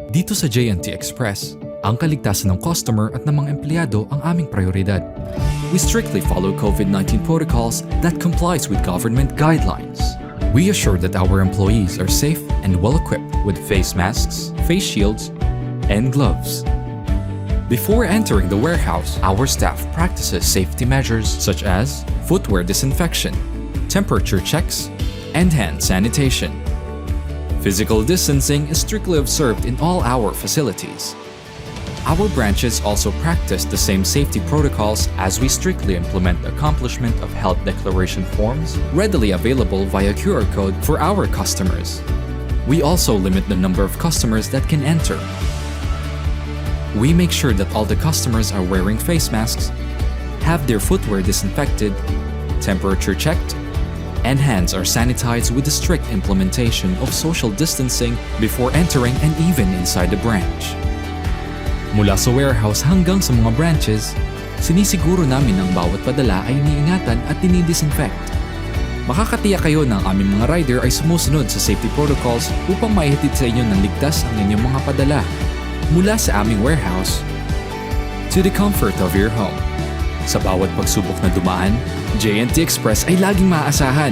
Dito sa J&T Express, ang kaligtasan ng customer at ng mga empleyado ang aming prioridad. We strictly follow COVID-19 protocols that complies with government guidelines. We assure that our employees are safe and well-equipped with face masks, face shields, and gloves. Before entering the warehouse, our staff practices safety measures such as footwear disinfection, temperature checks, and hand sanitation. Physical distancing is strictly observed in all our facilities. Our branches also practice the same safety protocols as we strictly implement accomplishment of health declaration forms readily available via QR code for our customers. We also limit the number of customers that can enter. We make sure that all the customers are wearing face masks, have their footwear disinfected, temperature checked, and hands are sanitized with the strict implementation of social distancing before entering and even inside the branch. Mula sa warehouse hanggang sa mga branches, sinisiguro namin ang bawat padala ay iniingatan at dinidisinfect. Makakatiyak kayo na ang aming mga rider ay sumusunod sa safety protocols upang maihatid sa inyo ng ligtas ang inyong mga padala. Mula sa aming warehouse to the comfort of your home. Sa bawat pagsubok na dumaan, J&T Express ay laging maaasahan.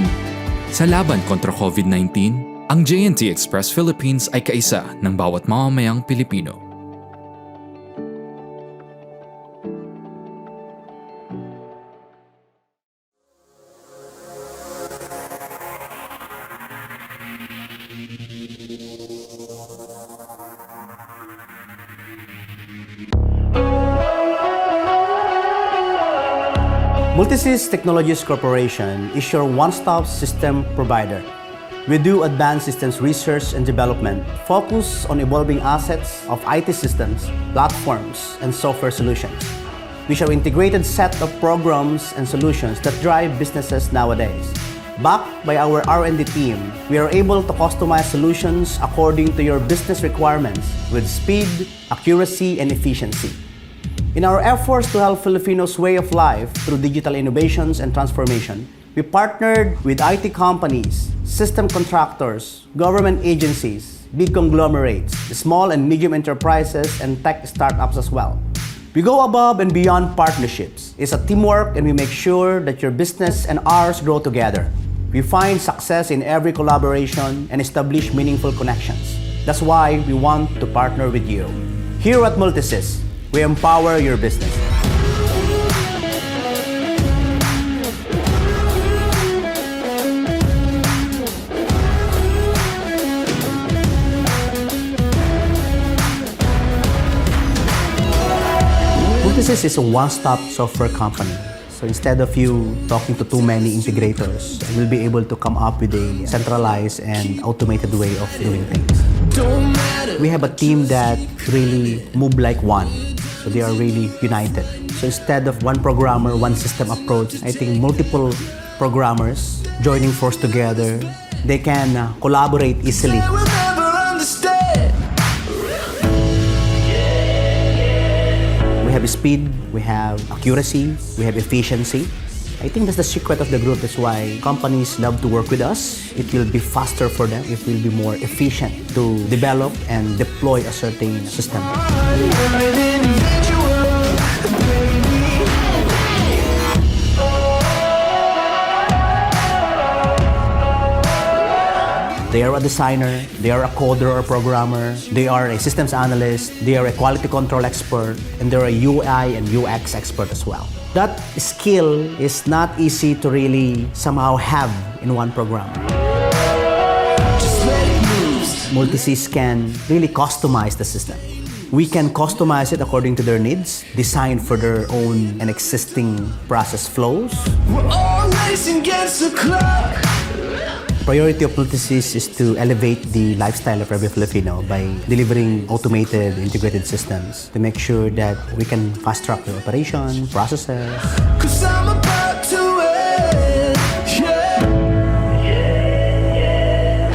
Sa laban kontra COVID-19, ang J&T Express Philippines ay kaisa ng bawat mamamayang Pilipino. Multisys Technologies Corporation is your one-stop system provider. We do advanced systems research and development, focus on evolving assets of IT systems, platforms, and software solutions. We show integrated set of programs and solutions that drive businesses nowadays. Backed by our R&D team, we are able to customize solutions according to your business requirements with speed, accuracy, and efficiency. In our efforts to help Filipinos' way of life through digital innovations and transformation, we partnered with IT companies, system contractors, government agencies, big conglomerates, small and medium enterprises, and tech startups as well. We go above and beyond partnerships. It's a teamwork and we make sure that your business and ours grow together. We find success in every collaboration and establish meaningful connections. That's why we want to partner with you. Here at Multisys, we empower your business. Multisys is a one-stop software company. So instead of you talking to too many integrators, you'll be able to come up with a centralized and automated way of doing things. We have a team that really move like one. So they are really united. So instead of one programmer, one system approach, I think multiple programmers joining force together, they can collaborate easily. We have speed, we have accuracy, we have efficiency. I think that's the secret of the group. That's why companies love to work with us. It will be faster for them. It will be more efficient to develop and deploy a certain system. They are a designer, they are a coder or programmer, they are a systems analyst, they are a quality control expert, and they're a UI and UX expert as well. That skill is not easy to really somehow have in one programmer. Multisys can really customize the system. We can customize it according to their needs, design for their own and existing process flows. We're all racing against the clock. Priority of Multisys is to elevate the lifestyle of every Filipino by delivering automated, integrated systems to make sure that we can fast-track the operation, processes. 'Cause I'm about to end.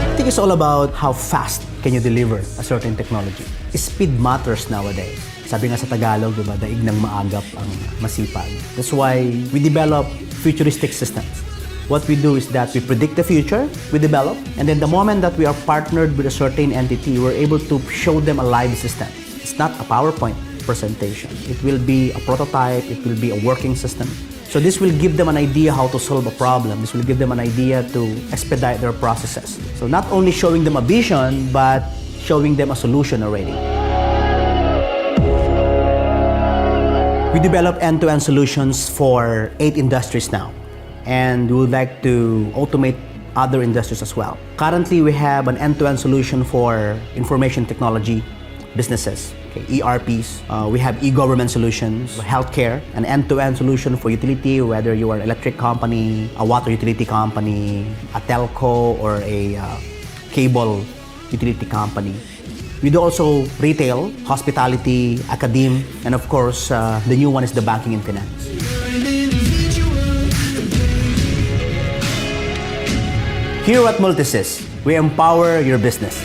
I think it's all about how fast can you deliver a certain technology. Speed matters nowadays. Sabi nga sa Tagalog, diba, daig ng maagap ang masipag. That's why we develop futuristic systems. What we do is that we predict the future, we develop, and then the moment that we are partnered with a certain entity, we're able to show them a live system. It's not a PowerPoint presentation. It will be a prototype, it will be a working system. So this will give them an idea how to solve a problem. This will give them an idea to expedite their processes. So not only showing them a vision, but showing them a solution already. We develop end-to-end solutions for 8 industries now, and we would like to automate other industries as well. Currently, we have an end-to-end solution for information technology businesses, ERPs. We have e-government solutions, healthcare, an end-to-end solution for utility, whether you are an electric company, a water utility company, a telco, or a cable utility company. We do also retail, hospitality, academe, and of course, the new one is the banking and finance. Here at Multisys, we empower your business.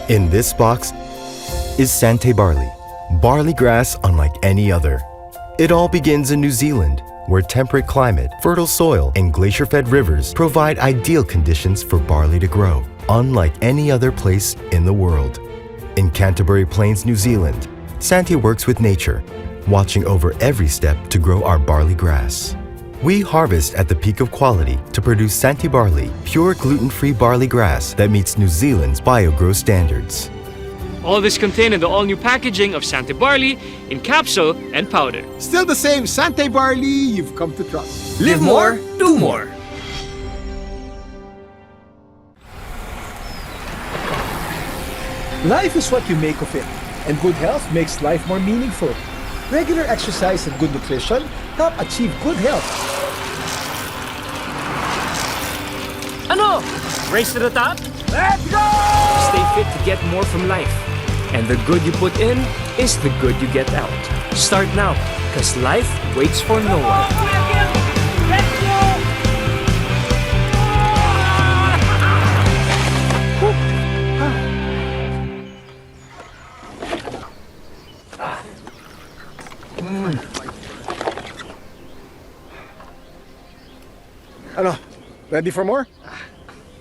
In this box is Sante barley, barley grass unlike any other. It all begins in New Zealand, where temperate climate, fertile soil, and glacier-fed rivers provide ideal conditions for barley to grow, unlike any other place in the world. In Canterbury Plains, New Zealand, Sante works with nature, watching over every step to grow our barley grass. We harvest at the peak of quality to produce Sante barley, pure gluten-free barley grass that meets New Zealand's BioGrow standards. All this contained in the all-new packaging of Sante barley in capsule and powder. Still the same Sante barley you've come to trust. Live more, do more. Life is what you make of it, and good health makes life more meaningful. Regular exercise and good nutrition help achieve good health. Ano? Race to the top? Let's go! Stay fit to get more from life. And the good you put in is the good you get out. Start now, because life waits for no one. Ano? Ready for more?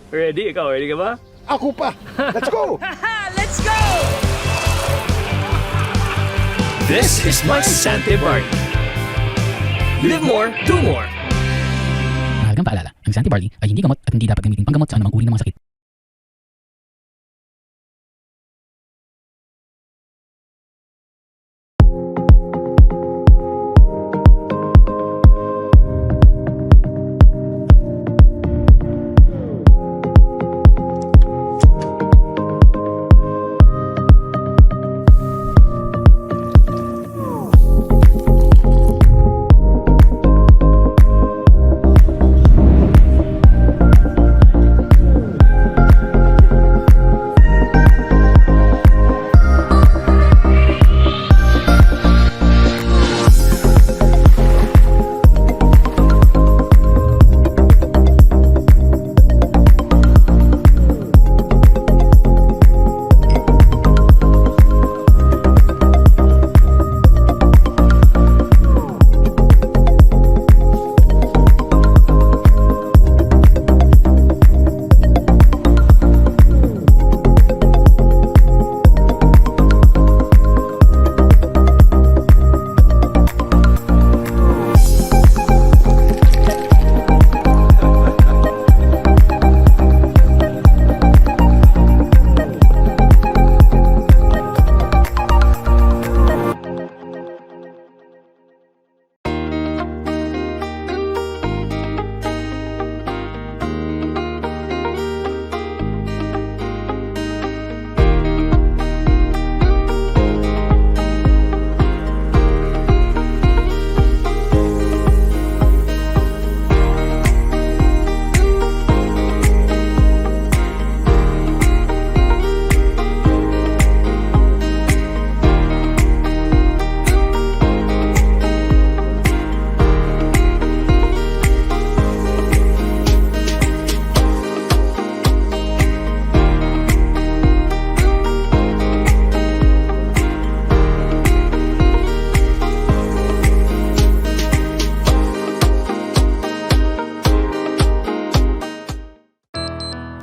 Ready? Ikaw, ready ka ba? Ako pa! Let's go! Let's go! This is my Sante Barley. Live more, do more. Mahalagang paalala, ang Sante Barley ay hindi gamot at hindi dapat gamitin panggamot sa anumang uri ng mga sakit.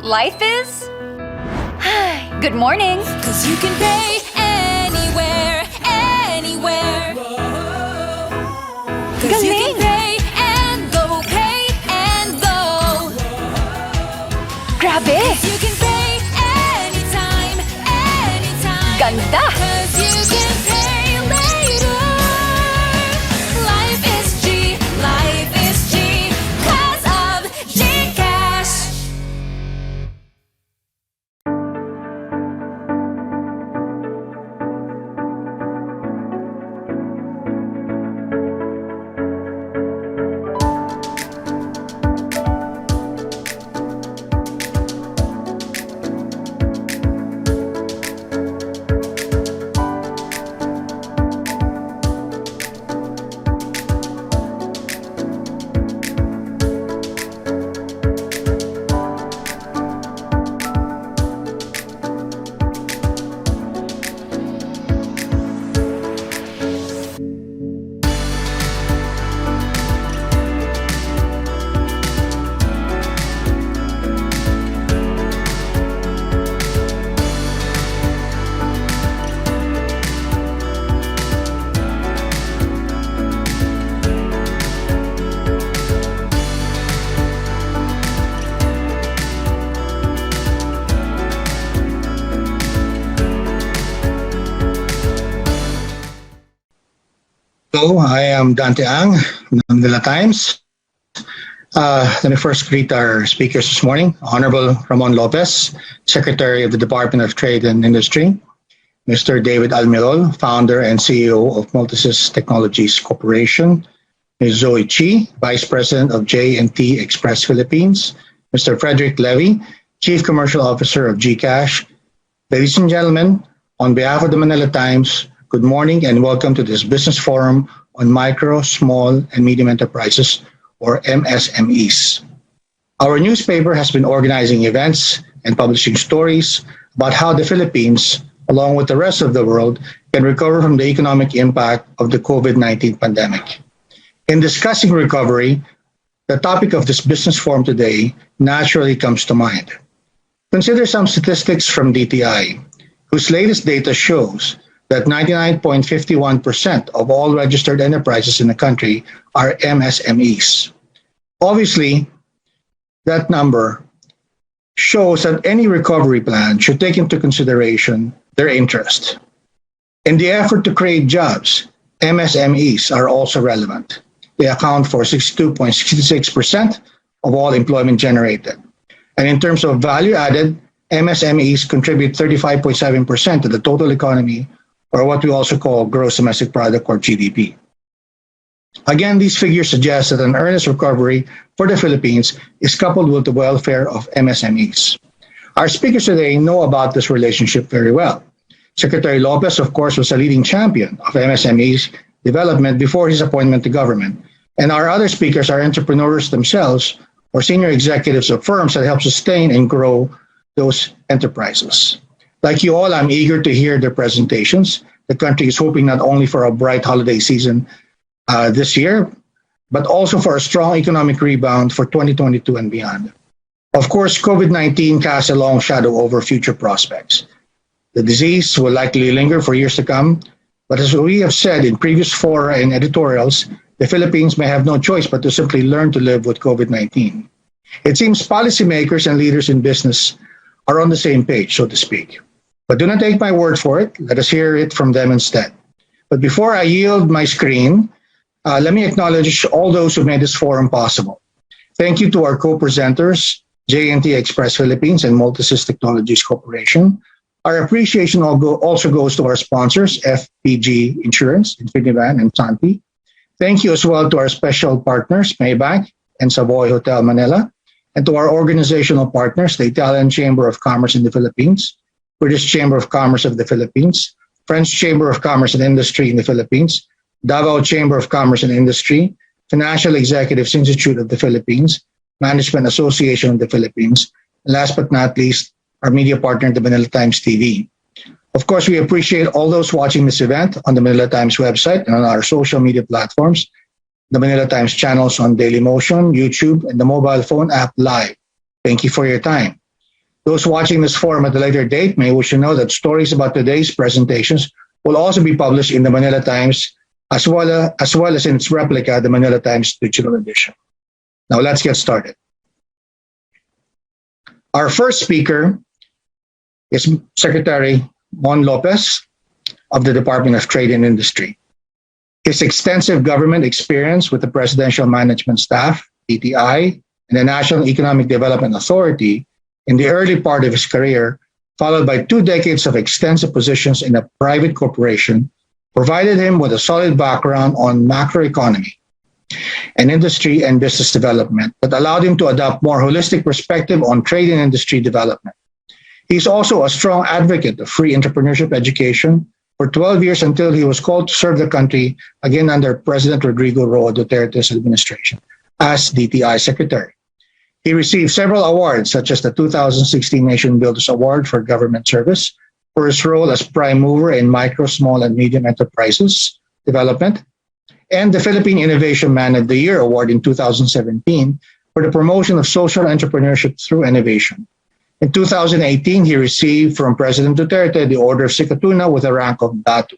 Life is... Good morning. Cause you can pay anywhere, anywhere. Cause you can Galing! pay and go. Grabe! You can pay anytime, anytime. Ganda! Cause you can pay later. Life is G, cause of GCash. Hello, I am Dante Ang ng Manila Times. Let me first greet our speakers this morning. Honorable Ramon Lopez, Secretary of the Department of Trade and Industry. Mr. David Almirol, Founder and CEO of Multisys Technologies Corporation. Ms. Zoe Chi, Vice President of J&T Express Philippines. Mr. Frederick Levy, Chief Commercial Officer of GCash. Ladies and gentlemen, on behalf of the Manila Times, good morning and welcome to this business forum on micro, small, and medium enterprises, or MSMEs. Our newspaper has been organizing events and publishing stories about how the Philippines, along with the rest of the world, can recover from the economic impact of the COVID-19 pandemic. In discussing recovery, the topic of this business forum today naturally comes to mind. Consider some statistics from DTI, whose latest data shows that 99.51% of all registered enterprises in the country are MSMEs. Obviously, that number shows that any recovery plan should take into consideration their interest. In the effort to create jobs, MSMEs are also relevant. They account for 62.66% of all employment generated. And in terms of value added, MSMEs contribute 35.7% to the total economy, or what we also call gross domestic product, or GDP. Again, these figures suggest that an earnest recovery for the Philippines is coupled with the welfare of MSMEs. Our speakers today know about this relationship very well. Secretary Lopez, of course, was a leading champion of MSMEs development before his appointment to government. And our other speakers are entrepreneurs themselves or senior executives of firms that help sustain and grow those enterprises. Like you all, I'm eager to hear their presentations. The country is hoping not only for a bright holiday season this year, but also for a strong economic rebound for 2022 and beyond. Of course, COVID-19 casts a long shadow over future prospects. The disease will likely linger for years to come, but as we have said in previous fora and editorials, the Philippines may have no choice but to simply learn to live with COVID-19. It seems policymakers and leaders in business are on the same page, so to speak. But do not take my word for it. Let us hear it from them instead. But before I yield my screen, let me acknowledge all those who made this forum possible. Thank you to our co-presenters, J&T Express Philippines and Multisys Technologies Corporation. Our appreciation also goes to our sponsors, FPG Insurance, Infinivan, and Santi. Thank you as well to our special partners, Maybank and Savoy Hotel Manila, and to our organizational partners, the Italian Chamber of Commerce in the Philippines, British Chamber of Commerce of the Philippines, French Chamber of Commerce and Industry in the Philippines, Davao Chamber of Commerce and Industry, Financial Executives Institute of the Philippines, Management Association of the Philippines, and last but not least, our media partner, the Manila Times TV. Of course, we appreciate all those watching this event on the Manila Times website and on our social media platforms, the Manila Times channels on Dailymotion, YouTube, and the mobile phone app Live. Thank you for your time. Those watching this forum at a later date may wish to know that stories about today's presentations will also be published in the Manila Times as well as in its replica, the Manila Times Digital Edition. Now let's get started. Our first speaker is Secretary Mon Lopez of the Department of Trade and Industry. His extensive government experience with the Presidential Management Staff, DTI, and the National Economic Development Authority in the early part of his career, followed by 2 decades of extensive positions in a private corporation, provided him with a solid background on macroeconomy and industry and business development that allowed him to adopt more holistic perspective on trade and industry development. He's also a strong advocate of free entrepreneurship education for 12 years until he was called to serve the country again under President Rodrigo Roa Duterte's administration as DTI Secretary. He received several awards, such as the 2016 Nation Builders Award for Government Service for his role as prime mover in micro, small, and medium enterprises development, and the Philippine Innovation Man of the Year Award in 2017 for the promotion of social entrepreneurship through innovation. In 2018, he received from President Duterte the Order of Sikatuna with the rank of Datu,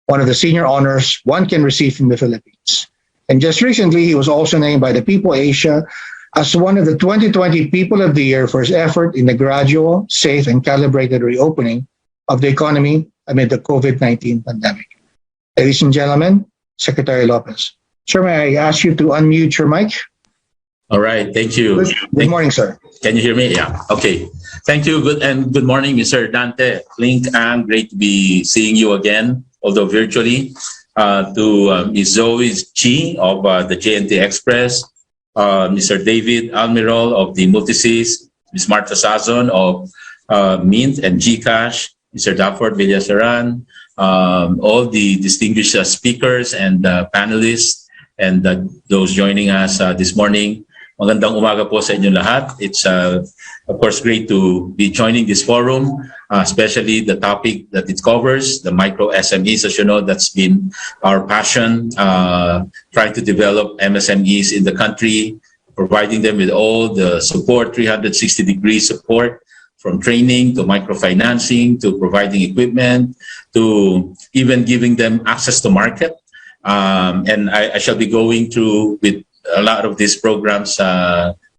one of the senior honors one can receive from the Philippines. And just recently, he was also named by the People Asia as one of the 2020 People of the Year for his effort in the gradual, safe, and calibrated reopening of the economy amid the COVID-19 pandemic. Ladies and gentlemen, Secretary Lopez. Sir, may I ask you to unmute your mic? All right. Thank you. Good morning, sir. Can you hear me? Yeah. Okay. Thank you. Good morning, Mr. Dante Link. And great to be seeing you again, although virtually. To Ms. Zoe Chi of the JNT Express, Mr. David Almirol of the Multisys, Ms. Martha Sazon of Mint and Gcash, Mr. Dafford Villasaran, all the distinguished speakers and panelists, and those joining us this morning. Magandang umaga po sa inyo lahat. It's of course great to be joining this forum, especially the topic that it covers, the micro SMEs. As you know, that's been our passion, trying to develop MSMEs in the country, providing them with all the support, 360-degree support, from training to microfinancing to providing equipment to even giving them access to market. And I shall be going through with a lot of these programs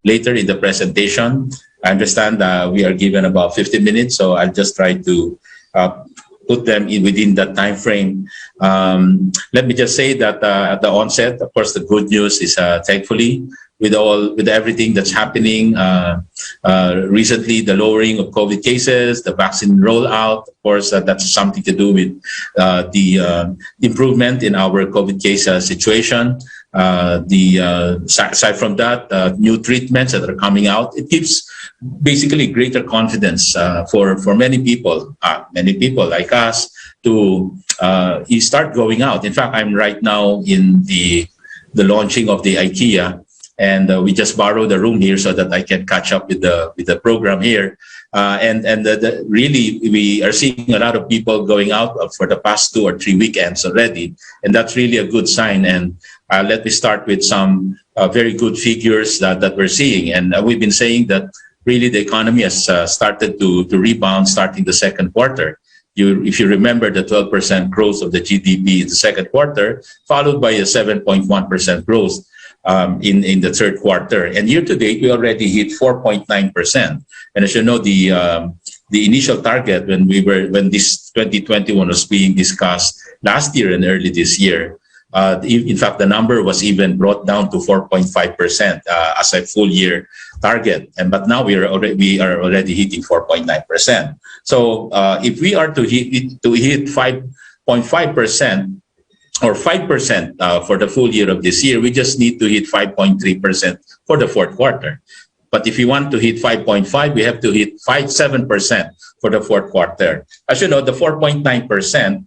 later in the presentation. I understand we are given about 50 minutes, so I'll just try to put them in within that time frame. Let me just say that at the onset, of course, the good news is thankfully with everything that's happening recently, the lowering of COVID cases, the vaccine rollout, of course, that's something to do with the improvement in our COVID case situation. Aside from that, new treatments that are coming out, it gives basically greater confidence for many people like us to start going out. In fact, I'm right now in the launching of the IKEA, and we just borrowed the room here so that I can catch up with the program here. Really, we are seeing a lot of people going out for the past 2 or 3 weekends already, and that's really a good sign. And let me start with some very good figures that we're seeing. And we've been saying that really the economy has started to rebound starting the second quarter. If you remember the 12% growth of the GDP in the second quarter, followed by a 7.1% growth in the third quarter. And year to date, we already hit 4.9%. And as you know, the initial target when this 2021 was being discussed last year and early this year, in fact, the number was even brought down to 4.5% as a full year target. But now we are already hitting 4.9%. So if we are to hit 5.5%, or 5% for the full year of this year, we just need to hit 5.3% for the fourth quarter. But if you want to hit 5.5, we have to hit 7% for the fourth quarter. As you know, the 4.9%,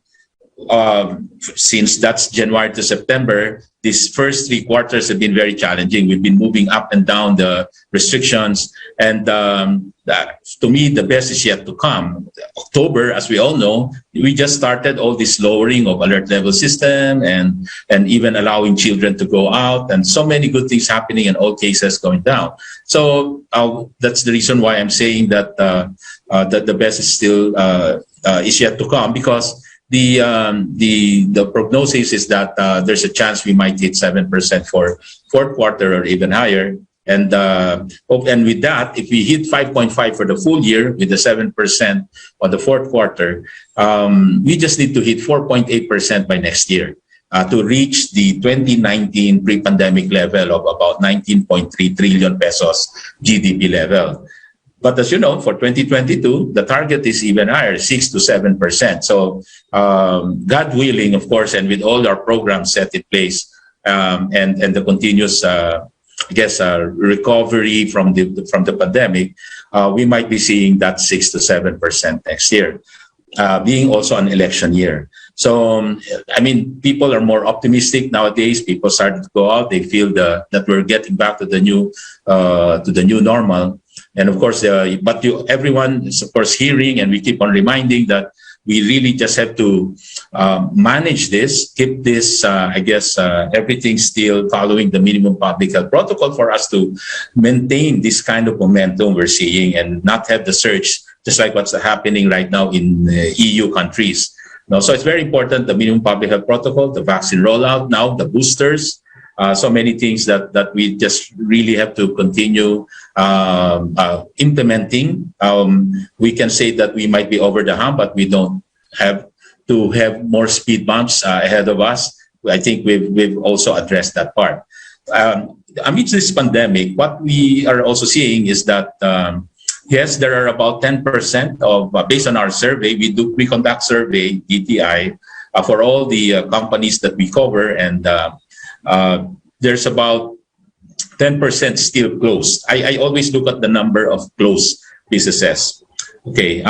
since that's January to September, these first 3 quarters have been very challenging. We've been moving up and down the restrictions, and to me, the best is yet to come. October, as we all know, we just started all this lowering of alert level system and even allowing children to go out, and so many good things happening and all cases going down. So that's the reason why I'm saying that the best is still is yet to come, because the prognosis is that there's a chance we might hit 7% for fourth quarter or even higher. And with that, if we hit 5.5 for the full year with the 7% on the fourth quarter, we just need to hit 4.8% by next year to reach the 2019 pre-pandemic level of about 19.3 trillion pesos GDP level. But as you know, for 2022, the target is even higher, 6 to 7%. So God willing, of course, and with all our programs set in place and the continuous, recovery from the pandemic, we might be seeing that 6 to 7% next year, being also an election year. So, I mean, people are more optimistic nowadays. People started to go out. They feel that we're getting back to the new normal. And of course, everyone is of course hearing, and we keep on reminding that we really just have to manage this, keep this, everything still following the minimum public health protocol for us to maintain this kind of momentum we're seeing and not have the surge, just like what's happening right now in EU countries. No, so it's very important, the minimum public health protocol, the vaccine rollout, now the boosters, so many things that we just really have to continue implementing. We can say that we might be over the hump, but we don't have to have more speed bumps ahead of us. I think we've also addressed that part. amidst this pandemic, what we are also seeing is that yes, there are about 10% of, based on our survey, we conduct survey, DTI, for all the companies that we cover, and there's about 10% still closed. I always look at the number of closed businesses. Okay,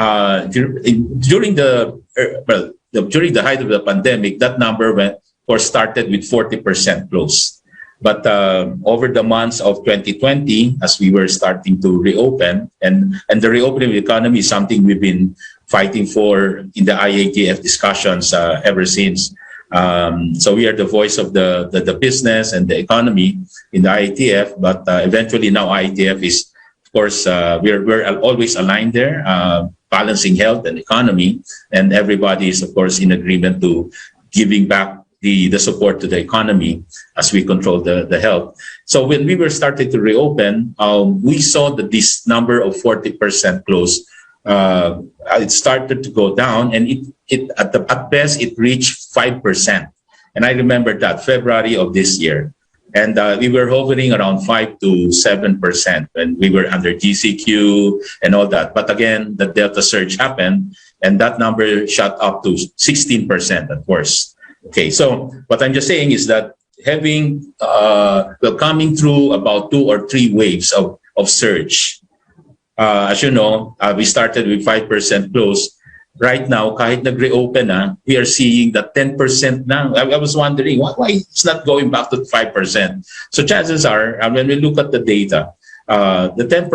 during the during the height of the pandemic, that number started with 40% closed. But over the months of 2020, as we were starting to reopen, and the reopening of the economy is something we've been fighting for in the IATF discussions ever since. So we are the voice of the business and the economy in the IATF, but eventually now IATF is, of course, we're always aligned there, balancing health and economy, and everybody is, of course, in agreement to giving back the support to the economy as we control the health. So when we were starting to reopen, we saw that this number of 40% closed, it started to go down, and at best it reached 5%. And I remember that February of this year, and we were hovering around 5 to 7% when we were under GCQ and all that. But again, the Delta surge happened, and that number shot up to 16% at worst. Okay, so what I'm just saying is that coming through about 2 or 3 waves of surge. As you know, we started with 5% close. Right now, kahit nag-reopen we are seeing that 10% now. I was wondering why it's not going back to 5%. So chances are, when we look at the data, the 10%,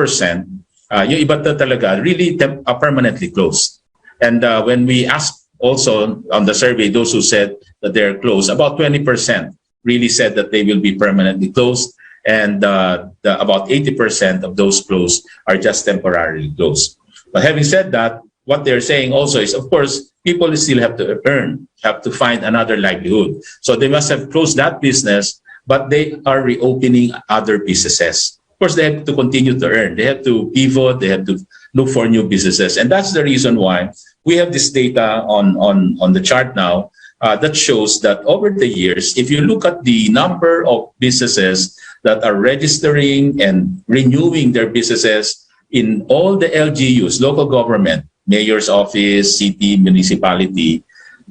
yung iba talaga really permanently closed. And when we asked also on the survey, those who said that they're closed, about 20% really said that they will be permanently closed, and about 80% of those closed are just temporarily closed. But having said that, what they're saying also is, of course, people still have to earn, have to find another livelihood. So they must have closed that business, but they are reopening other businesses. Of course, they have to continue to earn. They have to pivot. They have to look for new businesses. And that's the reason why we have this data on the chart now that shows that over the years, if you look at the number of businesses that are registering and renewing their businesses in all the LGUs, local government, mayor's office, city, municipality,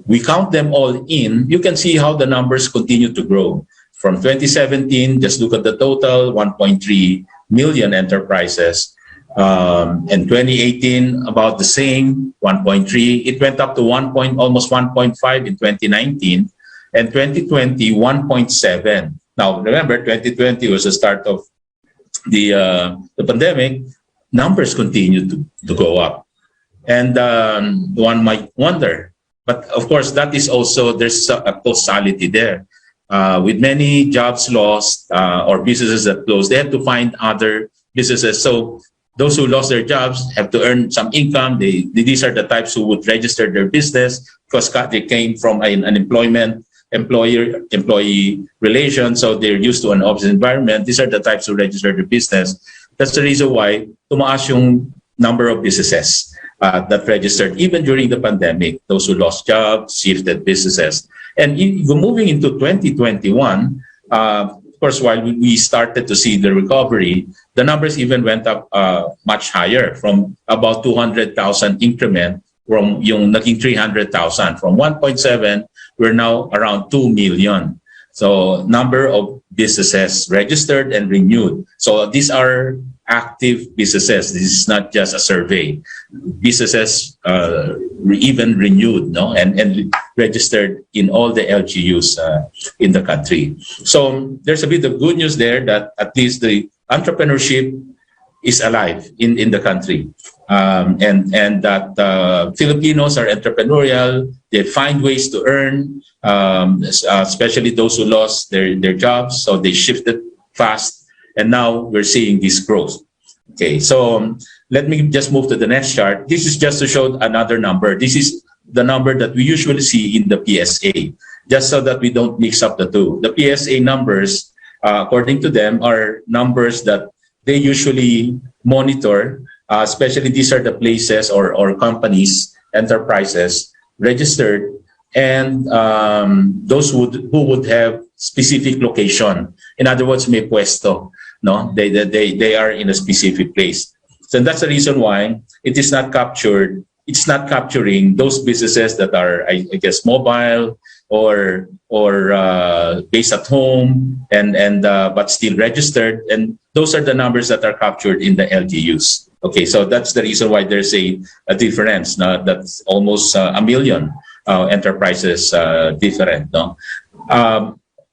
we count them all in, you can see how the numbers continue to grow. From 2017, just look at the total, 1.3 million enterprises. In 2018, about the same, 1.3. It went up to almost 1.5 in 2019, and 2020, 1.7. Now, remember, 2020 was the start of the pandemic. Numbers continue to go up. And one might wonder, but of course, that is also, there's a causality there. With many jobs lost or businesses that closed, they have to find other businesses. So those who lost their jobs have to earn some income. These are the types who would register their business because they came from an employee relation, so they're used to an office environment. These are the types who register their business. That's the reason why tumaas yung number of businesses that registered even during the pandemic. Those who lost jobs, shifted businesses. And moving into 2021, of course, while we started to see the recovery, the numbers even went up much higher, from about 200,000 increment from yung naging 300,000. From 1.7, we're now around 2 million. So number of businesses registered and renewed. So these are active businesses. This is not just a survey. Businesses even renewed, and registered in all the LGUs in the country. So there's a bit of good news there that at least the entrepreneurship is alive in the country, and that Filipinos are entrepreneurial. They find ways to earn, especially those who lost their jobs. So they shifted fast, and now we're seeing this growth. Okay, so let me just move to the next chart. This is just to show another number. This is the number that we usually see in the PSA, just so that we don't mix up the two. The PSA numbers, according to them, are numbers that they usually monitor, especially these are the places or companies, enterprises registered, and those who would have specific location. In other words, may pwesto. No, they are in a specific place. So that's the reason why it is not captured. It's not capturing those businesses that are, I guess, mobile or based at home and but still registered. And those are the numbers that are captured in the LGUs. Okay, so that's the reason why there's a difference. Now that's almost a million enterprises different. No,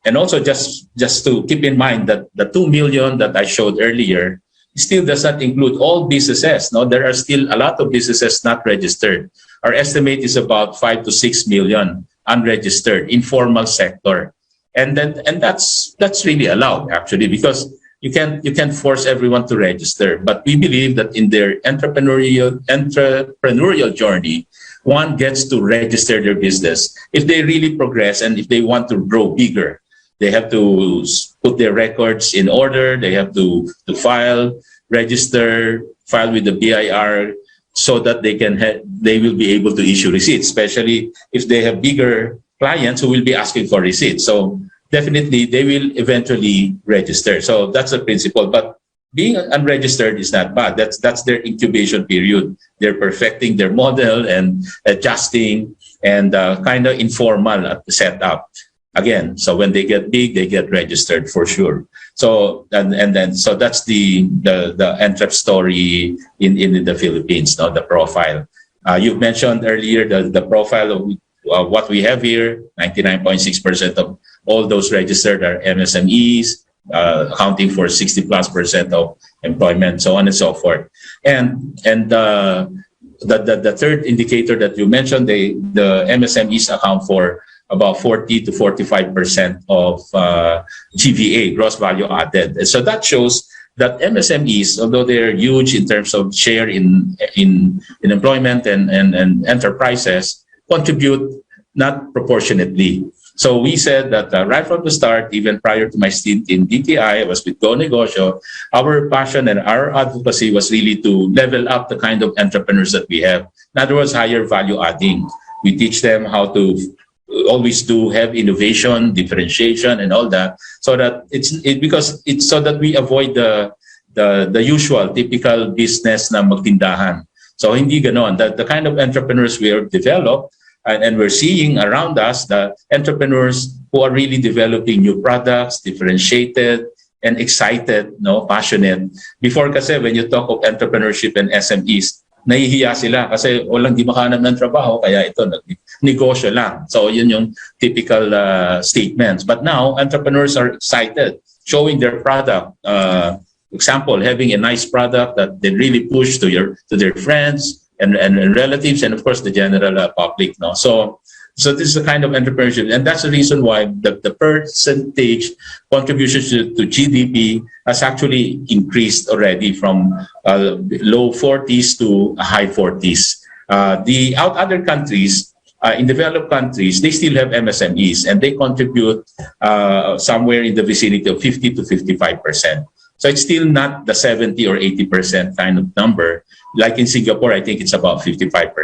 and also just to keep in mind that the 2 million that I showed earlier still does not include all businesses. No, there are still a lot of businesses not registered. Our estimate is about 5 to 6 million unregistered informal sector, and that's really allowed actually, because you can't force everyone to register. But we believe that in their entrepreneurial journey, one gets to register their business if they really progress and if they want to grow bigger. They have to put their records in order. They have to file, register, file with the BIR, so that they will be able to issue receipts, especially if they have bigger clients who will be asking for receipts. So definitely they will eventually register. So that's the principle. But being unregistered is not bad. That's their incubation period. They're perfecting their model and adjusting and kind of informal at the setup. Again, so when they get big, they get registered for sure. So so that's the entrep story in the Philippines. No, the profile. You've mentioned earlier the profile of what we have here. 99.6% of all those registered are MSMEs, accounting for 60+% of employment, so on and so forth. And the third indicator that you mentioned, the MSMEs account for about 40 to 45% of GVA, gross value added. And so that shows that MSMEs, although they're huge in terms of share in employment and enterprises, contribute not proportionately. So we said that right from the start, even prior to my stint in DTI, I was with Go Negosyo, our passion and our advocacy was really to level up the kind of entrepreneurs that we have. In other words, higher value adding. We teach them how to always have innovation, differentiation, and all that, so that so that we avoid the usual typical business na magtindahan. So hindi ganon. The kind of entrepreneurs we have developed and we're seeing around us, the entrepreneurs who are really developing new products, differentiated and excited, no, passionate. Before kasi when you talk of entrepreneurship and SMEs, nahihiya sila kasi walang di makahanap ng trabaho, kaya ito negosyo lang. So yun yung typical statements. But now entrepreneurs are excited, showing their product. Example, having a nice product that they really push to their friends and relatives, and of course the general public. No, so this is the kind of entrepreneurship, and that's the reason why the percentage contributions to GDP has actually increased already from low 40s to high 40s. The other countries, in developed countries, they still have MSMEs, and they contribute somewhere in the vicinity of 50 to 55%. So it's still not the 70 or 80% kind of number. Like in Singapore, I think it's about 55%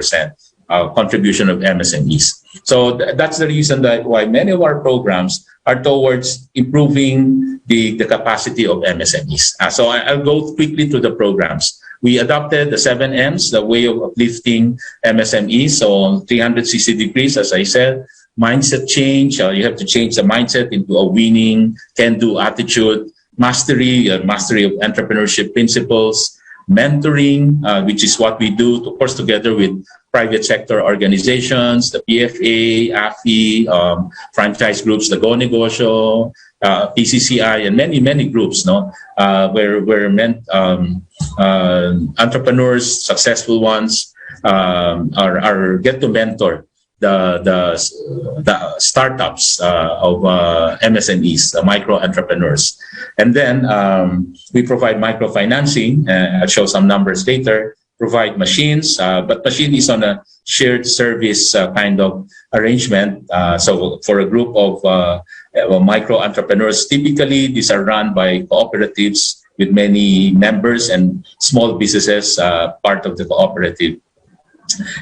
contribution of MSMEs. So that's the reason why many of our programs are towards improving the capacity of MSMEs. So I'll go quickly through the programs. We adopted the 7 M's, the way of uplifting MSMEs. So 360 degrees, as I said, mindset change. You have to change the mindset into a winning, can-do attitude. Mastery of entrepreneurship principles, mentoring, which is what we do, of course, together with private sector organizations, the PFA, AFI, franchise groups, the Go Negosyo, PCCI, and many groups, no, where entrepreneurs, successful ones, get to mentor the startups of MSMEs, the micro entrepreneurs. And then we provide microfinancing. I'll show some numbers later. Provide machines, but machine is on a shared service kind of arrangement. So for a group of micro entrepreneurs, typically these are run by cooperatives with many members and small businesses part of the cooperative.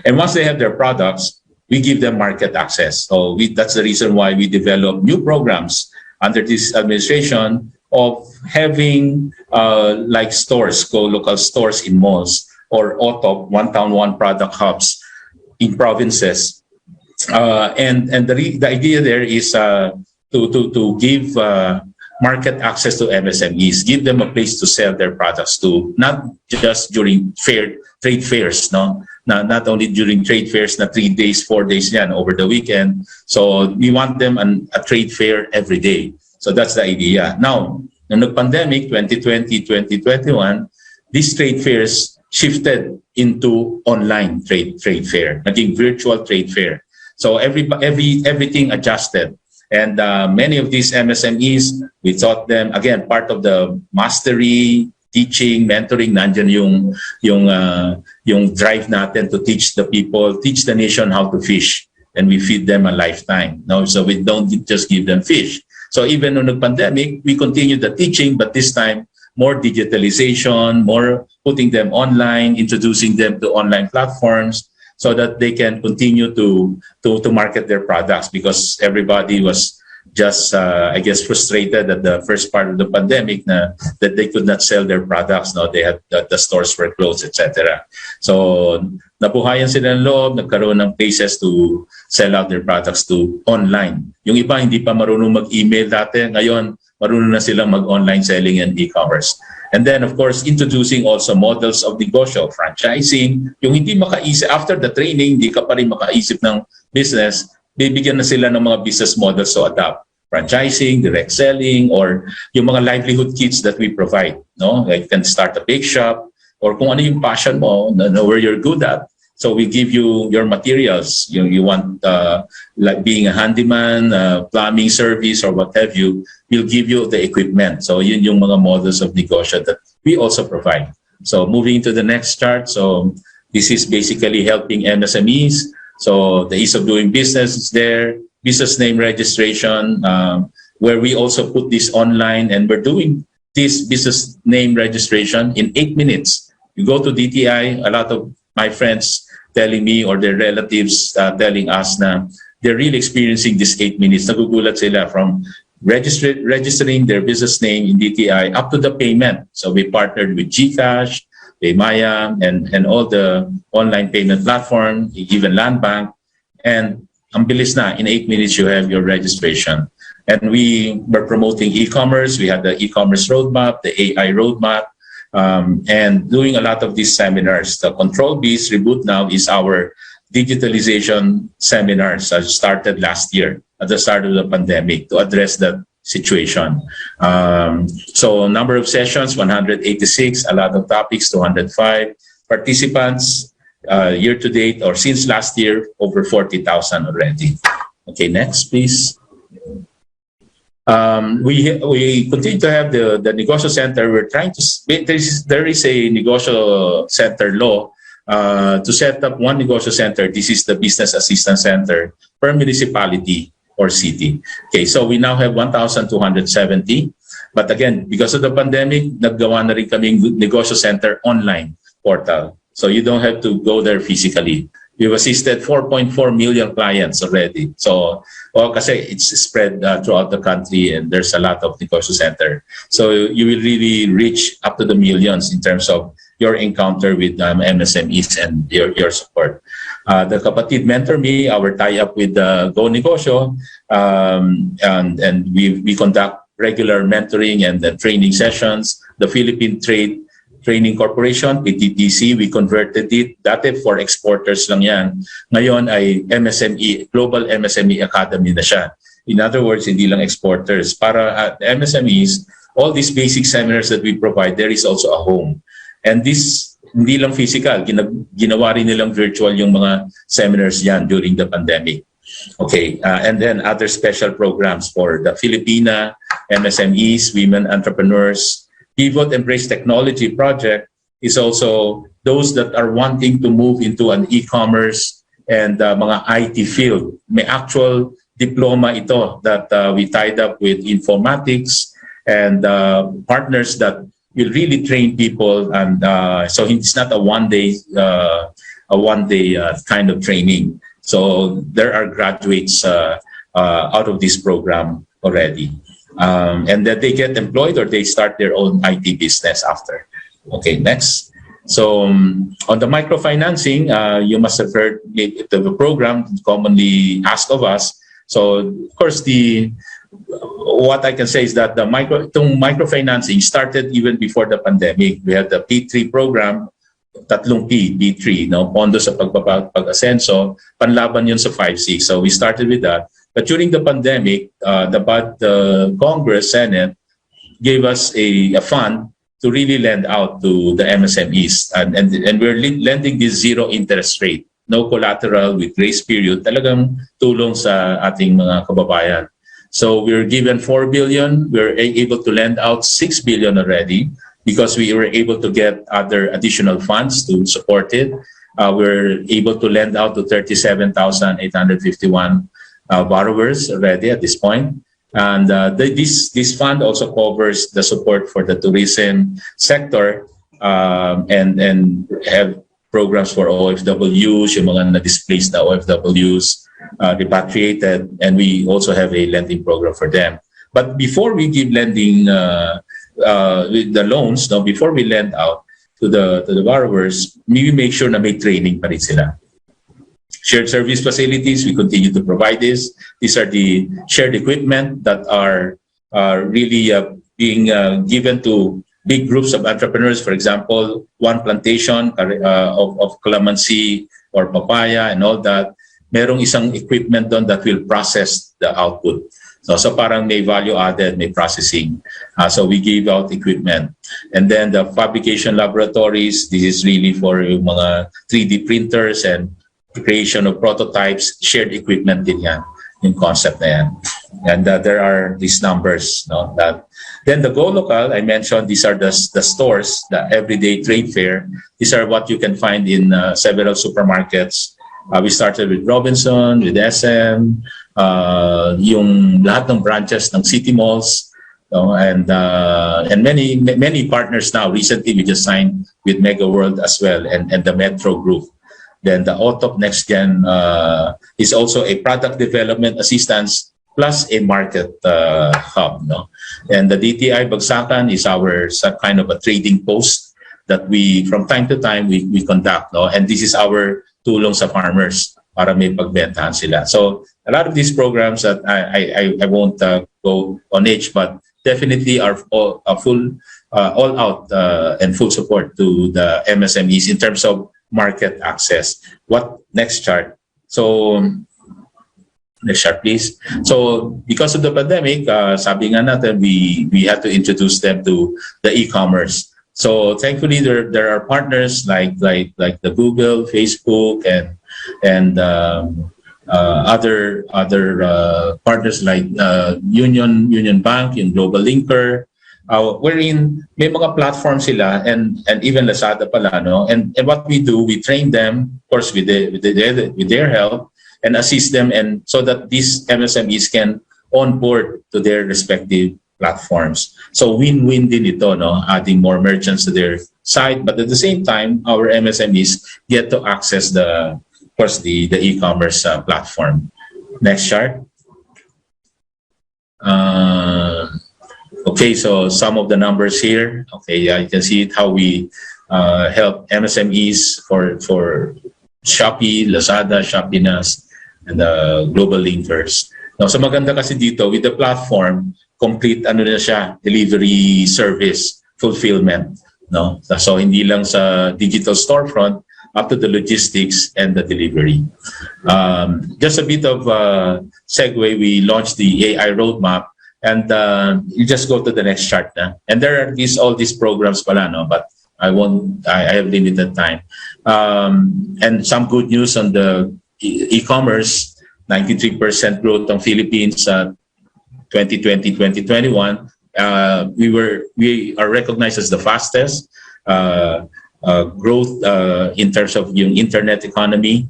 And once they have their products, we give them market access. So that's the reason why we develop new programs under this administration of having like stores, local stores in malls or OTOP, one town, one product hubs in provinces. And the idea there is to give market access to MSMEs, give them a place to sell their products to, not just during trade fairs, no? Not only during trade fairs na 3 days, 4 days yan over the weekend. So we want them a trade fair every day. So that's the idea. Now, nung nag-pandemic, 2020, 2021, these trade fairs shifted into online trade fair, naging virtual trade fair. So everything adjusted. And many of these MSMEs, we taught them, again, part of the mastery, teaching, mentoring, nandyan yung drive natin to teach the people, teach the nation how to fish. And we feed them a lifetime. No? So we don't just give them fish. So even on the pandemic, we continued the teaching, but this time, more digitalization, more putting them online, introducing them to online platforms, so that they can continue to market their products, because everybody was just, I guess, frustrated at the first part of the pandemic that they could not sell their products. No, they had the stores were closed, etc. So nabuhayan sila ng loob, nagkaroon ng places to sell out their products to online. Yung iba hindi pa marunong mag-email dati, ngayon marunong na silang mag-online selling and e-commerce. And then, of course, introducing also models of negosyo, franchising. Yung hindi makaisip, after the training, hindi ka pa rin makaisip ng business, bibigyan na sila ng mga business models to adapt. Franchising, direct selling, or yung mga livelihood kits that we provide. No? Like you can start a bake shop, or kung ano yung passion mo, know where you're good at. So we give you your materials. You want like being a handyman, plumbing service, or what have you. We'll give you the equipment. So yun yung mga models of negosyo that we also provide. So moving to the next chart. So this is basically helping MSMEs. So the ease of doing business is there. Business name registration, where we also put this online, and we're doing this business name registration in 8 minutes. You go to DTI, a lot of my friends telling me, or their relatives telling us na they're really experiencing this 8 minutes. Nagugulat sila from registering their business name in DTI up to the payment. So we partnered with GCash, Paymaya, and all the online payment platform, even Land Bank. And ang bilis na, in 8 minutes you have your registration. And we were promoting e-commerce. We had the e-commerce roadmap, the AI roadmap, and doing a lot of these seminars. The Control B's Reboot Now is our digitalization seminars that started last year at the start of the pandemic to address that situation. So number of sessions, 186, a lot of topics, 205. Participants, year to date or since last year, over 40,000 already. Okay, next please. We continue to have the Negosyo Center. We're trying to, there is a Negosyo Center law to set up one Negosyo Center. This is the Business Assistance Center per municipality or city. Okay, so we now have 1,270. But again, because of the pandemic, naggawa na rin kaming Negosyo Center online portal. So you don't have to go there physically. We've assisted 4.4 million clients already. So, kasi it's spread throughout the country, and there's a lot of Negosyo Center. So you will really reach up to the millions in terms of your encounter with MSMEs and your support. The Kapatid Mentor Me, our tie-up with Go Negosyo, and we conduct regular mentoring and training sessions. The Philippine Training Corporation, PTTC, we converted it. Dati for exporters lang yan. Ngayon ay MSME, Global MSME Academy na siya. In other words, hindi lang exporters. Para at MSMEs, all these basic seminars that we provide, there is also a home. And this, hindi lang physical, ginawa rin nilang virtual yung mga seminars yan during the pandemic. Okay, and then other special programs for the Filipina, MSMEs, women entrepreneurs. Pivot Embrace Technology project is also those that are wanting to move into an e-commerce and mga IT field. May actual diploma ito that we tied up with informatics and partners that will really train people. And so it's not a one-day kind of training. So there are graduates out of this program already. and that they get employed or they start their own IT business after. Okay, next. So on the microfinancing, you must have heard the program commonly asked of us. So of course, what I can say is that itong microfinancing started even before the pandemic. We had the P3 program, tatlong P3, no? Pondo sa pag-asenso, panlaban yun sa 5-6. So we started with that. But during the pandemic, the Congress, Senate gave us a fund to really lend out to the MSMEs. And we're lending this zero interest rate, no collateral with grace period, talagang tulong sa ating mga kababayan. So we're given 4 billion, we're able to lend out 6 billion already because we were able to get other additional funds to support it. We're able to lend out to 37,851 borrowers already at this point. And this fund also covers the support for the tourism sector and have programs for OFWs, yung mga na-displaced na OFWs, repatriated, and we also have a lending program for them. But before we give lending with the loans, no, before we lend out to the borrowers, we make sure na may training pa rin sila. Shared service facilities, we continue to provide this. These are the shared equipment that are really being given to big groups of entrepreneurs. For example, one plantation of calamansi or papaya and all that, merong isang equipment doon that will process the output. So parang may value added, may processing. So we give out equipment. And then the fabrication laboratories, this is really for yung mga 3D printers and creation of prototypes, shared equipment din yan, yung concept na yan. And there are these numbers. No, that. Then the Go Local, I mentioned, these are the stores, the everyday trade fair. These are what you can find in several supermarkets. We started with Robinson, with SM, yung lahat ng branches ng city malls, no, and many partners now. Recently, we just signed with Mega World as well, and the Metro Group. Then the OTOP Next Gen is also a product development assistance plus a market hub, no, and the DTI Bagsakan is our kind of a trading post that we from time to time we conduct, no, and this is our tulong sa farmers para may pagbentahan sila. So a lot of these programs that I won't go on each, but definitely are all out and full support to the MSMEs in terms of market access. What next chart? So next chart, please. So because of the pandemic, sabi nga natin, we had to introduce them to the e-commerce. So thankfully, there are partners like the Google, Facebook, and other partners like Union Bank, yung Global Linker, wherein may mga platforms sila and even Lazada pala, no. And what we do, we train them, of course, with their help and assist them, and so that these MSMEs can onboard to their respective platforms. So win-win din ito, no? Adding more merchants to their site, but at the same time, our MSMEs get to access the e-commerce platform. Next chart. Okay, so some of the numbers here. Okay, you can see it, how we help MSMEs for Shopee, Lazada, Shopeenas, and the global linkers. Now, so maganda kasi dito with the platform, complete ano na siya, delivery service, fulfillment, no? So hindi lang sa digital storefront, up to the logistics and the delivery. Just a bit of segue, we launched the AI roadmap, and you just go to the next chart na. And there are all these programs pala, no? But I have limited time. And some good news on the e-commerce, 93% growth ng Philippines 2020-2021, we are recognized as the fastest growth in terms of yung internet economy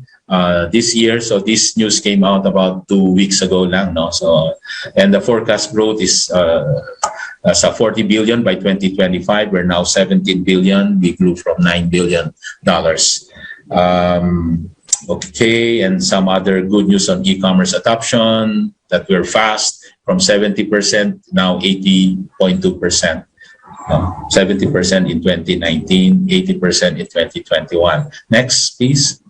this year. So this news came out about 2 weeks ago lang, no? So, and the forecast growth is sa 40 billion by 2025. We're now 17 billion. We grew from $9 billion. Okay, and some other good news on e-commerce adoption, that we're fast, from 70% now 80.2%. 70% in 2019, 80% in 2021. Next, please.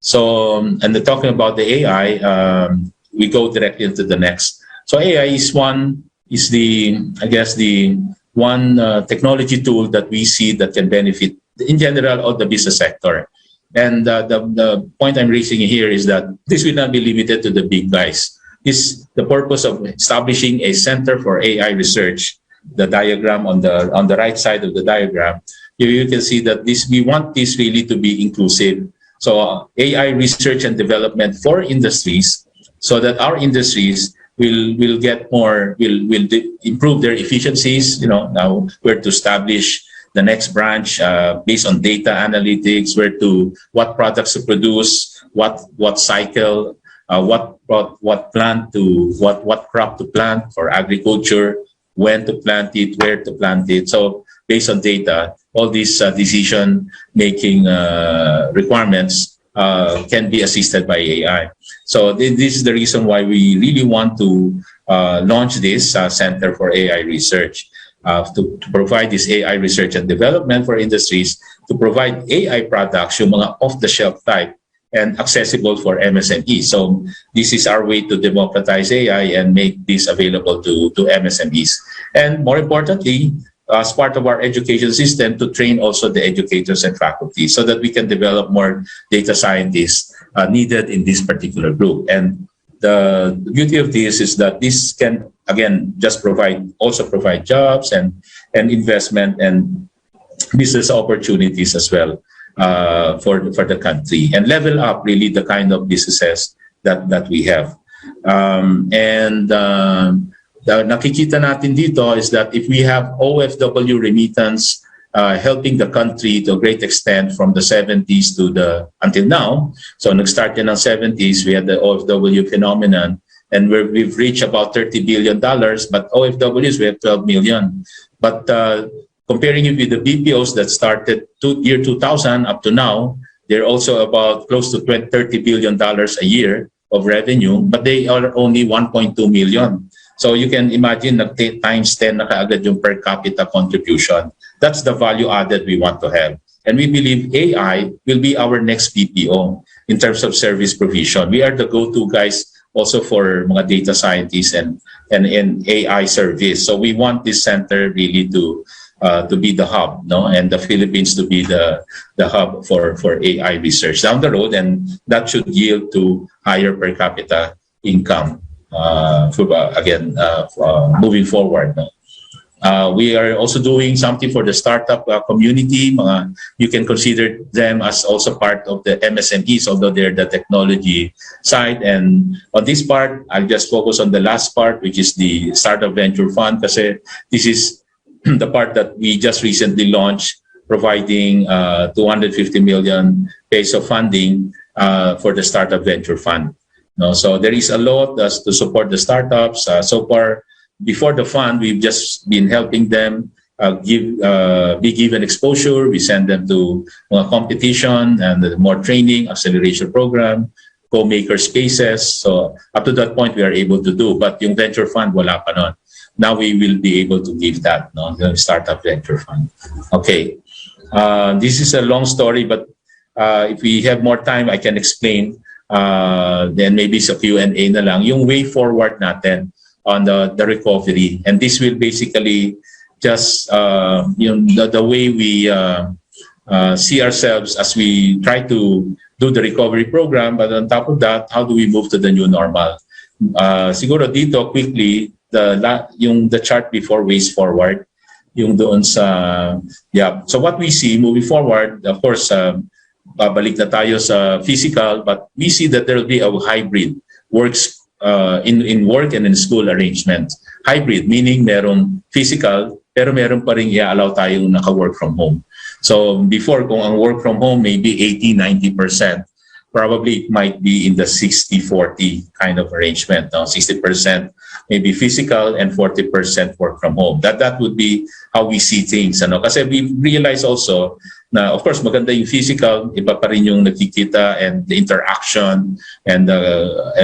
So, and the talking about the AI, we go directly into the next. So AI is the one technology tool that we see that can benefit in general of the business sector. And the point I'm raising here is that this will not be limited to the big guys. The purpose of establishing a center for AI research. The diagram on the right side of the diagram, you can see that we want this really to be inclusive. So AI research and development for industries, so that our industries will get more, will improve their efficiencies. Now where to establish the next branch based on data analytics, what products to produce, what cycle, what plant to what crop to plant for agriculture, when to plant it, where to plant it. So based on data, all these decision-making requirements can be assisted by AI. So this is the reason why we really want to launch this Center for AI Research, to provide this AI research and development for industries, to provide AI products, yung mga off-the-shelf type, and accessible for MSMEs. So this is our way to democratize AI and make this available to MSMEs. And more importantly, as part of our education system, to train also the educators and faculty so that we can develop more data scientists needed in this particular group. And the beauty of this is that this can, again, just provide jobs and investment and business opportunities as well. For the country, and level up really the kind of businesses that we have. Nakikita natin dito is that if we have OFW remittance helping the country to a great extent from the 70s until now. So nag-start yan ng 70s, we had the OFW phenomenon, and we've reached about $30 billion, but OFWs, we have 12 million. But comparing it with the BPOs that started year 2000 up to now, they're also about close to $30 billion a year of revenue, but they are only 1.2 million. So you can imagine na times 10 na kaagad yung per capita contribution. That's the value added we want to have. And we believe AI will be our next BPO in terms of service provision. We are the go-to guys also for mga data scientists and AI service. So we want this center really to be the hub, and the Philippines to be the hub for AI research down the road, and that should yield to higher per capita income moving forward. We are also doing something for the startup community. You can consider them as also part of the MSMEs, although they're the technology side. And on this part, I'll just focus on the last part, which is the Startup Venture Fund, kasi this is the part that we just recently launched, providing 250 million peso funding for the Startup Venture Fund. So there is a lot to support the startups. So far, before the fund, we've just been helping them be given exposure. We send them to competition and more training, acceleration program, co-maker spaces. So up to that point, we are able to do. But yung venture fund, wala pa nun. Now we will be able to give that, the Startup Venture Fund. Okay, this is a long story, but if we have more time, I can explain. Then maybe sa Q&A na lang, yung way forward natin on the recovery. And this will basically just, the way we see ourselves as we try to do the recovery program, but on top of that, how do we move to the new normal? Siguro dito, quickly, the chart before ways forward, yung doon sa, so what we see moving forward, of course, babalik na tayo sa physical, but we see that there will be a hybrid works in work and in school arrangement. Hybrid, meaning merong physical, pero meron pa rin i-allow tayong naka-work from home. So before, kung ang work from home maybe 80-90%, probably it might be in the 60-40 kind of arrangement. 60% maybe physical and 40% work from home. That would be how we see things. Kasi we realize also Na of course maganda yung physical, iba pa rin yung nakikita and the interaction and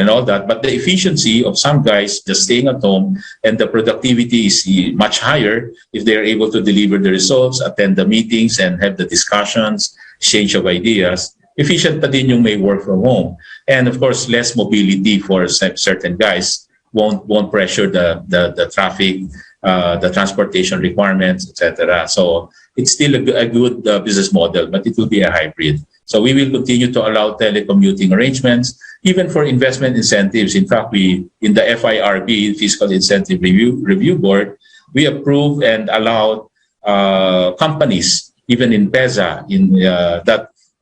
all that, but the efficiency of some guys just staying at home and the productivity is much higher if they are able to deliver the results, attend the meetings and have the discussions, exchange of ideas. Efficient pa din yung may work from home, and of course less mobility for certain guys won't pressure the traffic, the transportation requirements, etc. So it's still a good business model, but it will be a hybrid. So we will continue to allow telecommuting arrangements, even for investment incentives. In fact, we in the FIRB, Fiscal Incentive Review Board, we approve and allow companies, even in PEZA,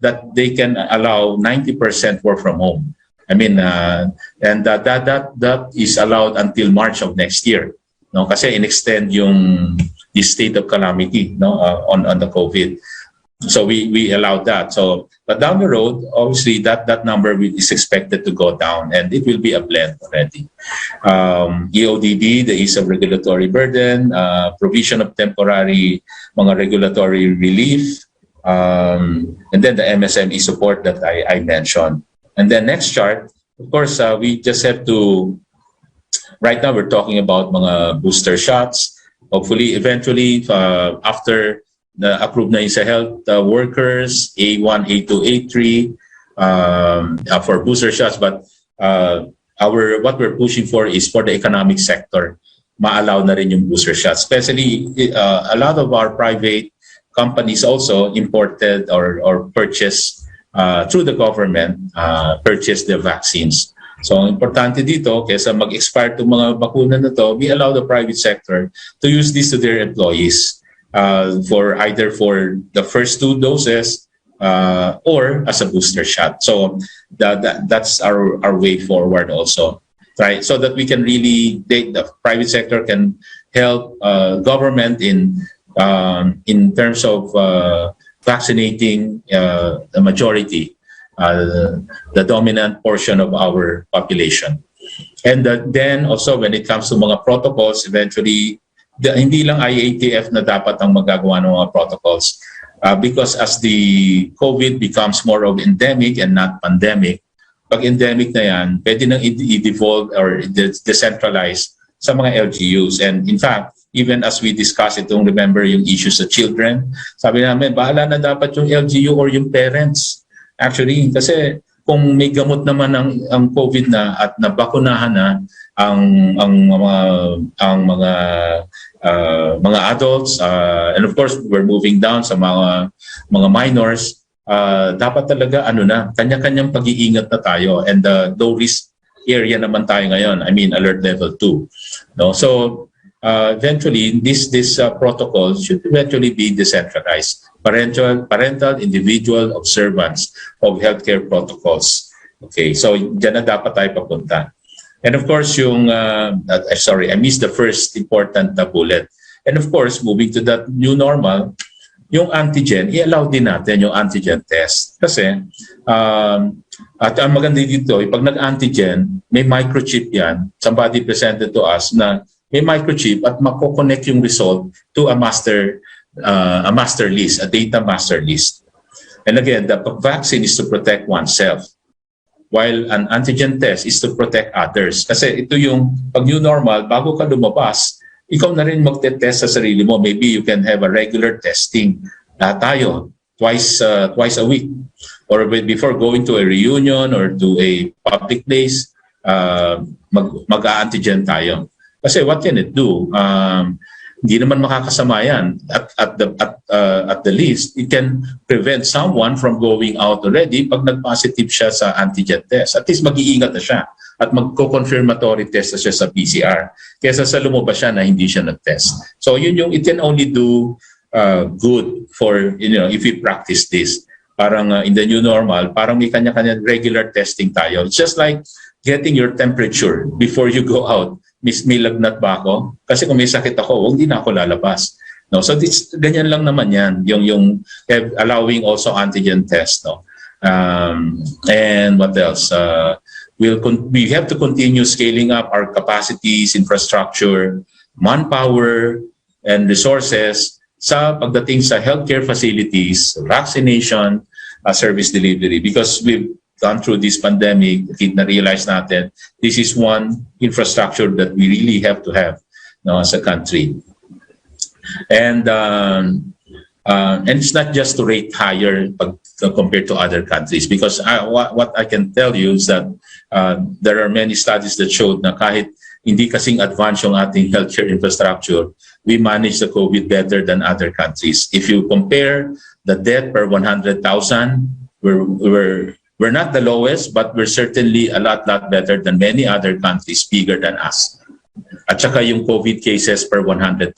that they can allow 90% work from home. I mean, and that is allowed until March of next year. No, kasi in-extend yung the state of calamity, no, on the COVID. So we allowed that. So, but down the road, obviously that number is expected to go down, and it will be a blend already. EODD, the ease of regulatory burden, provision of temporary mga regulatory relief, and then the MSME support that I mentioned. And then next chart, of course, we just have to. Right now, we're talking about mga booster shots. Hopefully, eventually, after the approved na yung sa health workers, A1, A2, A3 for booster shots. But what we're pushing for is for the economic sector. Ma-allow na rin yung booster shots. Especially, a lot of our private companies also imported or purchased through the government, purchased the vaccines. So, importante dito, kaysa mag-expire itong mga bakuna na to, we allow the private sector to use this to their employees for either for the first 2 doses or as a booster shot. So, that's our way forward also, right? So that we can really, the private sector can help government in terms of vaccinating the majority, the dominant portion of our population. And then also when it comes to mga protocols, eventually, hindi lang IATF na dapat ang magagawa ng mga protocols. Because as the COVID becomes more of endemic and not pandemic, pag endemic na yan, pwede nang i-devolve or decentralize sa mga LGUs. And in fact, even as we discuss it, don't remember yung issues sa children, sabi namin, bahala na dapat yung LGU or yung parents. Actually, kasi kung may gamot naman ang COVID na at nabakunahan na ang mga adults, and of course we're moving down sa mga minors, dapat talaga kanya-kanyang pag-iingat na tayo, and low risk area naman tayo ngayon. I mean alert level 2. No, so eventually this protocol should eventually be decentralized. Parental individual observance of healthcare protocols. Okay, so dyan na dapat tayo papunta. And of course, I missed the first important bullet. And of course, moving to that new normal, yung antigen, i-allow din natin yung antigen test. Kasi, at ang maganda dito, pag nag-antigen, may microchip yan. Somebody presented to us na may microchip at mako-connect yung result to a master list, a data master list. And again, the vaccine is to protect oneself, while an antigen test is to protect others. Kasi ito yung pag new normal, bago ka lumabas, ikaw na rin magte-test sa sarili mo. Maybe you can have a regular testing. Tayo, twice a week. Or before going to a reunion or to a public place, mag-antigen tayo. Kasi what can it do? Hindi naman makakasama yan. At the least, it can prevent someone from going out already pag nag-positive siya sa antigen test. At least mag-iingat na siya at magko-confirmatory test na siya sa PCR. Kesa sa lumabas siya na hindi siya nag-test. So yun yung, it can only do good for, if we practice this. Parang in the new normal, parang may kanya-kanya regular testing tayo. It's just like getting your temperature before you go out. May lagnat ba ako? Kasi kung may sakit ako, hindi na ako lalabas. No? So ganyan lang naman yan, yung allowing also antigen test. No? And what else? We have to continue scaling up our capacities, infrastructure, manpower, and resources sa pagdating sa healthcare facilities, vaccination, service delivery. Because we've gone through this pandemic, na-realize natin, this is one infrastructure that we really have to have, no, as a country. And it's not just to rate higher compared to other countries, because what I can tell you is that there are many studies that showed na kahit hindi kasing advanced yung ating healthcare infrastructure, we manage the COVID better than other countries. If you compare the death per 100,000, we're not the lowest, but we're certainly a lot better than many other countries bigger than us. At saka yung COVID cases per 100,000,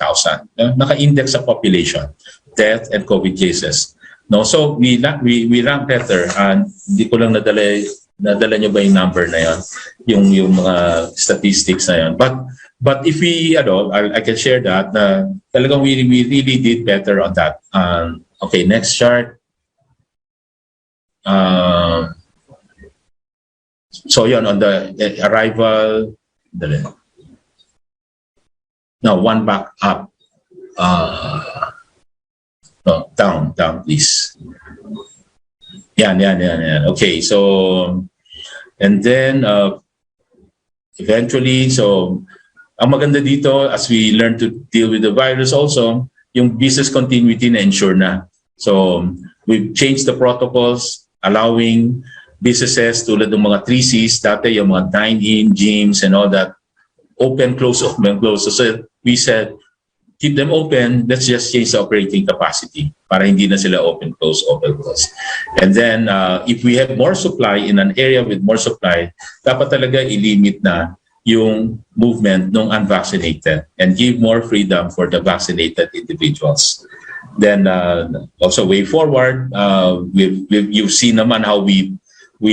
naka-index sa population, death and COVID cases. No, so we rank better. Hindi ko lang nadala nyo ba yung number na yon, yung mga statistics na yon. But if I can share that talagang we really did better on that. Okay, next chart. So yon, on the arrival, no, one back up. No, down, please. Yan. Okay, so, and then, eventually, so, ang maganda dito, as we learn to deal with the virus also, yung business continuity na ensure na. So, we've changed the protocols, allowing businesses tulad ng mga 3Cs, dati yung mga dine-in, gyms, and all that, open, close. So, we said, keep them open, let's just change the operating capacity para hindi na sila open, close. And then, if we have more supply in an area with more supply, dapat talaga i-limit na yung movement ng unvaccinated and give more freedom for the vaccinated individuals. Then, also way forward, you've seen naman how we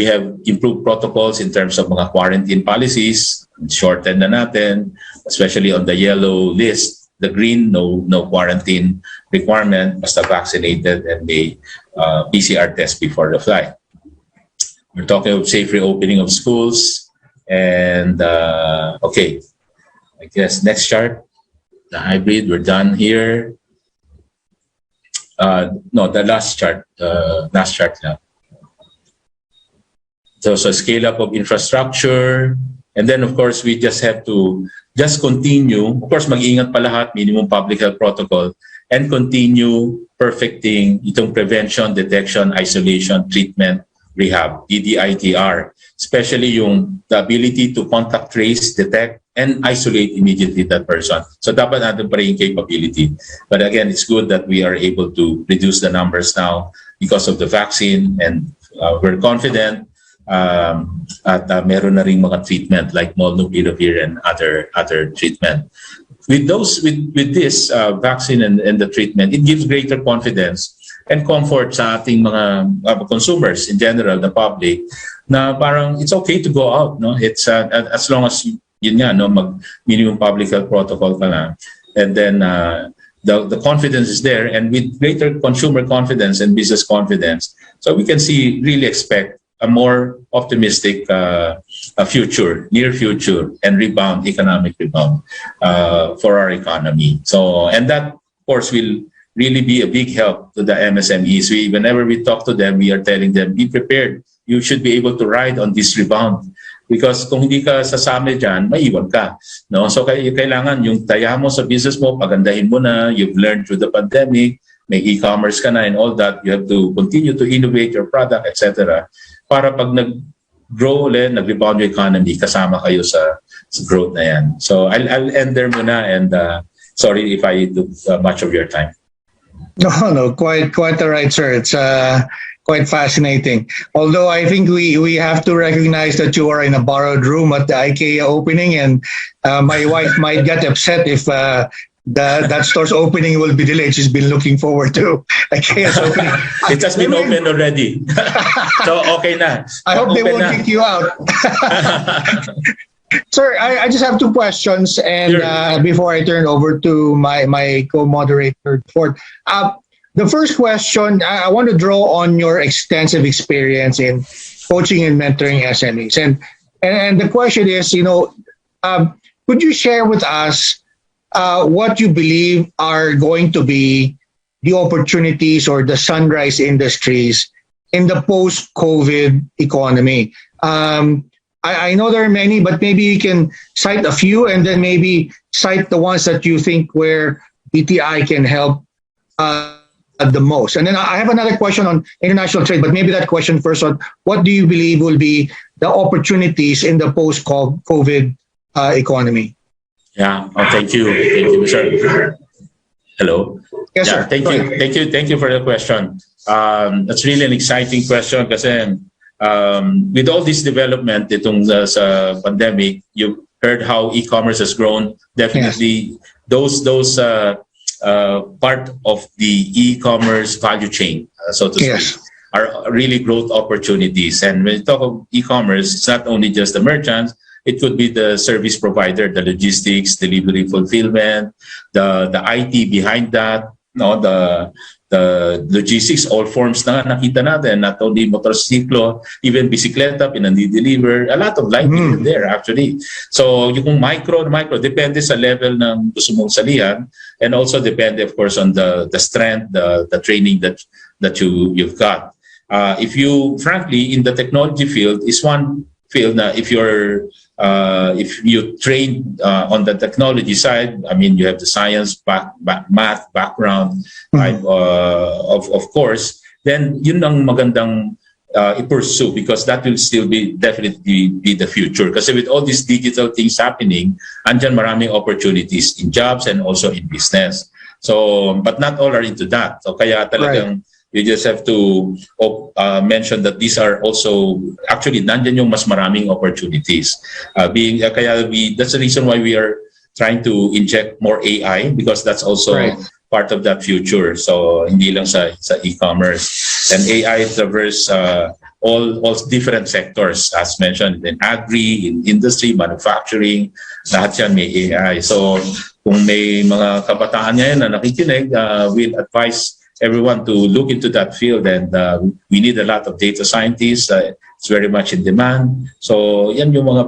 have improved protocols in terms of mga quarantine policies, shorten na natin, especially on the yellow list. The green, no quarantine requirement, basta vaccinated and may PCR test before the flight. We're talking of safe reopening of schools. And okay, I guess next chart, the hybrid, we're done here. No, the last chart now. So scale up of infrastructure. And then, of course, we just have to continue. Of course, mag-iingat pa lahat, minimum public health protocol, and continue perfecting itong prevention, detection, isolation, treatment, rehab, DDITR. Especially the ability to contact trace, detect, and isolate immediately that person. So dapat natin pa rin yung capability. But again, it's good that we are able to reduce the numbers now because of the vaccine, and we're confident at meron na ring mga treatment like molnupiravir and other treatment. With this vaccine and the treatment, it gives greater confidence and comfort sa ating mga consumers in general, the public, na parang it's okay to go out, no? It's as long as yun nga, no, mag minimum public health protocol ka na, and then the confidence is there, and with greater consumer confidence and business confidence, so we can really expect a more optimistic near future, and economic rebound for our economy. So, and that, of course, will really be a big help to the MSMEs. Whenever we talk to them, we are telling them, be prepared. You should be able to ride on this rebound. Because kung hindi ka sasama dyan, maiwan ka. No? So, kailangan yung taya mo sa business mo, pagandahin mo na, you've learned through the pandemic, may e-commerce ka na and all that, you have to continue to innovate your product, etc. Para pag nag-grow ulit, nag-rebound yung economy, kasama kayo sa growth na yan. So I'll end there muna, and sorry if I took much of your time. No, quite all right, sir. It's quite fascinating. Although I think we have to recognize that you are in a borrowed room at the IKEA opening, and my wife might get upset if that store's opening will be delayed. She's been looking forward to IKEA's opening. It has been opened already. So okay na. I hope they won't kick you out. Sir, I just have two questions, and sure. Before I turn over to my co-moderator, Ford. The first question, I want to draw on your extensive experience in coaching and mentoring SMEs. And the question is, could you share with us what you believe are going to be the opportunities or the sunrise industries in the post-COVID economy? I know there are many, but maybe you can cite a few and then maybe cite the ones that you think where DTI can help the most. And then I have another question on international trade, but maybe that question first on what do you believe will be the opportunities in the post-COVID economy? Yeah. Oh, thank you. Thank you, sir. Hello. Yes, Yeah, sir. Thank you for the question. That's really an exciting question kasi with all this development itong sa pandemic, you heard how e-commerce has grown. Definitely, those part of the e-commerce value chain, so to speak, are really growth opportunities. And when you talk of e-commerce, it's not only just the merchants. It could be the service provider, the logistics, delivery, fulfillment, the IT behind that, no, the logistics, all forms na nakita natin, not only motorsiklo, even bisikleta, pinandi-deliver, a lot of livelihood there actually. So yung micro, depende sa level ng gusto mong salihan, and also depende of course on the strength, the training that you've got. If you, frankly, in the technology field is one field na if you train on the technology side, I mean, you have the science, math background, type, of course, then yun ang magandang i-pursue because that will still definitely be the future. Kasi with all these digital things happening, andyan maraming opportunities in jobs and also in business. So, but not all are into that. So kaya talagang you just have to mention that these are also actually nandyan yung mas maraming opportunities. That's the reason why we are trying to inject more AI because that's also part of that future. So hindi lang sa e-commerce, and AI traverse all different sectors as mentioned in agri, in industry, manufacturing, lahat yan may AI. So kung may mga kabataan ngayon na nakikinig, we'll advise everyone to look into that field, and we need a lot of data scientists. It's very much in demand. So yan yung mga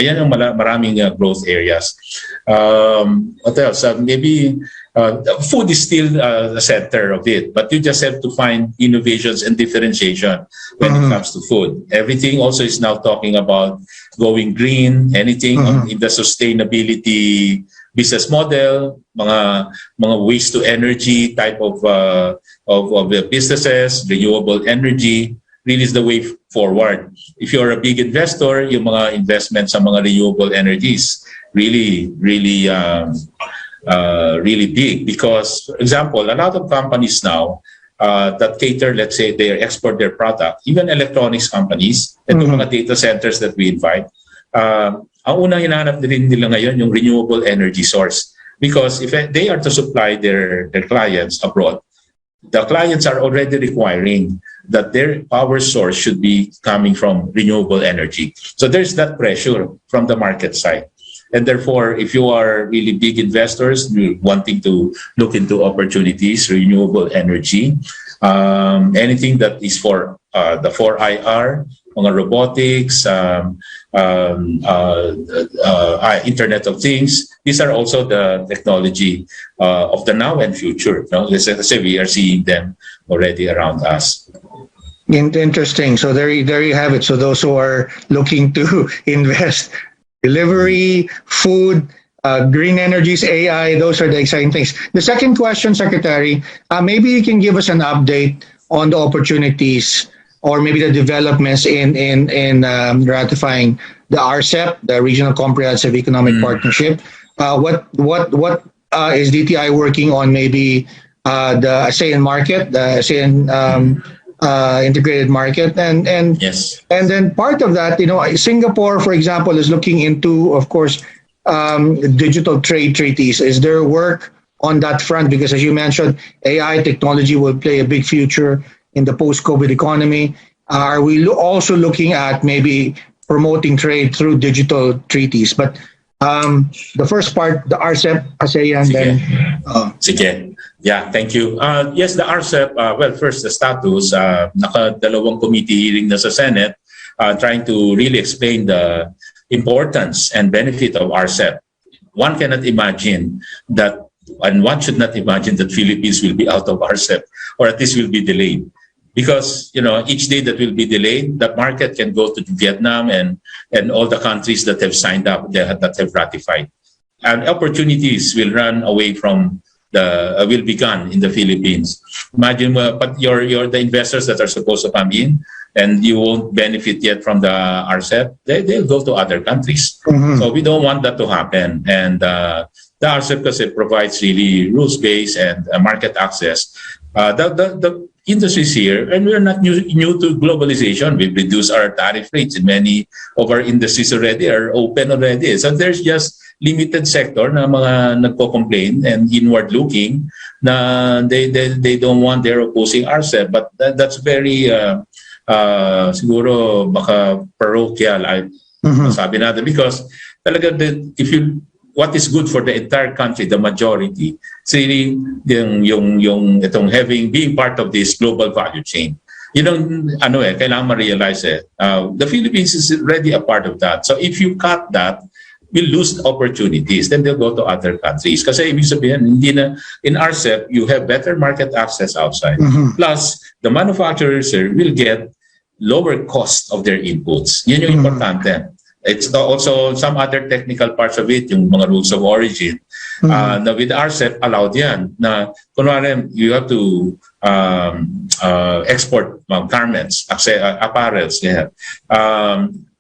ayan yung maraming growth areas. What else? Maybe food is still the center of it, but you just have to find innovations and differentiation when it comes to food. Everything also is now talking about going green, anything in the sustainability business model, mga waste to energy type of businesses, renewable energy really is the way forward. If you're a big investor, yung mga investments sa mga renewable energies really big because, for example, a lot of companies now that cater, let's say, they export their product, even electronics companies, and mga data centers that we invite. Ang unang hinahanap din nila ngayon yung renewable energy source because if they are to supply their clients abroad, the clients are already requiring that their power source should be coming from renewable energy. So there's that pressure from the market side. And therefore, if you are really big investors wanting to look into opportunities, renewable energy, anything that is for the 4IR, mga robotics, Internet of Things. These are also the technology of the now and future. No? Let's say we are seeing them already around us. Interesting. So there you have it. So those who are looking to invest, delivery, food, green energies, AI, those are the exciting things. The second question, Secretary, maybe you can give us an update on the opportunities or maybe the developments in ratifying the RCEP, the Regional Comprehensive Economic Partnership. What is DTI working on? Maybe the ASEAN market, the ASEAN integrated market, and yes, and then part of that, Singapore, for example, is looking into, of course, digital trade treaties. Is there work on that front? Because as you mentioned, AI technology will play a big future in the post-COVID economy. Are we also looking at maybe promoting trade through digital treaties? But the first part, the RCEP, ASEAN, Sige. then... Sige. Yeah, thank you. Yes, the RCEP, well, first, the status, naka-dalawang committee hearing na sa Senate trying to really explain the importance and benefit of RCEP. One cannot imagine that and one should not imagine that Philippines will be out of RCEP, or at least will be delayed. Because each day that will be delayed, the market can go to Vietnam and all the countries that have signed up, that have ratified, and opportunities will run away from will be gone in the Philippines. Imagine, but you're the investors that are supposed to come in, and you won't benefit yet from the RCEP. They'll go to other countries. So we don't want that to happen. And the RCEP, because it provides really rules-based and market access. The industries here, and we're not new to globalization. We've reduced our tariff rates in many of our industries already, are open already. So there's just limited sector na mga nagko-complain and inward-looking na they don't want, their opposing RCEP. But that's very, siguro baka parochial, sabi natin, because talaga, what is good for the entire country, the majority, it's really yung itong being part of this global value chain. Kailangan ma-realize the Philippines is already a part of that. So if you cut that, we'll lose opportunities. Then they'll go to other countries. Kasi ibig sabihin, in RCEP, you have better market access outside. Plus, the manufacturers will get lower cost of their inputs. Yun yung importante. It's also some other technical parts of it, yung mga rules of origin. Na with RCEP, allowed yan. Na, kunwari, you have to export garments, apparels. Yeah.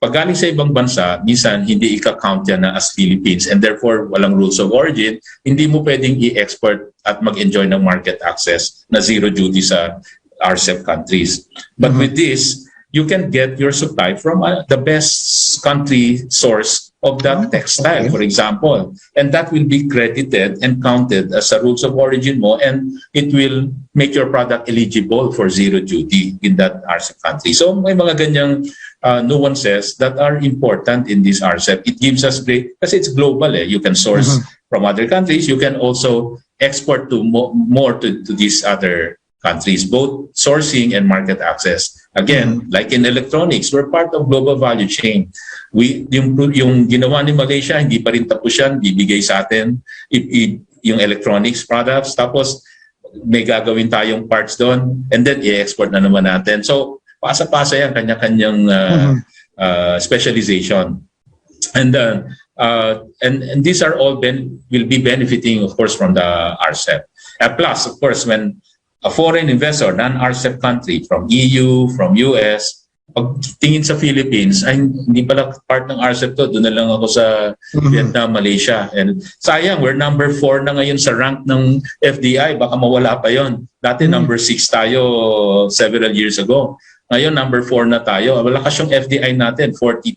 Pag galing sa ibang bansa, minsan hindi ika-count yan na as Philippines, and therefore walang rules of origin, hindi mo pwedeng i-export at mag-enjoy ng market access na zero duty sa RCEP countries. But with this, you can get your supply from the best country source of that textile, for example. And that will be credited and counted as a rules of origin mo, and it will make your product eligible for zero duty in that RCEP country. So may mga ganyang nuances that are important in this RCEP. It gives us great, kasi it's global. You can source from other countries. You can also export to more to these other countries, both sourcing and market access. Again, like in electronics, we're part of global value chain. Yung ginawa ni Malaysia, hindi pa rin tapos yan, bibigay sa atin yung electronics products, tapos may gagawin tayong parts doon, and then i-export na naman natin. So, pasa-pasa yan, kanya-kanyang specialization. And these are all will be benefiting, of course, from the RCEP. Plus, of course, when a foreign investor, non-RCEP country, from EU, from US, pag tingin sa Philippines, ay hindi pala part ng RCEP to, doon na lang ako sa Vietnam, Malaysia. And sayang, we're number 4 na ngayon sa rank ng FDI, baka mawala pa yon. Dati number 6 tayo several years ago. Ngayon, number 4 na tayo. Malakas yung FDI natin, 40%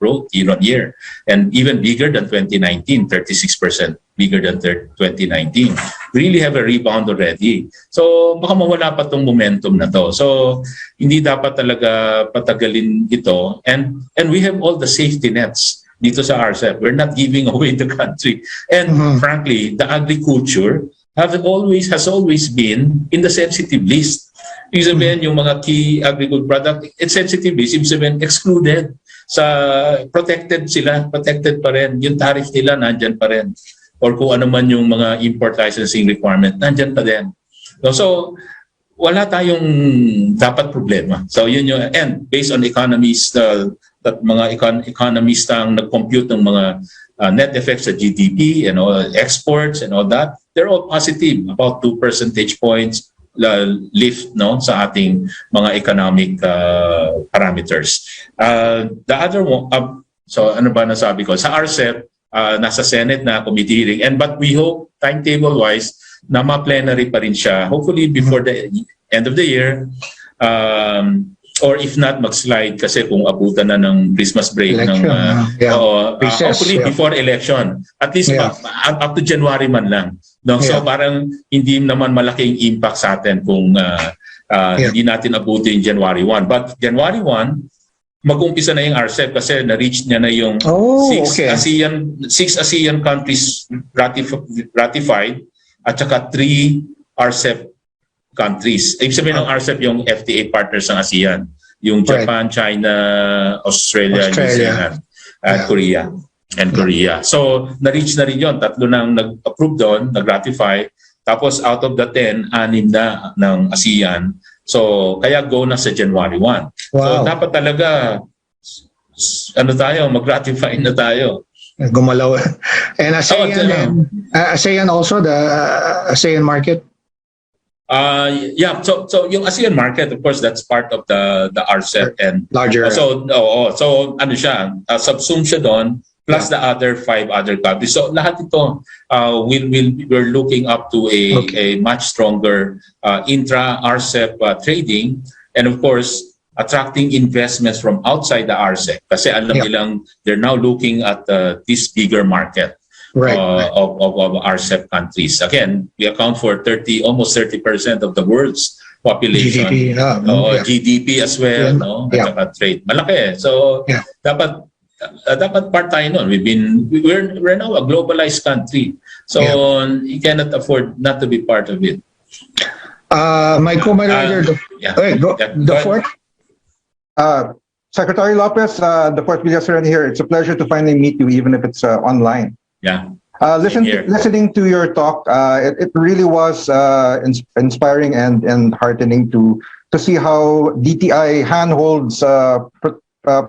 growth year-on-year. And even bigger than 2019, 36% bigger than 2019. Really have a rebound already. So, baka mawala pa tong momentum na to. So, hindi dapat talaga patagalin ito. And we have all the safety nets dito sa RCEP. We're not giving away the country. And frankly, the agriculture has always been in the sensitive list. Ibig sabihin, yung mga key agricultural product, it's sensitive list, ibig sabihin, excluded. Protected sila, protected pa rin. Yung tariff nila, nandyan pa rin. Or kung ano man yung mga import licensing requirement, nandyan pa din. So wala tayong dapat problema. So yun yung, and based on economists, that mga economists ang nag-compute ng mga net effects sa GDP and all exports and all that, they're all positive, about 2 percentage points lift sa ating mga economic parameters. The other one, so ano ba nasabi ko? Sa RCEP, nasa Senate na committee hearing, but we hope timetable-wise na ma-plenary pa rin siya, hopefully before the end of the year, or if not, mag-slide kasi kung abutan na ng Christmas break. Election, hopefully before election. At least up to January man lang. So parang hindi naman malaking impact sa atin kung hindi natin abutin January 1. But January 1, mag-umpisa na yung RCEP kasi na-reach niya na yung 6 ASEAN countries ratified at saka 3 RCEP countries. Ibig sabihin ng RCEP yung FTA partners ng ASEAN. Yung Japan, China, Australia, New Zealand, at Korea. and Korea. So, na-reach na rin yun. 3 nang nag-approve doon, nag-ratify. Tapos, out of the 10, 6 na ng ASEAN. So, kaya go na sa January 1. So, dapat talaga, mag-ratify na tayo. Gumalaw. And ASEAN, ASEAN also, the ASEAN market? Yeah, so yung ASEAN market, of course, that's part of the RCEP and larger. So ano siya, subsume siya doon plus the other 5 other countries. So lahat ito we're looking up to a much stronger intra RCEP trading, and of course attracting investments from outside the RCEP kasi alam nilang they're now looking at this bigger market. Of RCEP countries. Again, we account for almost 30% of the world's population. GDP, GDP as well, no? At saka trade. Malaki. So dapat part tayo nun. We're now a globalized country. So you cannot afford not to be part of it. My co-moderator, the fourth. Secretary Lopez, the Fourth Villaseran here. It's a pleasure to finally meet you, even if it's online. Yeah. Listening to your talk, it really was inspiring and heartening to see how DTI handholds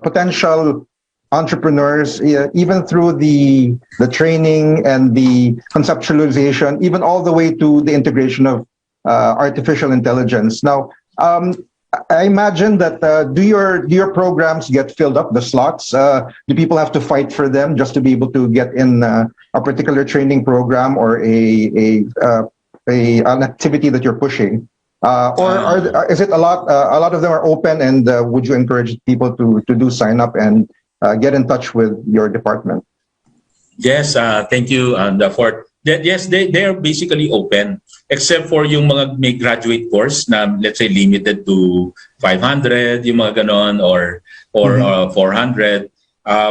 potential entrepreneurs, even through the training and the conceptualization, even all the way to the integration of artificial intelligence. Now, I imagine that do your programs get filled up, the slots? Do people have to fight for them just to be able to get in a particular training program or an activity that you're pushing? Is it a lot of them are open, and would you encourage people to do sign up and get in touch with your department? Yes, thank you. Yes, they are basically open, except for yung mga may graduate course na let's say limited to 500, yung mga ganon, or 400.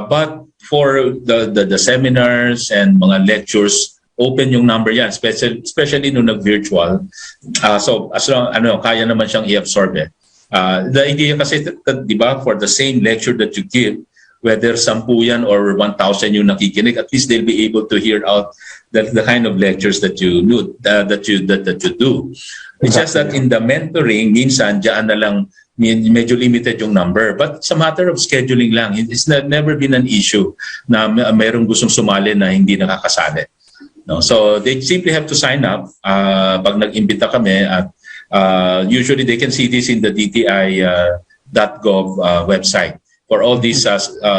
But for the seminars and mga lectures, open yung number yan, especially nung nag-virtual. So as long kaya naman siyang i-absorb. The idea kasi, di ba, for the same lecture that you give, whether 10 yan or 1,000 yung nakikinig, at least they'll be able to hear out the kind of lectures that you do. It's just that in the mentoring, minsan diyan na lang medyo limited yung number. But it's a matter of scheduling lang. It's never been an issue na mayroong gustong sumali na hindi nakakasali. No? So they simply have to sign up pag nag-imbita kami, at usually they can see this in the DTI.gov website. For all these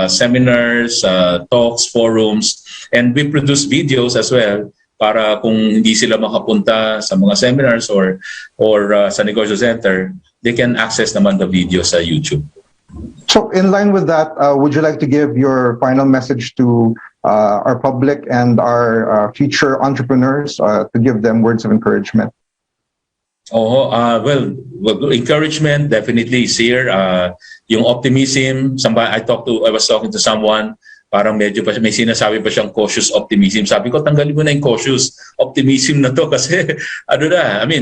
seminars, talks, forums, and we produce videos as well para kung hindi sila makapunta sa mga seminars or sa negosyo center, they can access naman the video sa YouTube. So in line with that, would you like to give your final message to our public and our future entrepreneurs to give them words of encouragement? Well, encouragement definitely is here. Yung optimism, I was talking to someone, parang medyo pa may sinasabi pa siyang cautious optimism. Sabi ko, tanggalin mo na yung cautious optimism na to kasi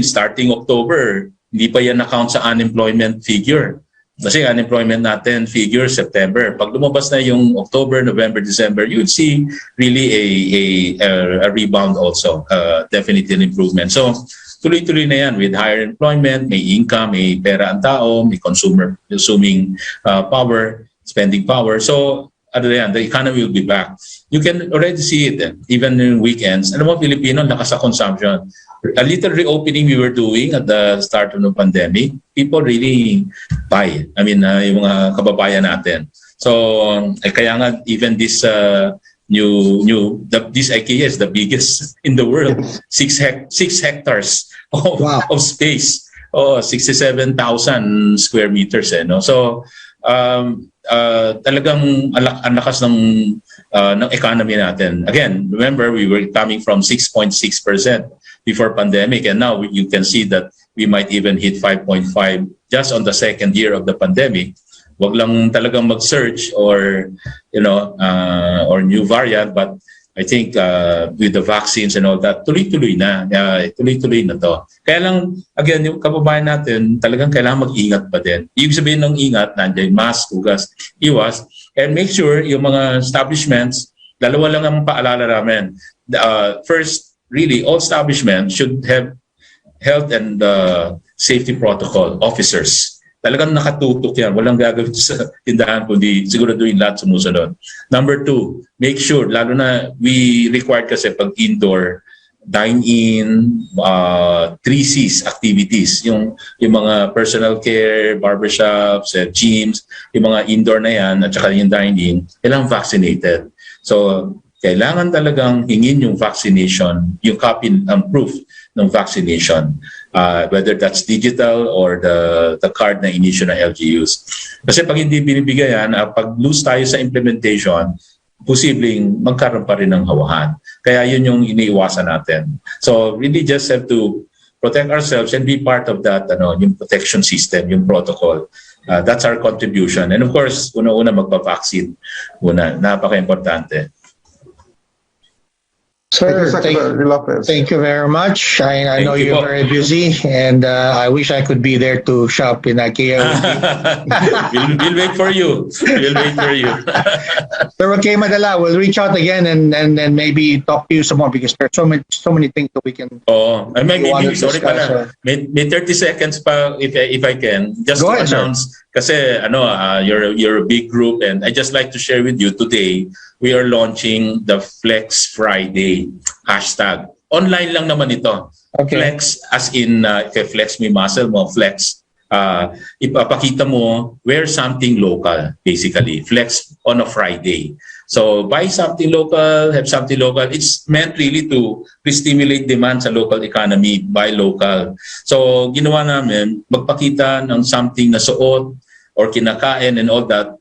starting October, hindi pa yan na-count sa unemployment figure. Kasi unemployment natin figure September. Pag lumabas na yung October, November, December, you'd see really a rebound also. Definitely an improvement. So, tuloy-tuloy na yan with higher employment, may income, may pera ang tao, may consuming power, spending power. So, the economy will be back. You can already see it even in weekends. Alam mo, Filipino, lakas sa consumption. A little reopening we were doing at the start of the pandemic, people really buy. Yung mga kababayan natin. So, kaya nga, even this this IKEA is the biggest in the world. 6 hectares of space. 67,000 square meters. No? So, talagang ang lakas ng economy natin. Again, remember, we were coming from 6.6% before pandemic, and now you can see that we might even hit 5.5 just on the second year of the pandemic. Wag lang talagang mag-search or new variant, but I think with the vaccines and all that, tuloy-tuloy na to. Kaya lang, again, yung kababayan natin, talagang kailangan mag-ingat pa din. Ibig sabihin ng ingat, nandiyan mask, hugas, iwas, and make sure yung mga establishments Dalawa lang ang paalala namin. First, really, all establishments should have health and safety protocol officers. Talagang nakatutok yan. Walang gagawin sa tindahan kundi siguraduhin lahat sumusunod. Number 2, make sure, lalo na we required kasi pag indoor, dine-in, 3Cs activities, yung mga personal care, barbershops, gyms, yung mga indoor na yan, at saka yung dine-in, kailangan vaccinated. So, kailangan talagang hingin yung vaccination, yung copy and proof ng vaccination, whether that's digital or the card na inisyu ng LGUs. Kasi pag hindi binibigay yan, pag loose tayo sa implementation, posibleng magkaroon pa rin ng hawahan. Kaya yun yung iniiwasan natin. So really just have to protect ourselves and be part of that, yung protection system, yung protocol. That's our contribution. And of course, una-una magpa-vaccine. Napaka-importante. Sir, thank you very much. I know you're very busy, and I wish I could be there to shop in IKEA. We'll wait for you. Sir, okay, madala. We'll reach out again and maybe talk to you some more because there's so many things that we can. Oh, I may maybe sorry pala. May 30 seconds pa if I can just Go to ahead, announce. Sir. Kasi you're a big group, and I just like to share with you today. We are launching the Flex Friday hashtag. Online lang naman ito. Okay. Flex as in flex mo yung muscle mo, flex. Ipapakita mo wear something local, basically. Flex on a Friday. So buy something local, have something local. It's meant really to stimulate demand sa local economy, buy local. So ginawa namin, magpakita ng something na suot or kinakain and all that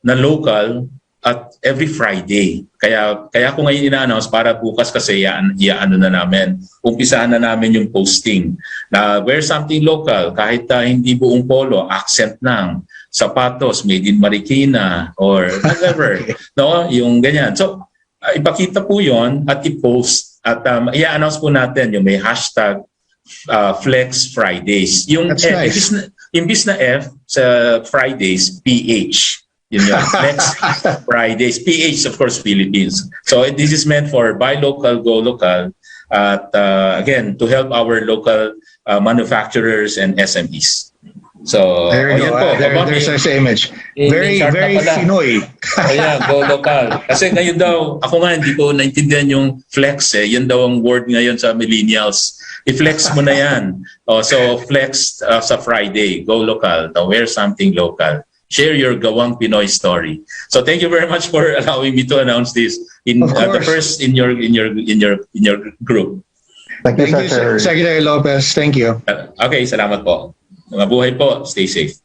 na local at every Friday. Kaya ko ngayon ina-announce para bukas kasi iaano na namin. Umpisahan na namin yung posting. Na wear something local, kahit hindi buong polo, accent lang, sapatos, made in Marikina, or whatever. No? Yung ganyan. So, ipakita po yon at i-post. At i-announce po natin yung may hashtag Flex Fridays. Yung That's nice. imbis na F sa Fridays, PH. Yun yung Flex Fridays. PH, of course, Philippines. So this is meant for buy local, go local. At again, to help our local manufacturers and SMEs. So, there you go. There's our image. Very Pinoy. Ayan, go local. Kasi ngayon daw, ako nga hindi ko naintindihan yung flex eh. Yun daw ang word ngayon sa millennials. I-flex mo na yan. So, flex sa Friday. Go local. Now, wear something local. Share your Gawang Pinoy story. So thank you very much for allowing me to announce this in the first in your group. Thank you, Sir. Secretary Lopez. Thank you. Okay, salamat po. Mabuhay po. Stay safe.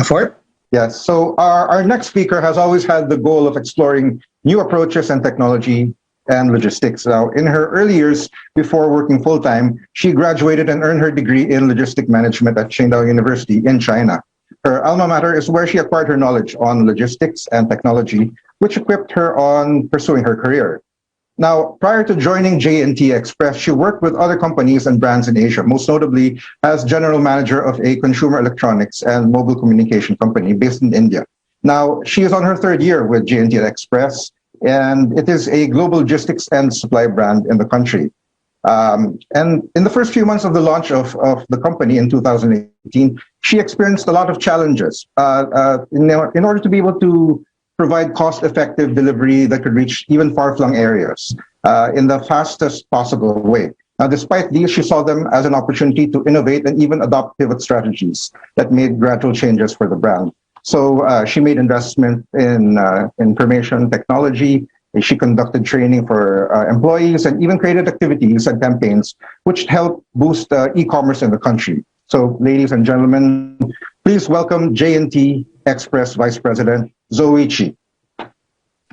The fourth? Yes. So our next speaker has always had the goal of exploring new approaches and technology and logistics. Now, in her early years before working full-time, she graduated and earned her degree in logistic management at Qingdao University in China. Her alma mater is where she acquired her knowledge on logistics and technology, which equipped her on pursuing her career. Now, prior to joining J&T Express, she worked with other companies and brands in Asia, most notably as general manager of a consumer electronics and mobile communication company based in India. Now, she is on her third year with J&T Express, and it is a global logistics and supply brand in the country. And in the first few months of the launch of the company in 2018, she experienced a lot of challenges in order to be able to provide cost-effective delivery that could reach even far-flung areas in the fastest possible way. Now, despite these, she saw them as an opportunity to innovate and even adopt pivot strategies that made gradual changes for the brand. So she made investment in information technology. She conducted training for employees and even created activities and campaigns which helped boost e-commerce in the country. So, ladies and gentlemen, please welcome J&T Express Vice President Zoe Chi.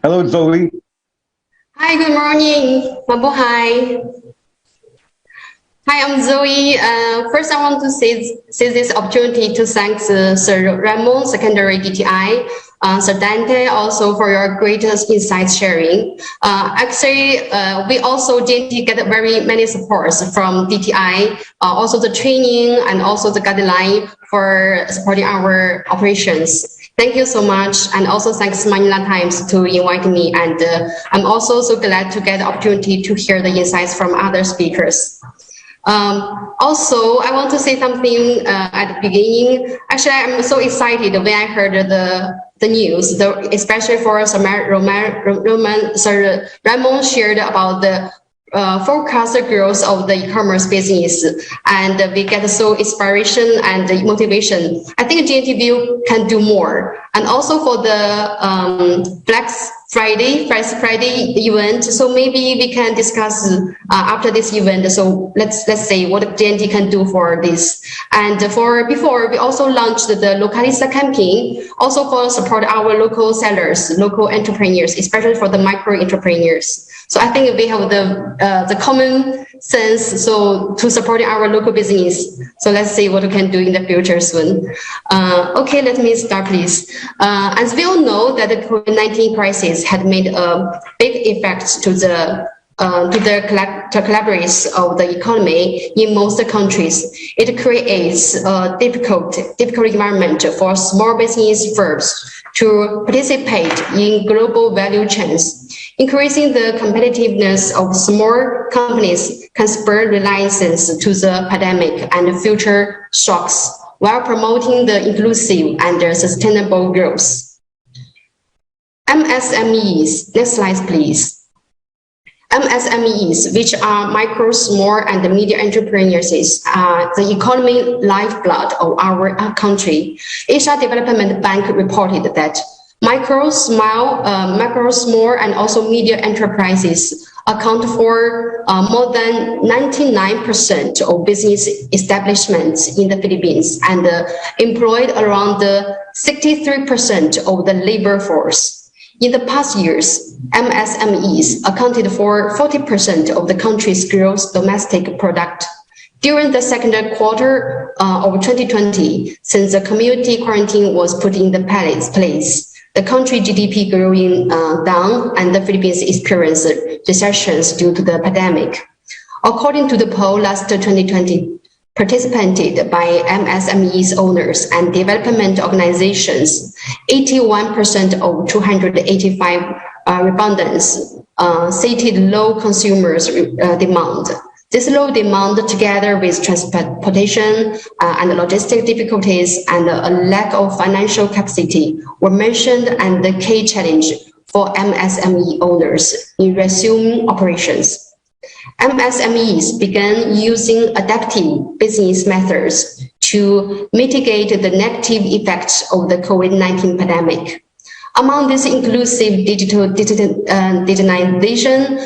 Hello, Zoe. Hi, good morning. Mabuhay. Hi, I'm Zoe. First, I want to seize this opportunity to thank Sir Ramon, Secretary DTI, Sir Dante, also for your greatest insights sharing. Actually, we also did get very many supports from DTI, also the training and also the guideline for supporting our operations. Thank you so much, and also thanks Manila Times to invite me. And I'm also so glad to get the opportunity to hear the insights from other speakers. Also, I want to say something at the beginning. Actually, I'm so excited when I heard the news, especially for Ramon shared about the forecasted growth of the e-commerce business, and we get so inspiration and motivation. I think GNTV can do more, and also for the Black Friday event. So maybe we can discuss after this event. So let's say what GNT can do for this. And before we also launched the Localista campaign, also for support our local sellers, local entrepreneurs, especially for the micro entrepreneurs. So I think we have the common sense so to support our local business. So let's see what we can do in the future soon. Okay, let me start, please. As we all know that the COVID-19 crisis had made a big effect to the collaborations of the economy in most countries. It creates a difficult environment for small business firms to participate in global value chains. Increasing the competitiveness of small companies can spur reliance to the pandemic and future shocks, while promoting the inclusive and sustainable growth. MSMEs, next slide, please. MSMEs, which are micro, small, and medium enterprises, are the economic lifeblood of our country. Asia Development Bank reported that micro, small, and also medium enterprises account for more than 99% of business establishments in the Philippines and employed around 63% of the labor force. In the past years, MSMEs accounted for 40% of the country's gross domestic product. During the second quarter of 2020, since the community quarantine was put in the place, the country GDP growing down and the Philippines experienced recessions due to the pandemic. According to the poll last 2020, participated by MSMEs owners and development organizations, 81% of 285 respondents cited low consumers demand. This low demand, together with transportation and logistic difficulties and a lack of financial capacity, were mentioned and the key challenge for MSME owners in resuming operations. MSMEs began using adaptive business methods to mitigate the negative effects of the COVID-19 pandemic. Among this inclusive digitalization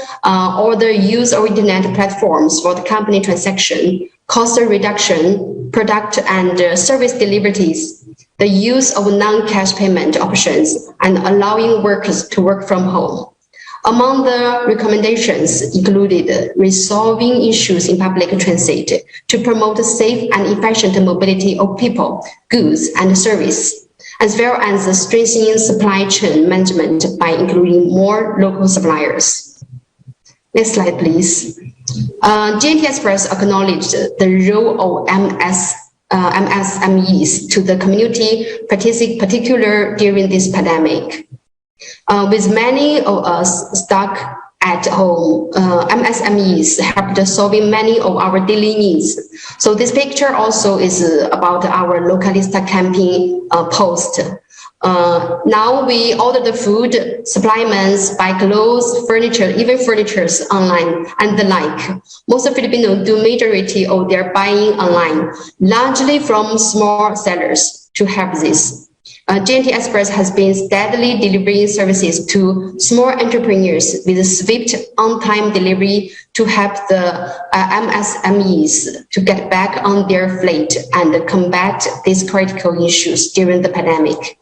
or the use of internet platforms for the company transaction, cost reduction, product and service deliveries, the use of non-cash payment options, and allowing workers to work from home. Among the recommendations included resolving issues in public transit to promote safe and efficient mobility of people, goods, and service, as well as strengthening supply chain management by including more local suppliers. Next slide, please. GNT Express acknowledged the role of MSMEs to the community, particularly during this pandemic. With many of us stuck at home, MSMEs helped solving many of our daily needs. So this picture also is about our Localista campaign post. Now we order the food, supplements, buy clothes, furniture, even furnitures online and the like. Most Filipinos do majority of their buying online, largely from small sellers to help this. GNT Express has been steadily delivering services to small entrepreneurs with swift on-time delivery to help the MSMEs to get back on their feet and combat these critical issues during the pandemic.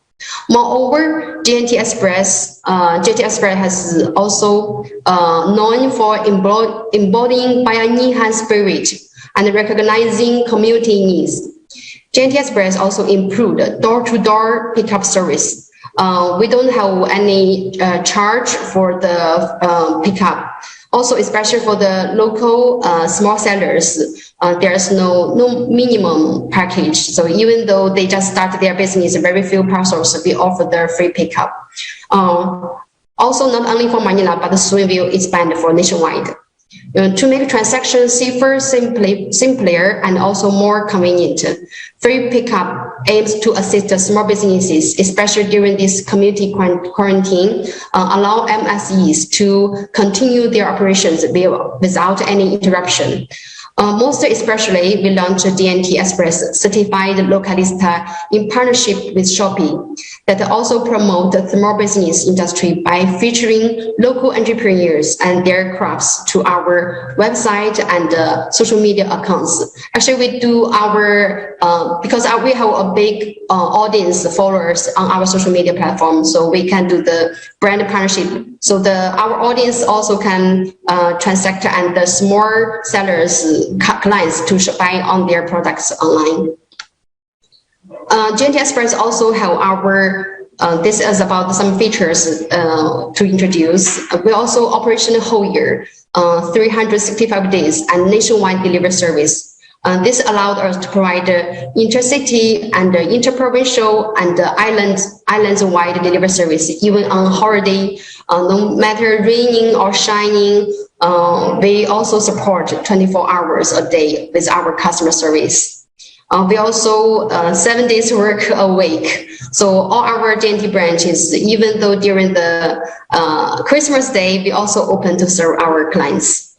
Moreover, GNT Express has also known for embodying pioneer spirit and recognizing community needs. GNT Express also improved door-to-door pickup service. We don't have any charge for the pickup. Also, especially for the local small sellers there's no minimum package. So even though they just started their business, very few parcels, we offer the free pickup. Also, not only for Manila, but soon will expand for nationwide. To make transactions safer, simpler, and also more convenient, free pickup aims to assist the small businesses, especially during this community quarantine, allow MSEs to continue their operations without any interruption. Most especially, we launched DNT Express certified localista in partnership with Shopee that also promote the small business industry by featuring local entrepreneurs and their crafts to our website and social media accounts. Actually, we do our, because we have a big audience followers on our social media platform, so we can do the brand partnership. So our audience also can transact and the small sellers, clients to buy on their products online. DNT Express also have our, this is about some features to introduce. We also operation the whole year, 365 days and nationwide delivery service. This allowed us to provide intercity and interprovincial and islands-wide delivery service, even on holiday, no matter raining or shining. We also support 24 hours a day with our customer service. We also 7 days work a week. So all our DNT branches, even though during the Christmas day, we also open to serve our clients.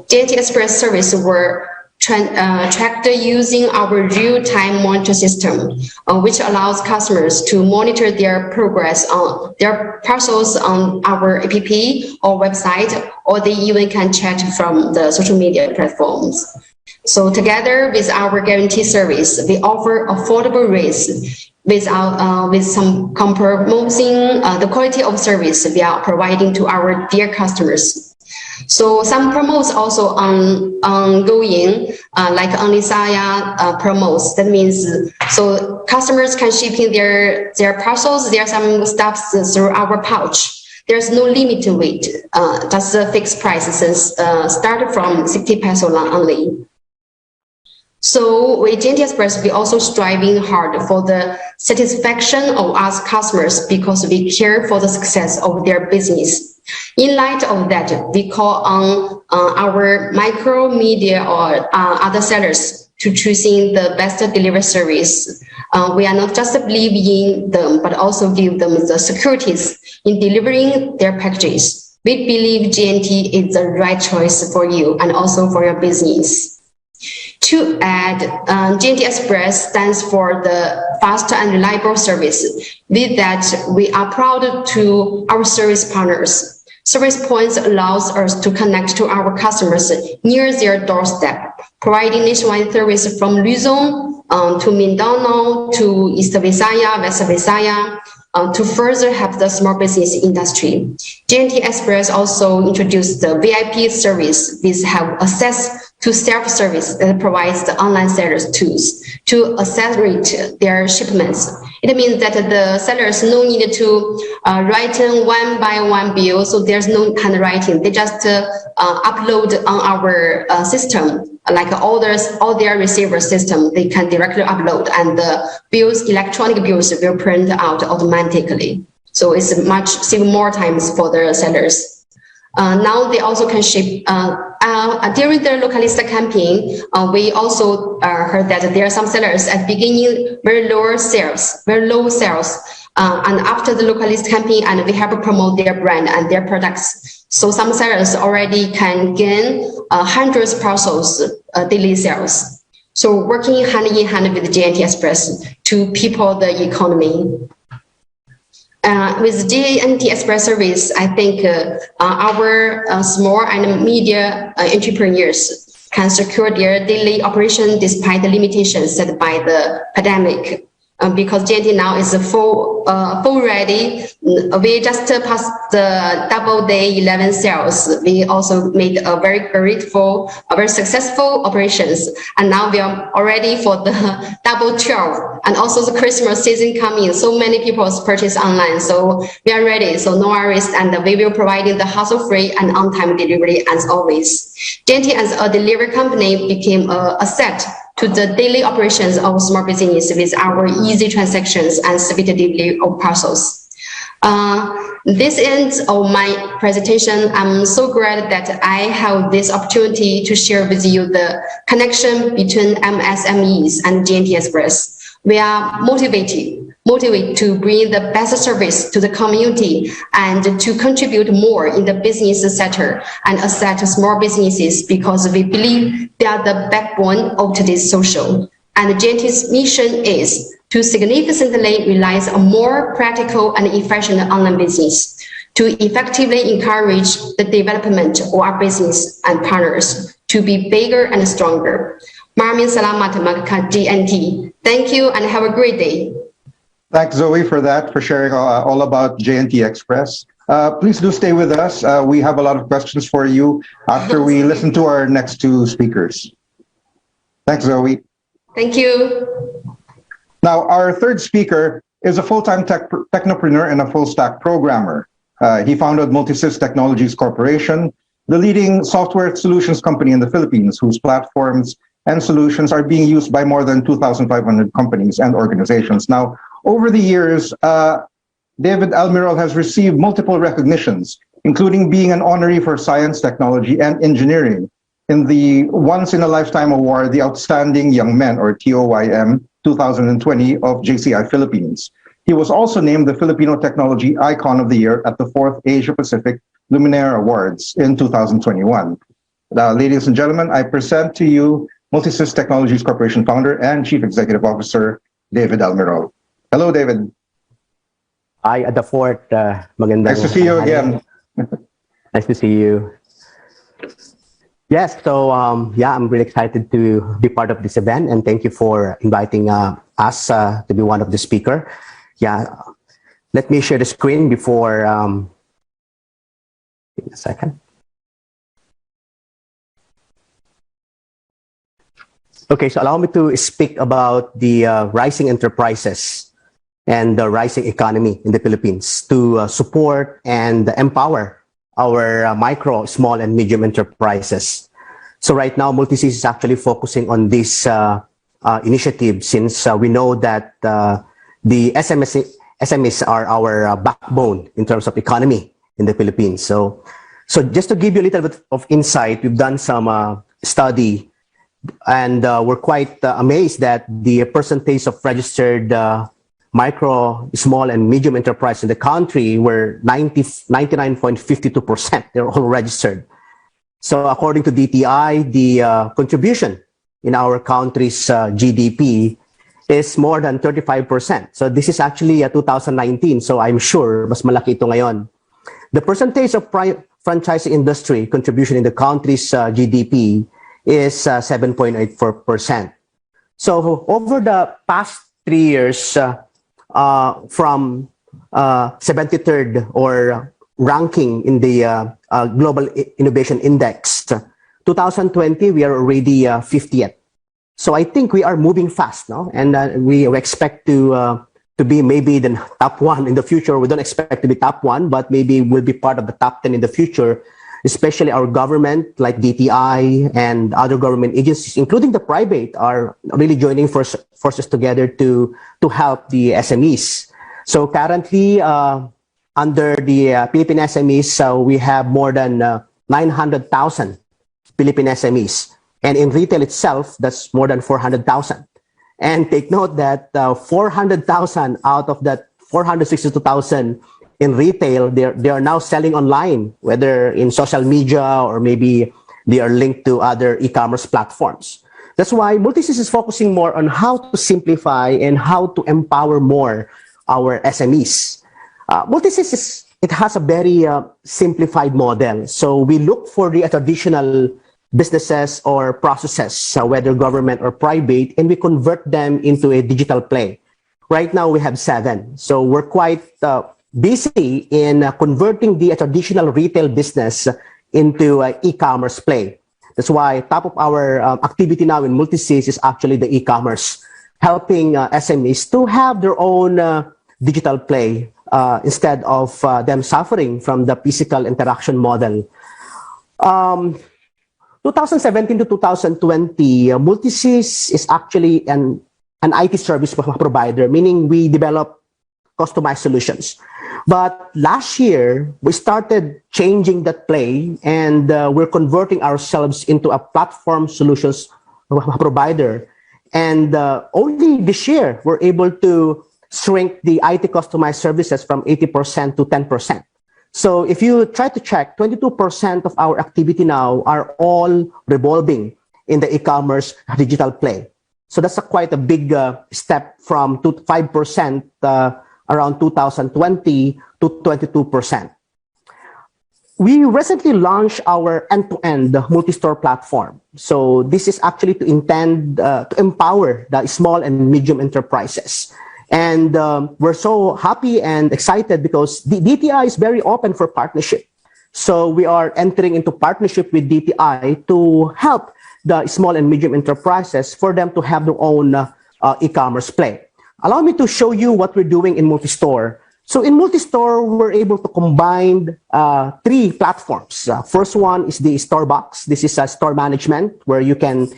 DNT Express service were tracked using our real-time monitor system, which allows customers to monitor their progress on their parcels on our app or website, or they even can chat from the social media platforms. So together with our guarantee service, we offer affordable rates with some compromising the quality of service we are providing to our dear customers. So some promos also ongoing, like Anisaya promos. That means so customers can ship in their parcels. There are some stuffs through our pouch. There's no limit to it. Just a fixed price since started from 60 peso only. So with DNT Express, we also striving hard for the satisfaction of us customers because we care for the success of their business. In light of that, we call on our micro, media, or other sellers to choosing the best delivery service. We are not just believing in them, but also give them the securities in delivering their packages. We believe GNT is the right choice for you and also for your business. To add, DNT Express stands for the fast and reliable service. With that, we are proud to our service partners. Service points allows us to connect to our customers near their doorstep, providing nationwide service from Luzon to Mindanao to East Visaya, West Visaya, to further help the small business industry. DNT Express also introduced the VIP service, which have access to self-service that provides the online sellers tools to accelerate their shipments. It means that the sellers no need to write one by one bill, so there's no handwriting. They just upload on our system, like all their receiver system, they can directly upload, and the bills, electronic bills, will print out automatically. So it's much save more times for the sellers. Now they also can ship. During the localista campaign, we also heard that there are some sellers at the beginning very low sales, and after the localista campaign, and we have to promote their brand and their products. So some sellers already can gain hundreds parcels daily sales. So working hand in hand with DNT Express to people the economy. With DNT Express service, I think our small and medium entrepreneurs can secure their daily operation despite the limitations set by the pandemic. Because DNT now is full ready. We just passed the double day 11 sales. We also made a very grateful, very successful operations. And now we are already for the double 12. And also the Christmas season coming, so many people purchase online. So we are ready, so no worries. And we will providing the hassle-free and on-time delivery as always. JNT as a delivery company became a asset to the daily operations of small business with our easy transactions and speed delivery of parcels. This ends of my presentation. I'm so glad that I have this opportunity to share with you the connection between MSMEs and JNT Express. We are motivated to bring the best service to the community and to contribute more in the business sector and assist small businesses because we believe they are the backbone of today's social. And JNT's mission is to significantly realize a more practical and efficient online business, to effectively encourage the development of our business and partners to be bigger and stronger. Marmin Salamat Magka JNT. Thank you and have a great day. Thanks, Zoe, for that, for sharing all about JNT Express. Please do stay with us. We have a lot of questions for you after we listen to our next two speakers. Thanks, Zoe. Thank you. Now, our third speaker is a full-time technopreneur and a full-stack programmer. He founded Multisys Technologies Corporation, the leading software solutions company in the Philippines, whose platforms and solutions are being used by more than 2,500 companies and organizations. Now, over the years, David Almirol has received multiple recognitions, including being an honoree for science, technology, and engineering in the Once in a Lifetime Award, the Outstanding Young Men, or TOYM, 2020 of JCI Philippines. He was also named the Filipino Technology Icon of the Year at the 4th Asia Pacific Luminaire Awards in 2021. Now, ladies and gentlemen, I present to you Multisys Technologies Corporation founder and Chief Executive Officer, David Almirol. Hello, David. Hi, at the fort. Magandang nice to see you again. Nice to see you. Yes, so yeah, I'm really excited to be part of this event, and thank you for inviting us to be one of the speaker. Yeah, let me share the screen before. Give me a second. Okay, so allow me to speak about the rising enterprises and the rising economy in the Philippines to support and empower our micro, small, and medium enterprises. So right now, Multisys is actually focusing on this initiative since we know that the SMEs are our backbone in terms of economy in the Philippines. So just to give you a little bit of insight, we've done some study, and we're quite amazed that the percentage of registered micro, small, and medium enterprise in the country were 99.52%. They're all registered. So according to DTI, the contribution in our country's GDP is more than 35%. So this is actually 2019. So I'm sure mas malaki ito ngayon. The percentage of franchising industry contribution in the country's GDP is 7.84%. So over the past 3 years, from 73rd or ranking in the Global Innovation Index, 2020, we are already 50th. So I think we are moving fast, no? And we expect to be maybe the top 1 in the future. We don't expect to be top 1, but maybe we'll be part of the top 10 in the future, especially our government like DTI and other government agencies, including the private, are really joining forces together to help the SMEs. So currently, under the Philippine SMEs, we have more than 900,000 Philippine SMEs. And in retail itself, that's more than 400,000. And take note that 400,000 out of that 462,000 in retail, they are now selling online, whether in social media or maybe they are linked to other e-commerce platforms. That's why Multisys is focusing more on how to simplify and how to empower more our SMEs. Multisys it has a very simplified model. So we look for the traditional businesses or processes, whether government or private, and we convert them into a digital play. Right now we have 7. So we're quite busy in converting the traditional retail business into e-commerce play. That's why top of our activity now in Multisys is actually the e-commerce. helping SMEs to have their own digital play instead of them suffering from the physical interaction model. 2017 to 2020, Multisys is actually an IT service provider, meaning we develop customized solutions. But last year, we started changing that play, and we're converting ourselves into a platform solutions provider. And only this year, we're able to shrink the IT customized services from 80% to 10%. So if you try to check, 22% of our activity now are all revolving in the e-commerce digital play. So that's quite a big step from 5% around 2020 to 22%. We recently launched our end-to-end multi-store platform. So this is actually to empower the small and medium enterprises. And we're so happy and excited because the DTI is very open for partnership. So we are entering into partnership with DTI to help the small and medium enterprises for them to have their own e-commerce play. Allow me to show you what we're doing in Multistore. So in Multistore, we're able to combine 3 platforms. First one is the Store Box. This is a store management where you can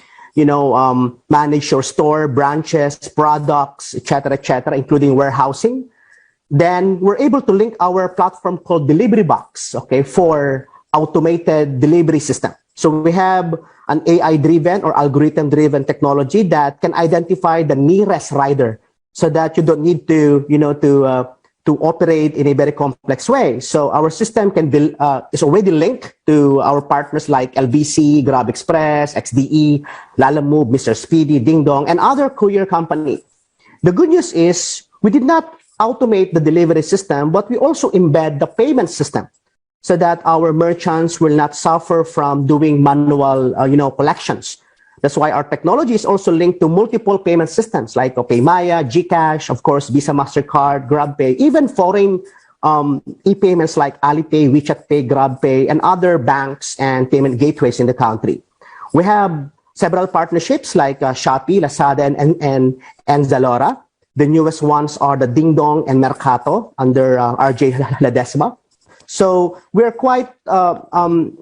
manage your store, branches, products, etc., including warehousing. Then we're able to link our platform called Delivery Box, okay, for automated delivery system. So we have an AI-driven or algorithm-driven technology that can identify the nearest rider, so that you don't need to, to operate in a very complex way. So our system is already linked to our partners like LBC, Grab Express, XDE, Lalamove, Mr. Speedy, Ding Dong, and other courier company. The good news is we did not automate the delivery system, but we also embed the payment system so that our merchants will not suffer from doing manual, collections. That's why our technology is also linked to multiple payment systems like Paymaya, GCash, of course, Visa, MasterCard, GrabPay, even foreign e-payments like Alipay, WeChat Pay, GrabPay, and other banks and payment gateways in the country. We have several partnerships like Shopee, Lazada, and Zalora. The newest ones are the Ding Dong and Mercato under RJ Ledesma. So we're quite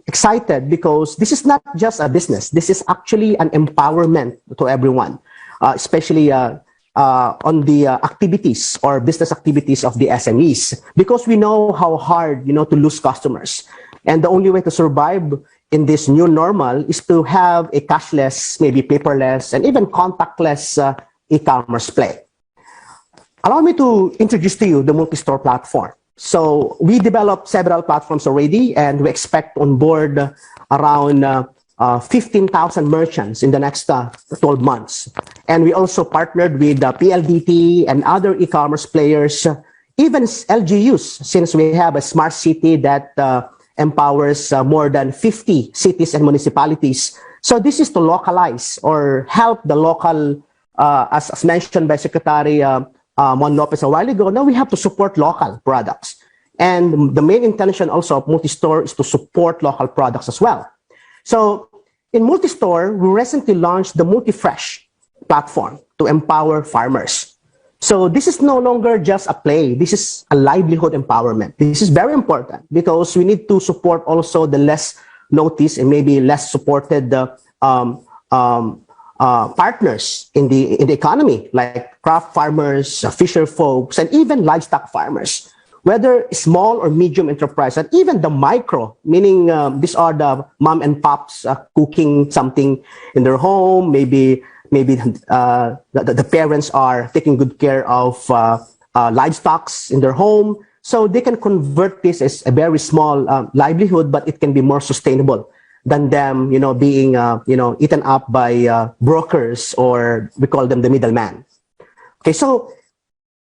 excited because this is not just a business. This is actually an empowerment to everyone, especially on the activities or business activities of the SMEs, because we know how hard, to lose customers. And the only way to survive in this new normal is to have a cashless, maybe paperless, and even contactless e-commerce play. Allow me to introduce to you the multi-store platform. So we developed several platforms already, and we expect on board around 15,000 merchants in the next 12 months. And we also partnered with PLDT and other e-commerce players, even LGUs, since we have a smart city that empowers more than 50 cities and municipalities. So this is to localize or help the local, as mentioned by Secretary Mon Lopez a while ago. Now we have to support local products. And the main intention also of Multistore is to support local products as well. So in Multistore, we recently launched the MultiFresh platform to empower farmers. So this is no longer just a play. This is a livelihood empowerment. This is very important because we need to support also the less noticed and maybe less supported partners in the economy, like craft farmers, fisher folks, and even livestock farmers. Whether small or medium enterprise, and even the micro, meaning these are the mom and pops cooking something in their home. Maybe the parents are taking good care of livestock in their home. So they can convert this as a very small livelihood, but it can be more sustainable than them, being, eaten up by brokers, or we call them the middleman. Okay, so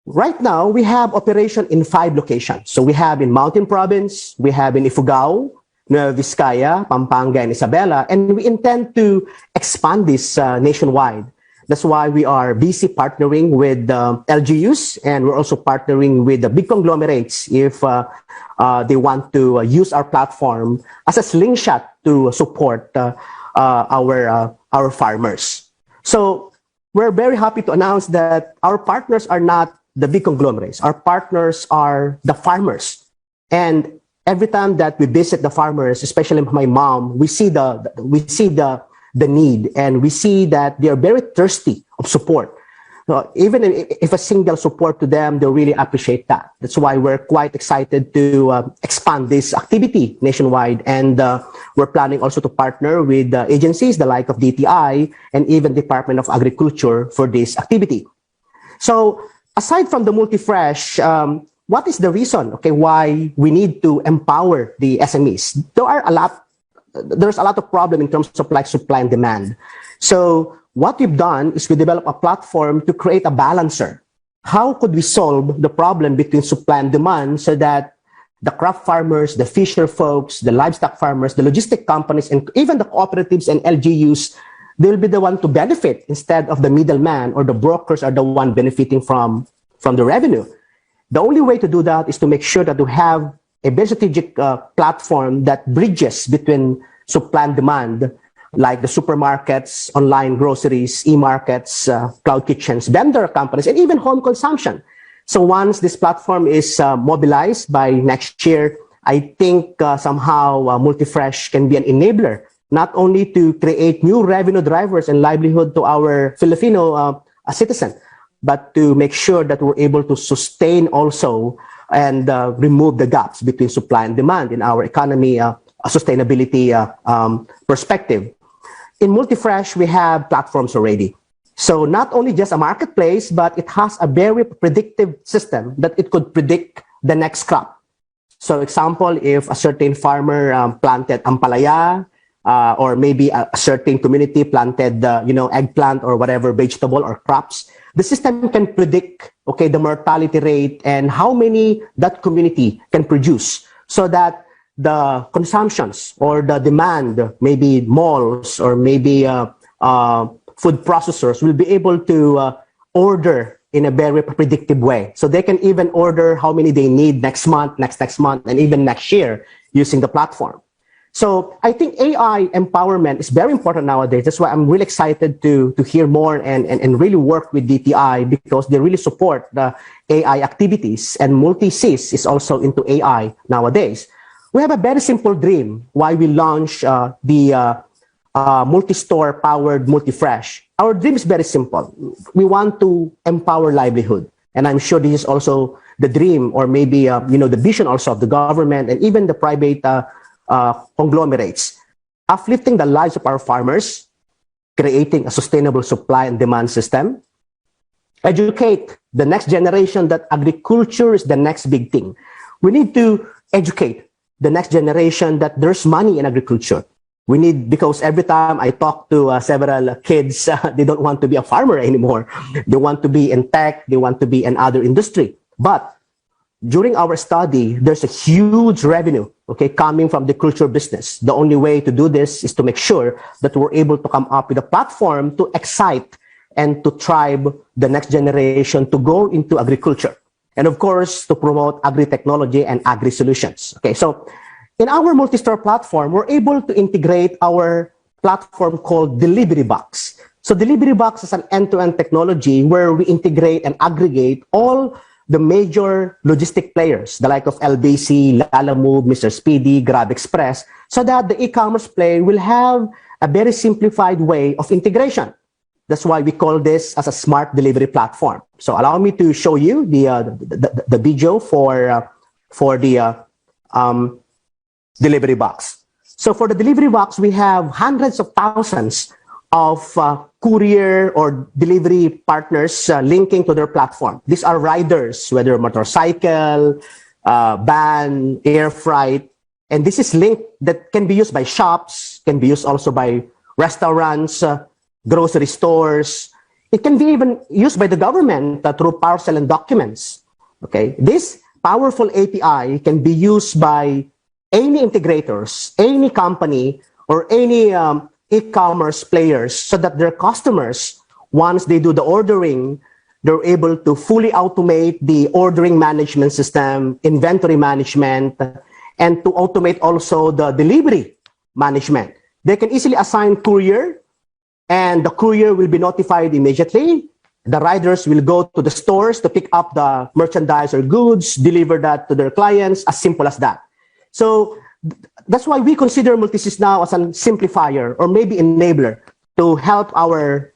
right now we have operation in 5 locations. So we have in Mountain Province, we have in Ifugao, Nueva Vizcaya, Pampanga, and Isabela, and we intend to expand this nationwide. That's why we are busy partnering with LGUs, and we're also partnering with the big conglomerates if they want to use our platform as a slingshot to support our farmers. So we're very happy to announce that our partners are not the big conglomerates. Our partners are the farmers. And every time that we visit the farmers, especially my mom, we see the need, and we see that they are very thirsty of support. So even if a single support to them, they really appreciate that. That's why we're quite excited to expand this activity nationwide. And we're planning also to partner with agencies, the like of DTI and even Department of Agriculture for this activity. So aside from the multi-fresh, what is the reason, okay, why we need to empower the SMEs? There's a lot of problem in terms of like supply and demand. So what we've done is we developed a platform to create a balancer. How could we solve the problem between supply and demand so that the crop farmers, the fisher folks, the livestock farmers, the logistic companies, and even the cooperatives and LGUs, they'll be the one to benefit instead of the middleman, or the brokers are the one benefiting from the revenue. The only way to do that is to make sure that we have a very strategic platform that bridges between supply and demand, like the supermarkets, online groceries, e-markets, cloud kitchens, vendor companies, and even home consumption. So once this platform is mobilized by next year, I think somehow Multifresh can be an enabler, not only to create new revenue drivers and livelihood to our Filipino citizen, but to make sure that we're able to sustain also and remove the gaps between supply and demand in our economy, sustainability perspective. In Multifresh, we have platforms already. So not only just a marketplace, but it has a very predictive system that it could predict the next crop. So example, if a certain farmer planted ampalaya, or maybe a certain community planted, eggplant or whatever vegetable or crops, the system can predict, okay, the mortality rate and how many that community can produce, so that the consumptions or the demand, maybe malls or maybe food processors, will be able to order in a very predictive way. So they can even order how many they need next month, next month, and even next year using the platform. So I think AI empowerment is very important nowadays. That's why I'm really excited to hear more and really work with DTI, because they really support the AI activities, and Multi-Sys is also into AI nowadays. We have a very simple dream why we launched the multi-store powered Multifresh. Our dream is very simple. We want to empower livelihood. And I'm sure this is also the dream, or maybe the vision also of the government and even the private conglomerates. Uplifting the lives of our farmers, creating a sustainable supply and demand system, educate the next generation that agriculture is the next big thing. We need to educate the next generation that there's money in agriculture. We need, because every time I talk to several kids, they don't want to be a farmer anymore. They want to be in tech, they want to be in other industry. But during our study, there's a huge revenue, okay, coming from the culture business. The only way to do this is to make sure that we're able to come up with a platform to excite and to tribe the next generation to go into agriculture. And of course, to promote agri-technology and agri-solutions. Okay, so in our multi-store platform, we're able to integrate our platform called Delivery Box. So Delivery Box is an end-to-end technology where we integrate and aggregate all the major logistic players, the like of LBC, Lalamove, Mr. Speedy, Grab Express, so that the e-commerce player will have a very simplified way of integration. That's why we call this as a smart delivery platform. So allow me to show you the video for the Delivery Box. So for the Delivery Box, we have hundreds of thousands of courier or delivery partners linking to their platform. These are riders, whether motorcycle, van, air freight, and this is linked that can be used by shops, can be used also by restaurants, grocery stores. It can be even used by the government through parcel and documents. Okay, this powerful API can be used by any integrators, any company, or any e-commerce players, so that their customers, once they do the ordering, they're able to fully automate the ordering management system, inventory management, and to automate also the delivery management. They can easily assign courier and the courier will be notified immediately. The riders will go to the stores to pick up the merchandise or goods, deliver that to their clients, as simple as that. So that's why we consider multisys now as a simplifier or maybe enabler to help our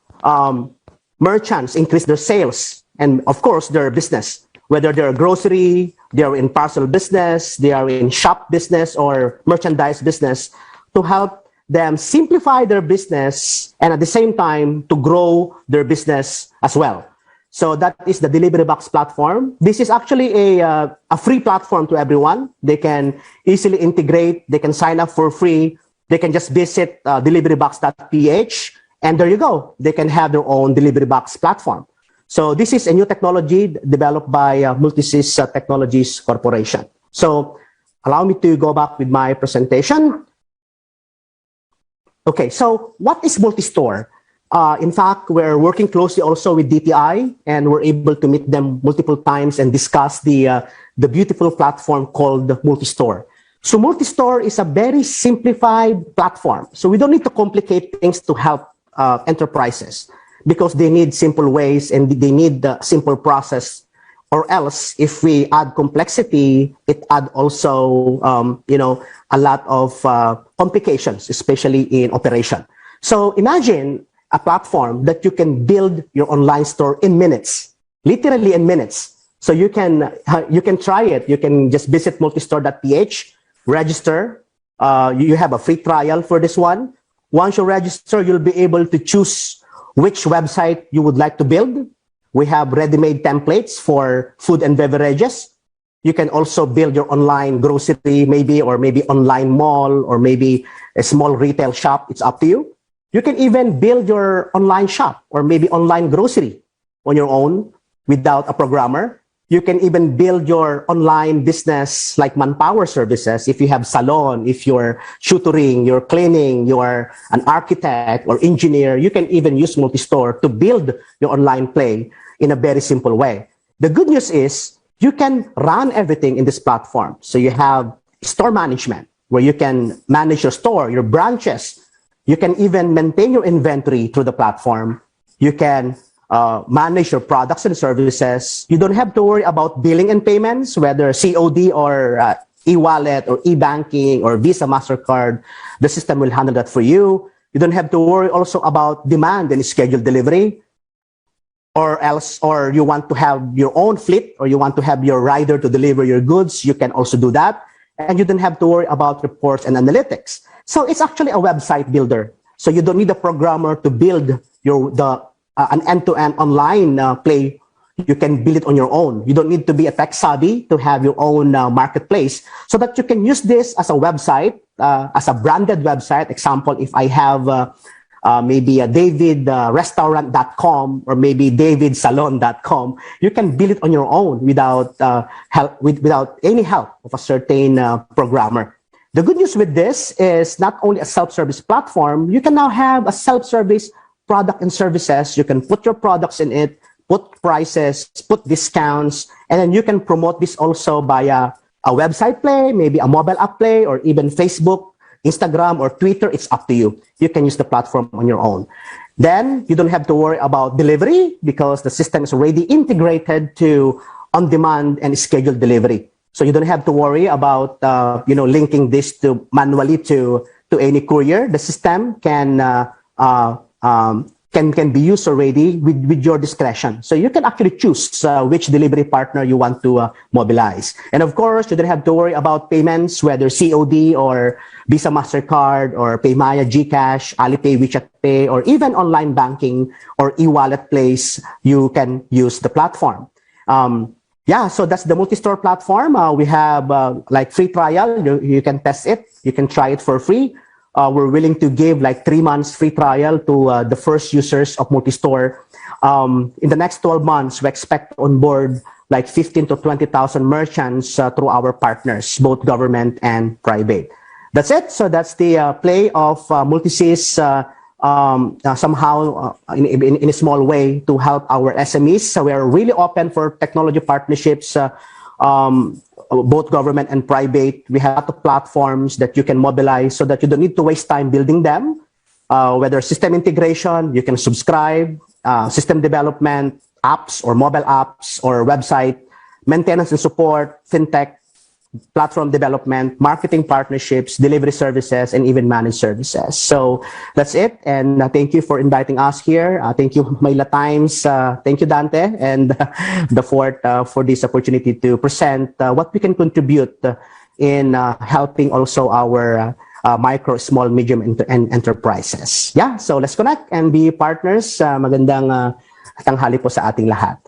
merchants increase their sales and, of course, their business. Whether they're grocery, they're in parcel business, they are in shop business or merchandise business, to help them simplify their business and at the same time to grow their business as well. So that is the Delivery Box platform. This is actually a free platform to everyone. They can easily integrate, they can sign up for free, they can just visit deliverybox.ph, and there you go. They can have their own Delivery Box platform. So this is a new technology developed by Multisys Technologies Corporation. So allow me to go back with my presentation. Okay, so what is multi-store? In fact, we're working closely also with DTI, and we're able to meet them multiple times and discuss the beautiful platform called multi-store. So multi-store is a very simplified platform. So we don't need to complicate things to help enterprises, because they need simple ways and they need the simple process, or else if we add complexity, it add also a lot of complications, especially in operation. So imagine a platform that you can build your online store in minutes, literally in minutes. So you can try it. You can just visit multistore.ph, register. You have a free trial for this one. Once you register, you'll be able to choose which website you would like to build. We have ready-made templates for food and beverages. You can also build your online grocery, maybe online mall, or maybe a small retail shop. It's up to you. You can even build your online shop or maybe online grocery on your own without a programmer. You can even build your online business like manpower services. If you have salon, if you're tutoring, you're cleaning, you're an architect or engineer, you can even use multi-store to build your online play in a very simple way. The good news is you can run everything in this platform. So you have store management where you can manage your store, your branches. You can even maintain your inventory through the platform. You can manage your products and services. You don't have to worry about billing and payments, whether COD or e-wallet or e-banking or Visa, MasterCard. The system will handle that for you. You don't have to worry also about demand and scheduled delivery, or you want to have your own fleet, or you want to have your rider to deliver your goods. You can also do that. And you don't have to worry about reports and analytics. So it's actually a website builder. So you don't need a programmer to build an end-to-end online play. You can build it on your own. You don't need to be a tech savvy to have your own marketplace, so that you can use this as a website, as a branded website. Example, if I have maybe a davidrestaurant.com or maybe davidsalon.com, you can build it on your own without without any help of a certain programmer. The good news with this is not only a self-service platform, you can now have a self-service product and services. You can put your products in it, put prices, put discounts, and then you can promote this also via a website play, maybe a mobile app play, or even Facebook, Instagram, or Twitter. It's up to you. You can use the platform on your own. Then you don't have to worry about delivery because the system is already integrated to on-demand and scheduled delivery. So you don't have to worry about linking this to manually to any courier. The system can be used already with your discretion. So you can actually choose which delivery partner you want to mobilize. And of course, you don't have to worry about payments, whether COD or Visa, MasterCard, or PayMaya, GCash, Alipay, WeChat Pay, or even online banking or e-wallet plays. You can use the platform. So that's the multi-store platform. We have like free trial. You can test it. You can try it for free. We're willing to give like 3 months free trial to the first users of multi-store. In the next 12 months, we expect on board like 15 to 20,000 merchants through our partners, both government and private. That's it. So that's the play of Multisys somehow in a small way to help our SMEs. So we are really open for technology partnerships, both government and private. We have a lot of platforms that you can mobilize so that you don't need to waste time building them. whether system integration, you can subscribe, system development, apps or mobile apps or website, maintenance and support, fintech, platform development, marketing partnerships, delivery services, and even managed services. So that's it. And thank you for inviting us here. Thank you, Manila Times. Thank you, Dante, and the Fort for this opportunity to present what we can contribute in helping also our micro, small, medium and enterprises. Yeah, so let's connect and be partners. Magandang tanghali po sa ating lahat.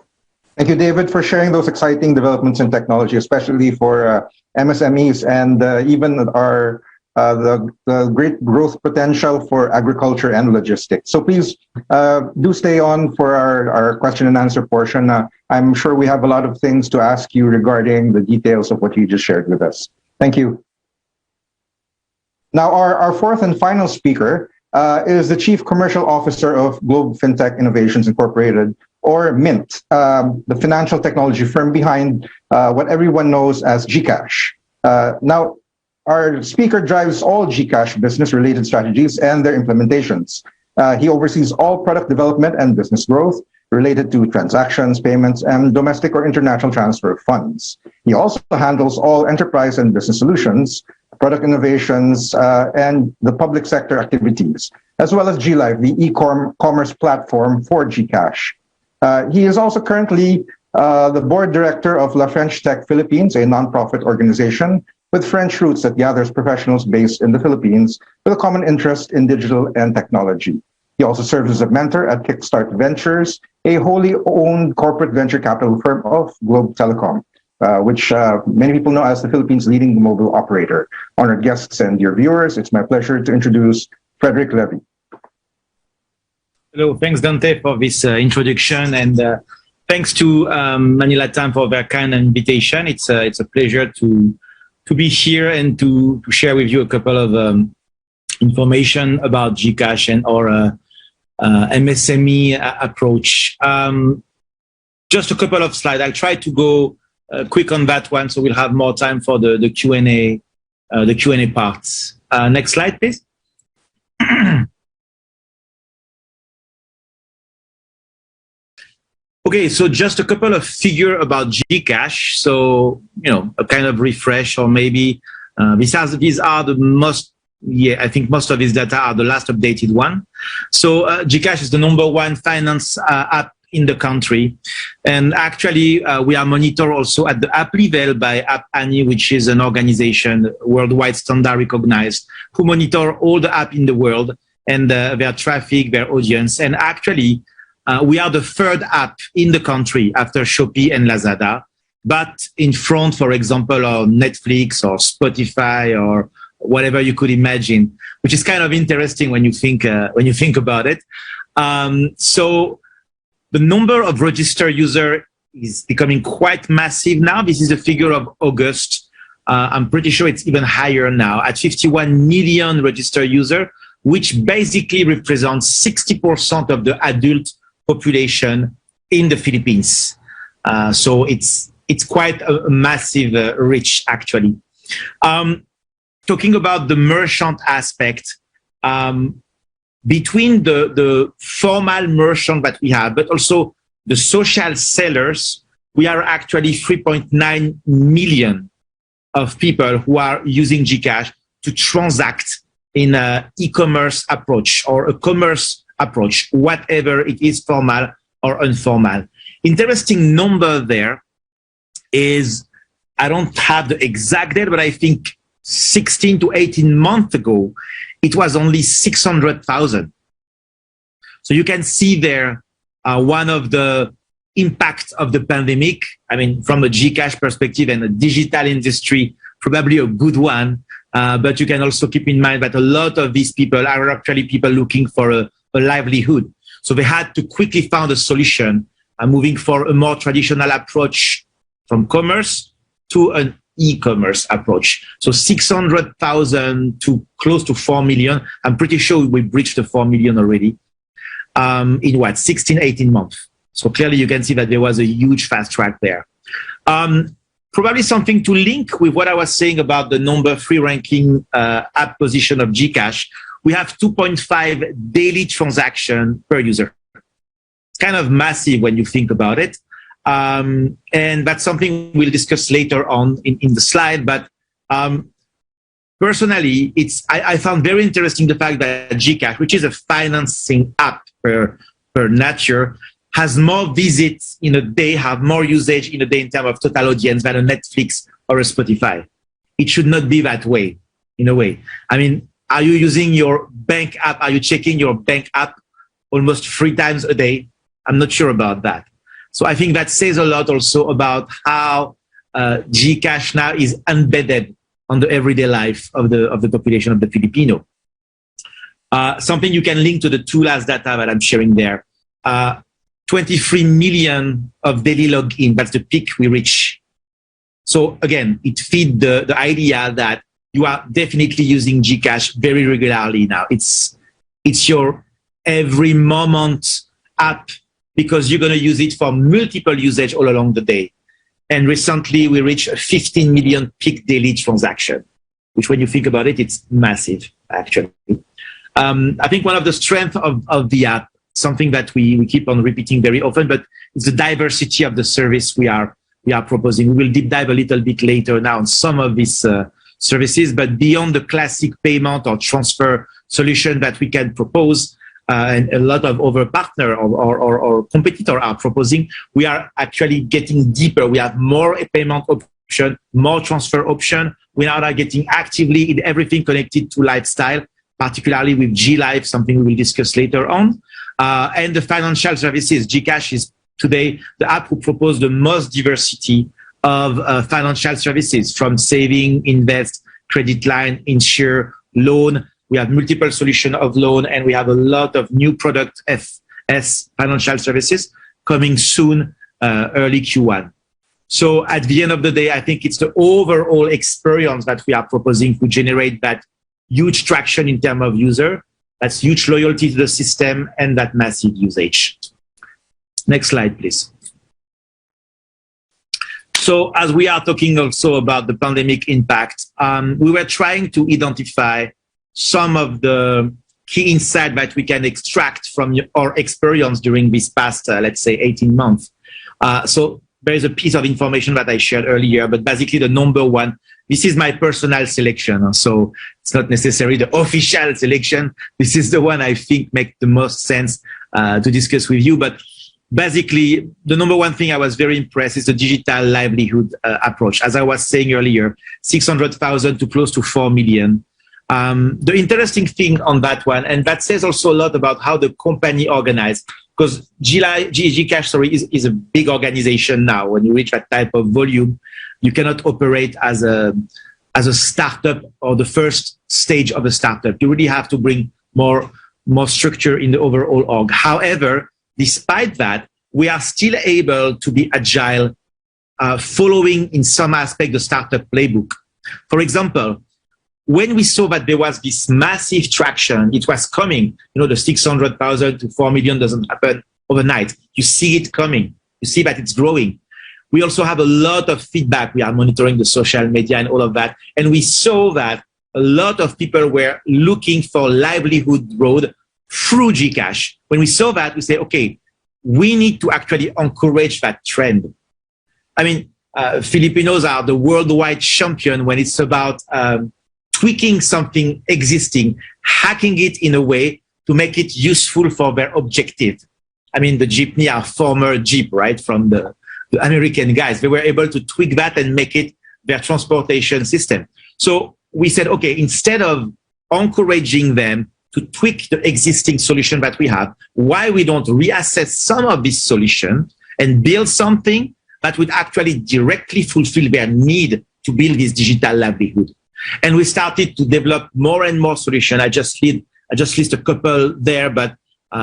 Thank you, David, for sharing those exciting developments in technology, especially for MSMEs and even the great growth potential for agriculture and logistics. So please do stay on for our question and answer portion. I'm sure we have a lot of things to ask you regarding the details of what you just shared with us. Thank you. Now, our fourth and final speaker is the Chief Commercial Officer of Globe Fintech Innovations Incorporated, or Mint, the financial technology firm behind what everyone knows as GCash. Now, our speaker drives all GCash business-related strategies and their implementations. He oversees all product development and business growth related to transactions, payments, and domestic or international transfer of funds. He also handles all enterprise and business solutions, product innovations, and the public sector activities, as well as GLive, the e-commerce platform for GCash. He is also currently the board director of La French Tech Philippines, a nonprofit organization with French roots that gathers professionals based in the Philippines with a common interest in digital and technology. He also serves as a mentor at Kickstart Ventures, a wholly owned corporate venture capital firm of Globe Telecom, which many people know as the Philippines' leading mobile operator. Honored guests and dear viewers, it's my pleasure to introduce Frederick Levy. Hello, thanks Dante for this introduction, and thanks to Manila Time for their kind invitation. It's a pleasure to be here and to share with you a couple of information about GCash and our MSME approach. Just a couple of slides. I'll try to go quick on that one, so we'll have more time for the Q&A parts. Next slide, please. Okay, so just a couple of figures about GCash. So, you know, a kind of refresh, or maybe these are the most, I think most of these data are the last updated one. So GCash is the #1 finance app in the country. And actually, we are monitored also at the app level by App Annie, which is an organization worldwide standard recognized, who monitor all the app in the world and their traffic, their audience. And actually, we are the third app in the country after Shopee and Lazada, but in front, for example, of Netflix or Spotify or whatever you could imagine, which is kind of interesting when you think about it. So the number of registered users is becoming quite massive now. This is the figure of August. I'm pretty sure it's even higher now at 51 million registered users, which basically represents 60% of the adult population in the Philippines. So it's quite a massive reach, actually. Talking about the merchant aspect, between the formal merchant that we have, but also the social sellers, we are actually 3.9 million of people who are using GCash to transact in an e-commerce approach or a commerce approach, whatever it is, formal or informal. Interesting number there is, I don't have the exact date, but I think 16 to 18 months ago, it was only 600,000. So you can see there one of the impacts of the pandemic. I mean, from a GCash perspective and a digital industry, probably a good one. But you can also keep in mind that a lot of these people are actually people looking for a livelihood. So they had to quickly find a solution, moving for a more traditional approach from commerce to an e-commerce approach. So 600,000 to close to 4 million. I'm pretty sure we breached the 4 million already in what, 16, 18 months. So clearly you can see that there was a huge fast track there. Probably something to link with what I was saying about the #3 ranking app position of GCash. we have 2.5 daily transaction per user. It's kind of massive when you think about it. And that's something we'll discuss later on in the slide. But personally, I found very interesting the fact that Gcash, which is a financing app per nature, has more visits in a day, have more usage in a day in terms of total audience than a Netflix or a Spotify. It should not be that way, in a way. I mean, are you using your bank app? Are you checking your bank app almost 3 times a day? I'm not sure about that. So I think that says a lot also about how Gcash now is embedded on the everyday life of the population of the Filipino. Something you can link to the 2 last data that I'm sharing there. 23 million of daily login. That's the peak we reach. So again, it feeds the idea that you are definitely using Gcash very regularly now. It's your every moment app because you're going to use it for multiple usage all along the day. And recently we reached a 15 million peak daily transaction, which when you think about it, it's massive, actually. I think one of the strengths of the app, something that we keep on repeating very often, but it's the diversity of the service we are proposing. We will deep dive a little bit later now on some of these services, but beyond the classic payment or transfer solution that we can propose, and a lot of other partner or competitor are proposing, we are actually getting deeper. We have more payment option, more transfer option. We now are getting actively in everything connected to lifestyle, particularly with G Life, something we will discuss later on. And the financial services. Gcash is today the app who propose the most diversity of financial services, from saving, invest, credit line, insure, loan. We have multiple solutions of loan, and we have a lot of new product FS financial services coming soon, early Q1. So at the end of the day, I think it's the overall experience that we are proposing to generate that huge traction in terms of user, that's huge loyalty to the system, and that massive usage. Next slide, please. So as we are talking also about the pandemic impact, we were trying to identify some of the key insight that we can extract from our experience during this past, let's say, 18 months. So there is a piece of information that I shared earlier, but basically the number one, this is my personal selection. So it's not necessarily the official selection. This is the one I think makes the most sense to discuss with you. But basically, the number one thing I was very impressed is the digital livelihood approach. As I was saying earlier, 600,000 to close to 4 million. The interesting thing on that one, and that says also a lot about how the company organized, because Gcash is a big organization now. When you reach that type of volume, you cannot operate as a startup or the first stage of a startup. You really have to bring more structure in the overall org. However, despite that, we are still able to be agile, following in some aspect the startup playbook. For example, when we saw that there was this massive traction, it was coming. You know, the 600,000 to 4 million doesn't happen overnight. You see it coming. You see that it's growing. We also have a lot of feedback. We are monitoring the social media and all of that. And we saw that a lot of people were looking for livelihood road through Gcash. When we saw that, we say, okay, we need to actually encourage that trend. I mean, Filipinos are the worldwide champion when it's about tweaking something existing, hacking it in a way to make it useful for their objective. I mean, the jeepney are former Jeep, right, from the American guys. They were able to tweak that and make it their transportation system. So we said, okay, instead of encouraging them to tweak the existing solution that we have, why we don't reassess some of this solution and build something that would actually directly fulfill their need to build this digital livelihood. And we started to develop more and more solutions. I just list a couple there, but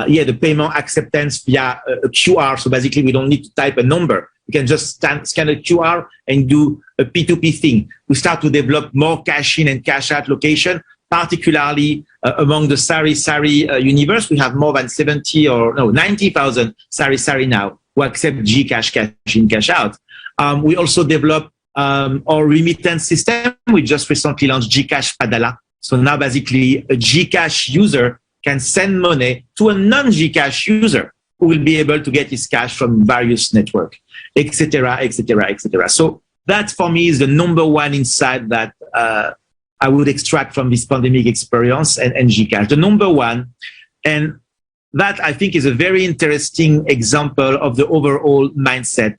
yeah, the payment acceptance via a QR. So basically, we don't need to type a number. You can just scan a QR and do a P2P thing. We start to develop more cash in and cash out location, particularly among the Sari universe. We have more than 90,000 Sari now who accept Gcash cash in, cash out. We also develop our remittance system. We just recently launched Gcash Padala. So now basically a Gcash user can send money to a non-Gcash user who will be able to get his cash from various networks, etc., etc., etc. So that for me is the number one insight that I would extract from this pandemic experience and Gcash. The number one, and that I think is a very interesting example of the overall mindset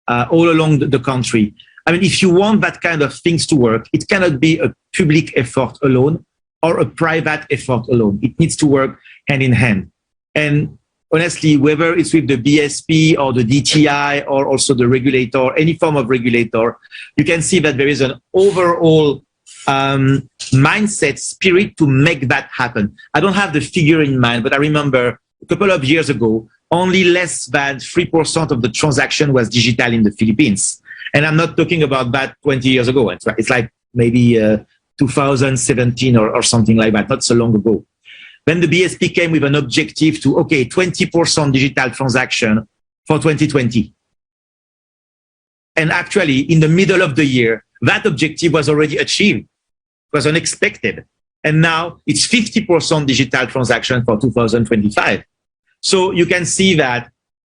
all along the country. I mean, if you want that kind of things to work, it cannot be a public effort alone or a private effort alone. It needs to work hand in hand. And honestly, whether it's with the BSP or the DTI or also the regulator, any form of regulator, you can see that there is an overall mindset, spirit to make that happen. I don't have the figure in mind, but I remember a couple of years ago, only less than 3% of the transaction was digital in the Philippines. And I'm not talking about that 20 years ago. It's like maybe 2017 or something like that, not so long ago. Then the BSP came with an objective to, okay, 20% digital transaction for 2020. And actually, in the middle of the year, that objective was already achieved. It was unexpected. And now it's 50% digital transaction for 2025. So you can see that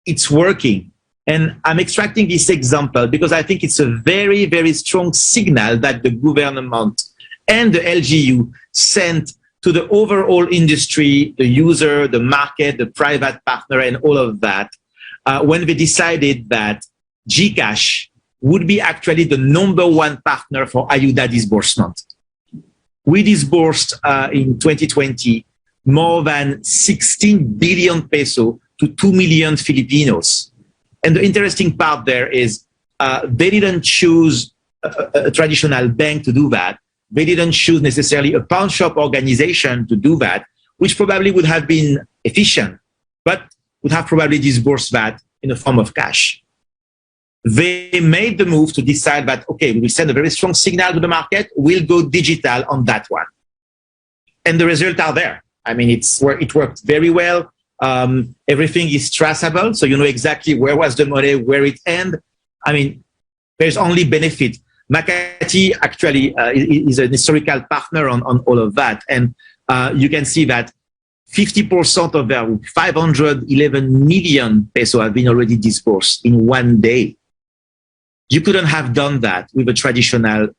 it's working. And I'm extracting this example because I think it's a very, very strong signal that the government and the LGU sent to the overall industry, the user, the market, the private partner, and all of that, when they decided that Gcash would be actually the number one partner for Ayuda disbursement. We disbursed in 2020 more than 16 billion peso to 2 million Filipinos. And the interesting part there is they didn't choose a traditional bank to do that. They didn't choose necessarily a pawn shop organization to do that, which probably would have been efficient, but would have probably disbursed that in a form of cash. They made the move to decide that, okay, we send a very strong signal to the market, we'll go digital on that one. And the results are there. I mean, it worked very well. Everything is traceable, so you know exactly where was the money, where it ended. I mean, there's only benefit. Makati actually is an historical partner on all of that. And you can see that 50% of their 511 million peso have been already disbursed in one day. You couldn't have done that with the traditional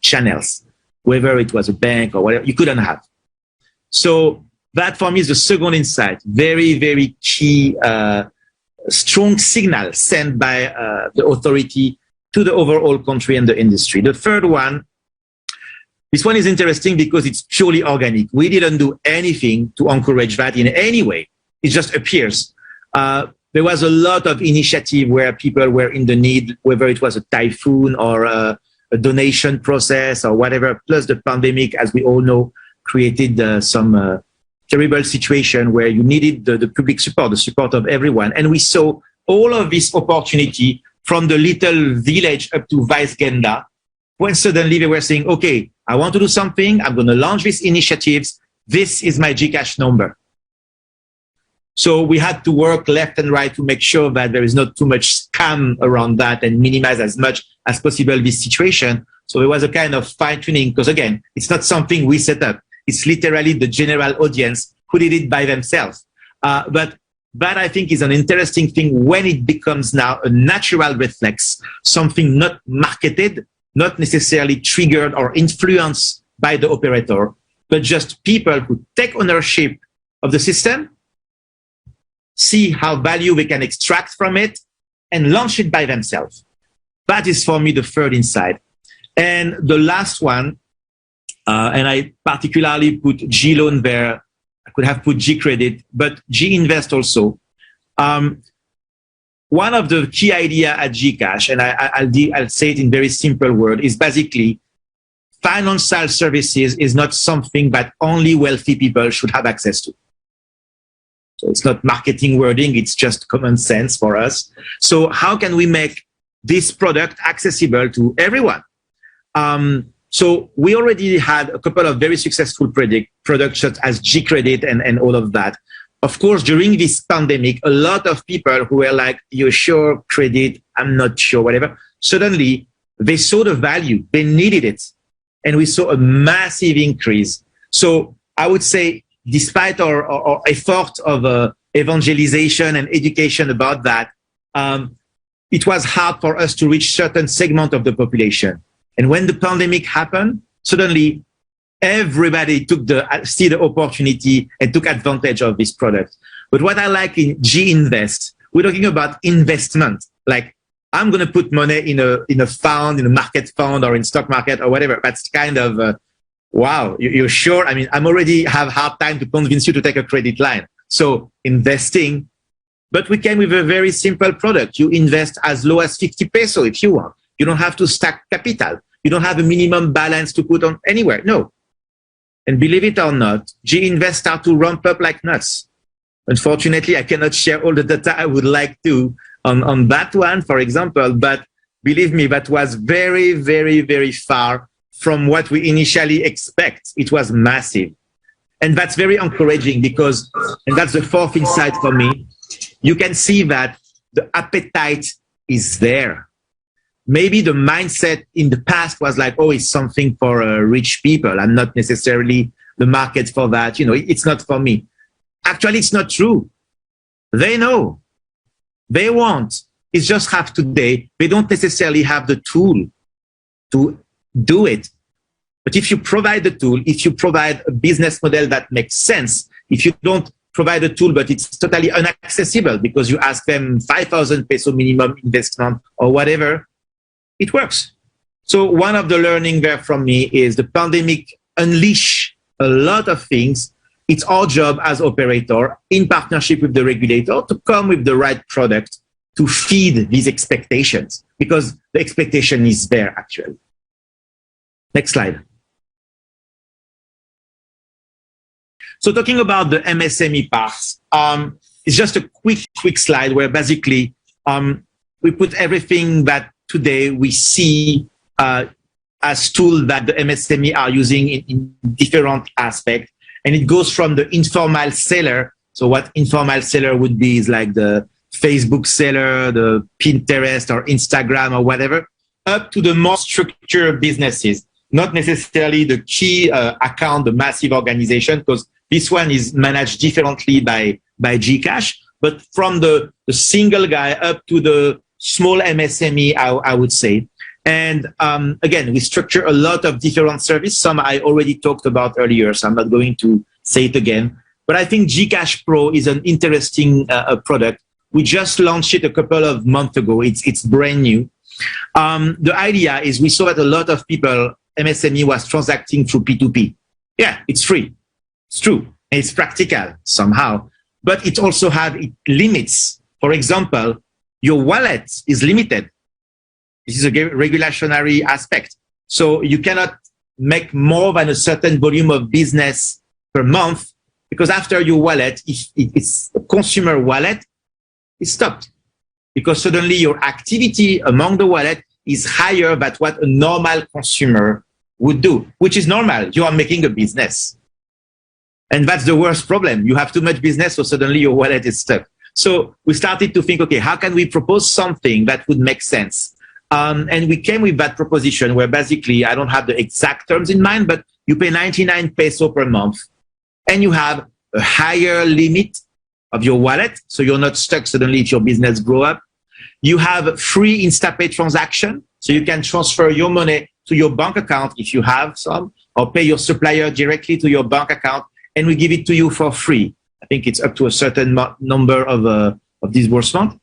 channels, whether it was a bank or whatever, you couldn't have. So that for me is the second insight, very, very key, strong signal sent by the authority to the overall country and the industry. The third one, this one is interesting because it's purely organic. We didn't do anything to encourage that in any way. It just appears. There was a lot of initiative where people were in the need, whether it was a typhoon or a donation process or whatever, plus the pandemic, as we all know, created some terrible situation where you needed the public support, the support of everyone. And we saw all of this opportunity from the little village up to Vice Genda, when suddenly they were saying, okay, I want to do something, I'm going to launch these initiatives, this is my Gcash number. So we had to work left and right to make sure that there is not too much scam around that and minimize as much as possible this situation. So there was a kind of fine-tuning, because again, it's not something we set up. It's literally the general audience who did it by themselves. But that I think is an interesting thing when it becomes now a natural reflex, something not marketed, not necessarily triggered or influenced by the operator, but just people who take ownership of the system, see how value they can extract from it, and launch it by themselves. That is for me the third insight. And the last one, and I particularly put G loan there, I could have put G credit, but G invest also. One of the key idea at Gcash, and I'll say it in very simple word, is basically financial services is not something that only wealthy people should have access to. So it's not marketing wording, it's just common sense for us. So how can we make this product accessible to everyone? So we already had a couple of very successful products such as G-Credit and all of that. Of course, during this pandemic, a lot of people who were like, you're sure credit, I'm not sure, whatever, suddenly they saw the value, they needed it. and we saw a massive increase. So I would say, despite our effort of evangelization and education about that, it was hard for us to reach certain segment of the population. And when the pandemic happened, suddenly everybody see the opportunity and took advantage of this product. But what I like in G-Invest, we're talking about investment. Like, I'm going to put money in a fund, in a market fund, or in stock market or whatever. That's kind of, wow, you're sure? I mean, I'm already have hard time to convince you to take a credit line. So investing, but we came with a very simple product. You invest as low as 50 peso if you want. You don't have to stack capital. You don't have a minimum balance to put on anywhere. No. And believe it or not, G-Invest start to ramp up like nuts. Unfortunately, I cannot share all the data I would like to on that one, for example, but believe me, that was very, very, very far from what we initially expect. It was massive. And that's very encouraging because, and that's the fourth insight for me, you can see that the appetite is there. Maybe the mindset in the past was like, oh, it's something for rich people. I'm not necessarily the market for that. You know, it's not for me. Actually, it's not true. They know. They want. It's just have today. They don't necessarily have the tool to do it. But if you provide the tool, if you provide a business model that makes sense, if you don't provide a tool, but it's totally inaccessible because you ask them 5,000 peso minimum investment or whatever, it works. So one of the learning there from me is the pandemic unleash a lot of things. It's our job as operator in partnership with the regulator to come with the right product to feed these expectations because the expectation is there actually. Next slide. So talking about the MSME parts, it's just a quick slide where basically we put everything that today we see as tools that the MSME are using in different aspects. And it goes from the informal seller. So what informal seller would be is like the Facebook seller, the Pinterest or Instagram or whatever, up to the more structured businesses, not necessarily the key account, the massive organization, because this one is managed differently by Gcash, but from the single guy up to the small MSME, I would say. And again, we structure a lot of different services. Some I already talked about earlier, so I'm not going to say it again. But I think Gcash Pro is an interesting product. We just launched it a couple of months ago. It's brand new. The idea is we saw that a lot of people, MSME was transacting through P2P. Yeah, it's free. It's true. And it's practical somehow. But it also has limits. For example, your wallet is limited. This is a regulationary aspect. So you cannot make more than a certain volume of business per month because after your wallet, if it's a consumer wallet, it's stopped because suddenly your activity among the wallet is higher than what a normal consumer would do, which is normal. You are making a business. And that's the worst problem. You have too much business, so suddenly your wallet is stuck. So we started to think, okay, how can we propose something that would make sense? And we came with that proposition where basically, I don't have the exact terms in mind, but you pay 99 peso per month and you have a higher limit of your wallet. So you're not stuck suddenly if your business grow up. You have free InstaPay transaction. So you can transfer your money to your bank account if you have some, or pay your supplier directly to your bank account. And we give it to you for free. I think it's up to a certain number of disbursement.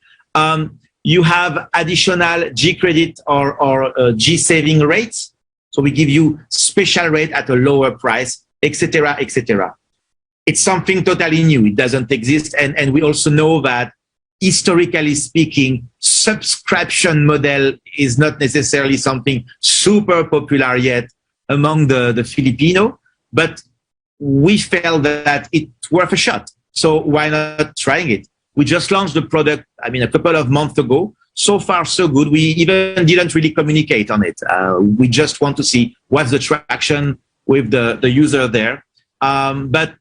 You have additional G credit or G saving rates. So we give you special rate at a lower price, etc., etc. It's something totally new. It doesn't exist. And we also know that historically speaking, subscription model is not necessarily something super popular yet among the Filipino, but we felt that it's worth a shot. So why not trying it? We just launched the product, a couple of months ago. So far, so good. We even didn't really communicate on it. We just want to see what's the traction with the user there. But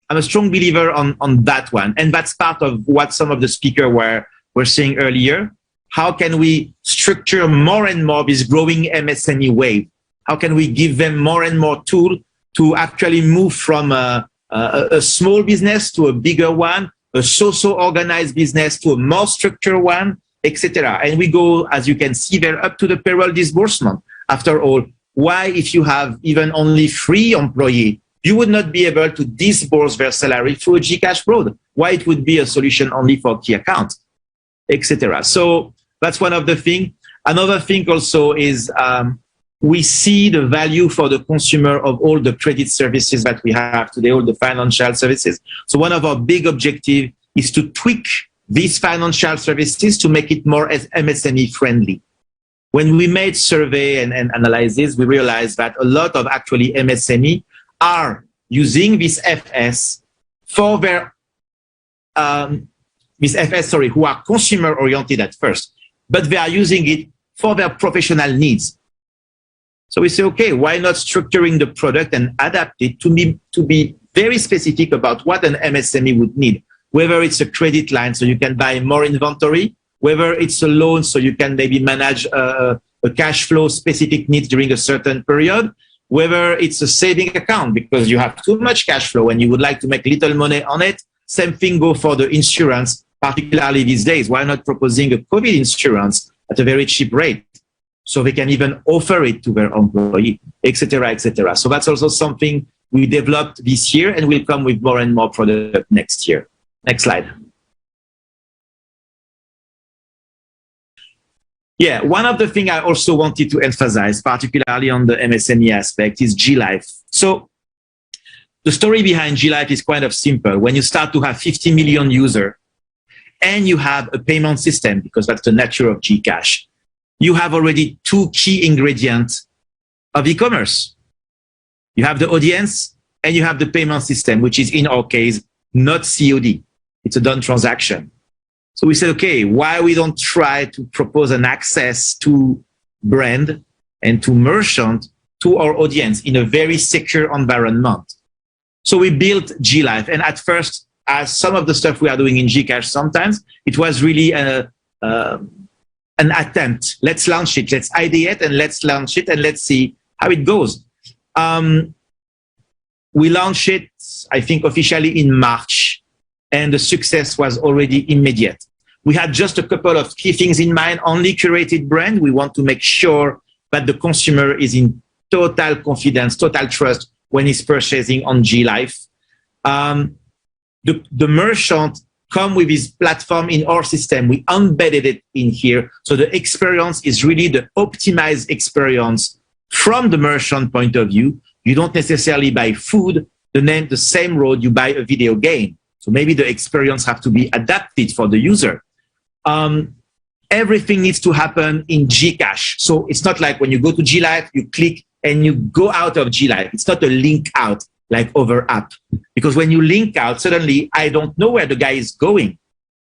I'm a strong believer on that one. And that's part of what some of the speakers were saying earlier. How can we structure more and more this growing MSME wave? How can we give them more and more tool to actually move from a small business to a bigger one, a so-so organized business to a more structured one, etc. And we go, as you can see there, up to the payroll disbursement. After all, why, if you have even only 3 employees, you would not be able to disburse their salary through a GCash fraud? Why it would be a solution only for key accounts, etc. So that's one of the things. Another thing also is we see the value for the consumer of all the credit services that we have today, all the financial services. So one of our big objectives is to tweak these financial services to make it more MSME friendly. When we made survey and analysis, we realized that a lot of actually MSME are using this FS for their, who are consumer oriented at first, but they are using it for their professional needs. So we say, okay, why not structuring the product and adapt it to be very specific about what an MSME would need, whether it's a credit line so you can buy more inventory, whether it's a loan so you can maybe manage a cash flow specific needs during a certain period, whether it's a saving account because you have too much cash flow and you would like to make little money on it. Same thing go for the insurance, particularly these days. Why not proposing a COVID insurance at a very cheap rate? So they can even offer it to their employee, etc., etc. So that's also something we developed this year and will come with more and more product next year. Next slide. Yeah, one of the things I also wanted to emphasize, particularly on the MSME aspect, is G-Life. So the story behind G-Life is quite of simple. When you start to have 50 million users and you have a payment system, because that's the nature of GCash, you have already 2 key ingredients of e-commerce. You have the audience and you have the payment system, which is in our case, not COD. It's a done transaction. So we said, okay, why we don't try to propose an access to brand and to merchant to our audience in a very secure environment? So we built G-Life. And at first, as some of the stuff we are doing in GCash, sometimes it was really an attempt. Let's launch it. Let's ideate and let's launch it and let's see how it goes. We launched it, I think, officially in March, and the success was already immediate. We had just a couple of key things in mind. Only curated brand. We want to make sure that the consumer is in total confidence, total trust when he's purchasing on G-Life. The merchant come with his platform in our system. We embedded it in here. So the experience is really the optimized experience from the merchant point of view. You don't necessarily buy food, the same road you buy a video game. So maybe the experience have to be adapted for the user. Everything needs to happen in GCash. So it's not like when you go to G-Life, you click and you go out of G-Life. It's not a link out like over app. Because when you link out, suddenly I don't know where the guy is going,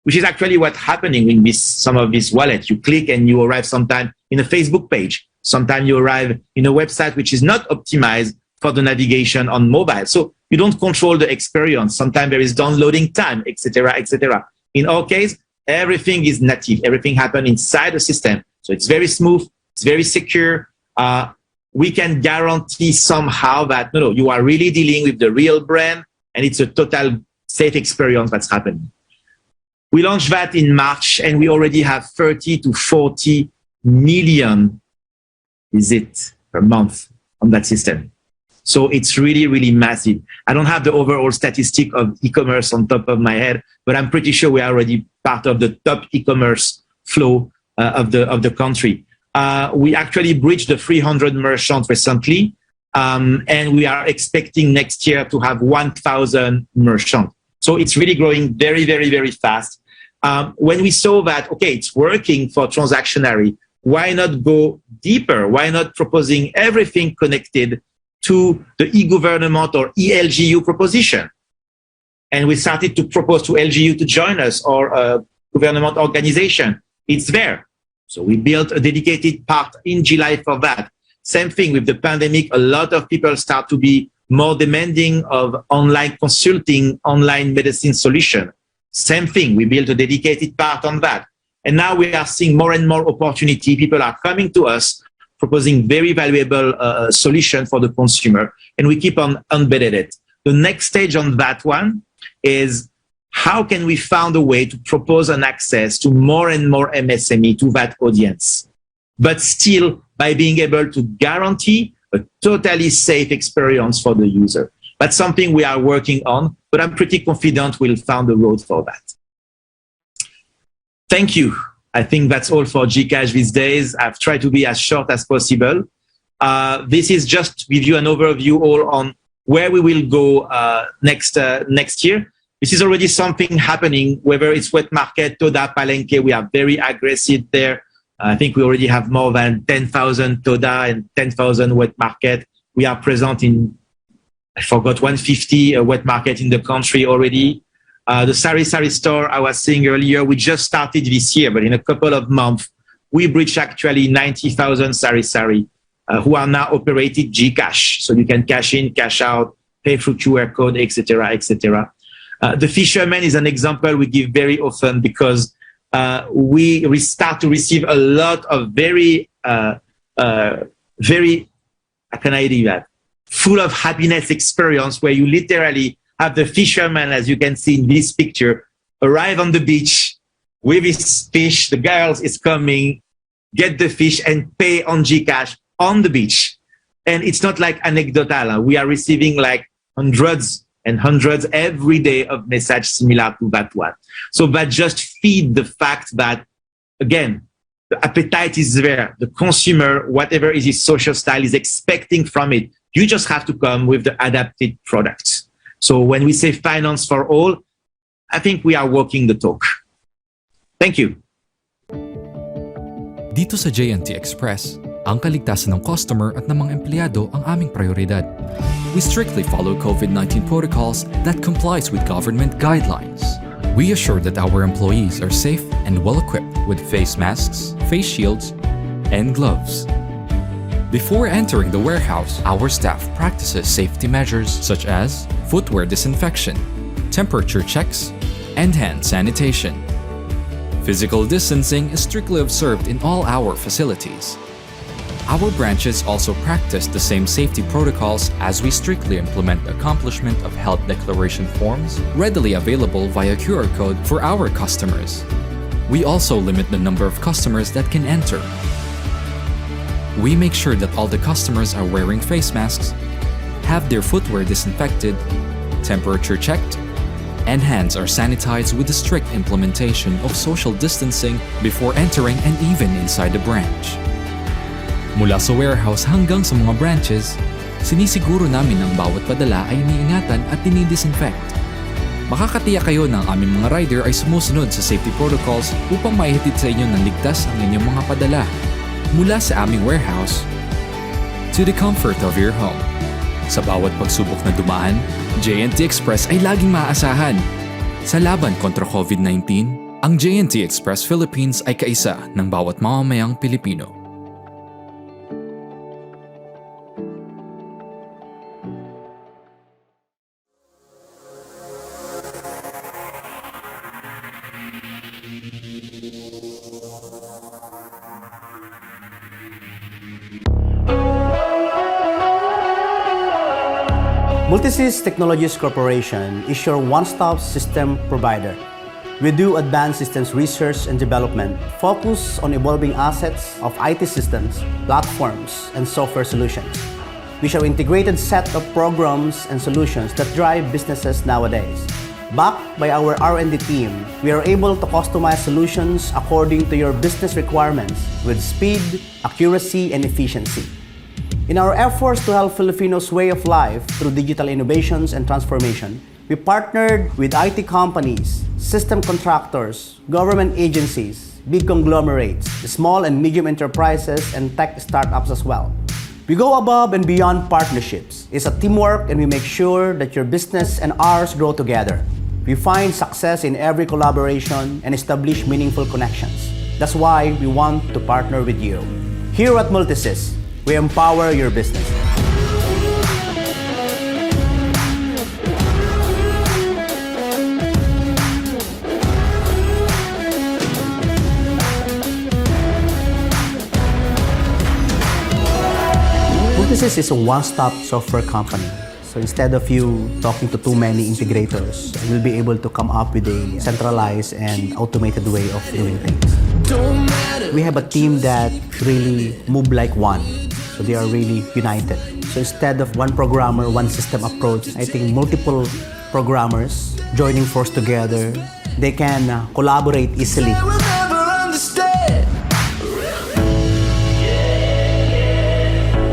which is actually what's happening in some of these wallets. You click and you arrive sometime in a Facebook page. Sometimes you arrive in a website which is not optimized for the navigation on mobile. So you don't control the experience. Sometimes there is downloading time, etc., etc. In our case, everything is native. Everything happens inside the system. So it's very smooth. It's very secure. We can guarantee somehow that, no, you are really dealing with the real brand and it's a total safe experience that's happening. We launched that in March and we already have 30 to 40 million visits per month on that system. So it's really, really massive. I don't have the overall statistic of e-commerce on top of my head, but I'm pretty sure we are already part of the top e-commerce flow of the country. We actually breached the 300 merchants recently, and we are expecting next year to have 1,000 merchants. So it's really growing very, very, very fast. When we saw that, okay, it's working for transactionary, why not go deeper? Why not proposing everything connected to the e-government or e-LGU proposition? And we started to propose to LGU to join us or a government organization. It's there. So we built a dedicated part in G-Life for that. Same thing with the pandemic. A lot of people start to be more demanding of online consulting, online medicine solution. Same thing. We built a dedicated part on that. And now we are seeing more and more opportunity. People are coming to us proposing very valuable solution for the consumer, and we keep on embedded it. The next stage on that one is how can we find a way to propose an access to more and more MSME to that audience, but still by being able to guarantee a totally safe experience for the user. That's something we are working on, but I'm pretty confident we'll find a road for that. Thank you. I think that's all for Gcash these days. I've tried to be as short as possible. This is just to give you an overview all on where we will go next year. This is already something happening, whether it's wet market, Toda, Palenque, we are very aggressive there. I think we already have more than 10,000 Toda and 10,000 wet market. We are present in, I forgot, 150 wet market in the country already. The Sari store I was saying earlier, we just started this year, but in a couple of months, we reached actually 90,000 Sari who are now operated Gcash. So you can cash in, cash out, pay through QR code, etc., etc. The fisherman is an example we give very often because we start to receive a lot of very, how can I do that? Full of happiness experience where you literally have the fisherman, as you can see in this picture, arrive on the beach with his fish. The girls is coming, get the fish and pay on Gcash on the beach. And it's not like anecdotal. We are receiving like hundreds and hundreds every day of messages similar to that one. So that just feed the fact that, again, the appetite is there. The consumer, whatever is his social style, is expecting from it. You just have to come with the adapted products. So when we say finance for all, I think we are walking the talk. Thank you. Dito sa JNT Express, ang kaligtasan ng customer at ng mga empleyado ang aming prioridad. We strictly follow COVID-19 protocols that complies with government guidelines. We assure that our employees are safe and well-equipped with face masks, face shields, and gloves. Before entering the warehouse, our staff practices safety measures such as footwear disinfection, temperature checks, and hand sanitation. Physical distancing is strictly observed in all our facilities. Our branches also practice the same safety protocols as we strictly implement accomplishment of health declaration forms readily available via QR code for our customers. We also limit the number of customers that can enter. We make sure that all the customers are wearing face masks, have their footwear disinfected, temperature checked, and hands are sanitized with the strict implementation of social distancing before entering and even inside the branch. Mula sa warehouse hanggang sa mga branches, sinisiguro namin ang bawat padala ay iniingatan at dinidisinfect. Makakatiyak kayo na ang aming mga rider ay sumusunod sa safety protocols upang maihatid sa inyo ng ligtas ang inyong mga padala. Mula sa aming warehouse to the comfort of your home. Sa bawat pagsubok na dumaan, JNT Express ay laging maaasahan. Sa laban kontra COVID-19, ang JNT Express Philippines ay kaisa ng bawat mamamayang Pilipino. Multisys Technologies Corporation is your one-stop system provider. We do advanced systems research and development, focus on evolving assets of IT systems, platforms, and software solutions. We show integrated set of programs and solutions that drive businesses nowadays. Backed by our R&D team, we are able to customize solutions according to your business requirements with speed, accuracy, and efficiency. In our efforts to help Filipinos' way of life through digital innovations and transformation, we partnered with IT companies, system contractors, government agencies, big conglomerates, small and medium enterprises, and tech startups as well. We go above and beyond partnerships. It's a teamwork and we make sure that your business and ours grow together. We find success in every collaboration and establish meaningful connections. That's why we want to partner with you. Here at Multisys, we empower your business. Multisys is a one-stop software company. So instead of you talking to too many integrators, you'll be able to come up with a centralized and automated way of doing things. We have a team that really move like one. So they are really united. So instead of one programmer, one system approach, I think multiple programmers joining force together, they can collaborate easily.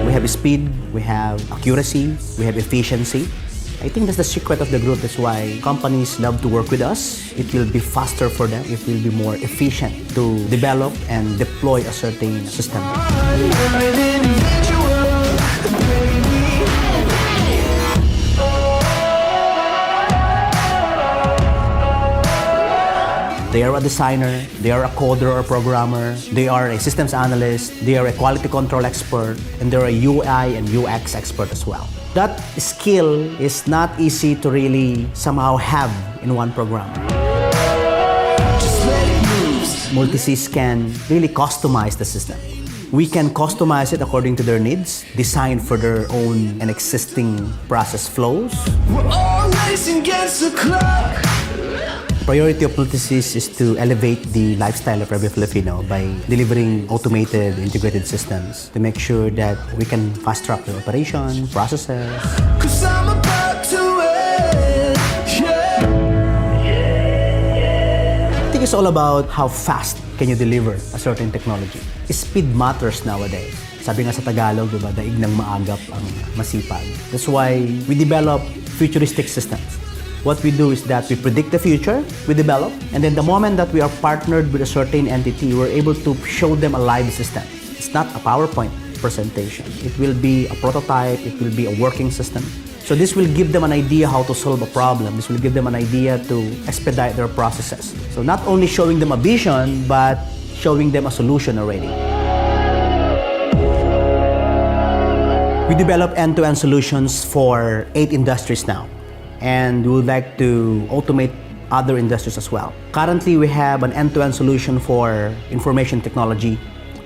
We have speed, we have accuracy, we have efficiency. I think that's the secret of the group. That's why companies love to work with us. It will be faster for them. It will be more efficient to develop and deploy a certain system. They are a designer, they are a coder or programmer, they are a systems analyst, they are a quality control expert, and they're a UI and UX expert as well. That skill is not easy to really somehow have in one program. Multisys can really customize the system. We can customize it according to their needs, design for their own and existing process flows. We're all racing against the clock. Priority of Multisys is to elevate the lifestyle of every Filipino by delivering automated, integrated systems to make sure that we can fast-track the operation, processes. I'm about to win, I think it's all about how fast can you deliver a certain technology. Speed matters nowadays. Sabi nga sa Tagalog, diba, daig ng maagap ang masipag. That's why we develop futuristic systems. What we do is that we predict the future, we develop, and then the moment that we are partnered with a certain entity, we're able to show them a live system. It's not a PowerPoint presentation. It will be a prototype, it will be a working system. So this will give them an idea how to solve a problem. This will give them an idea to expedite their processes. So not only showing them a vision, but showing them a solution already. We develop end-to-end solutions for 8 industries now. And we would like to automate other industries as well. Currently, we have an end-to-end solution for information technology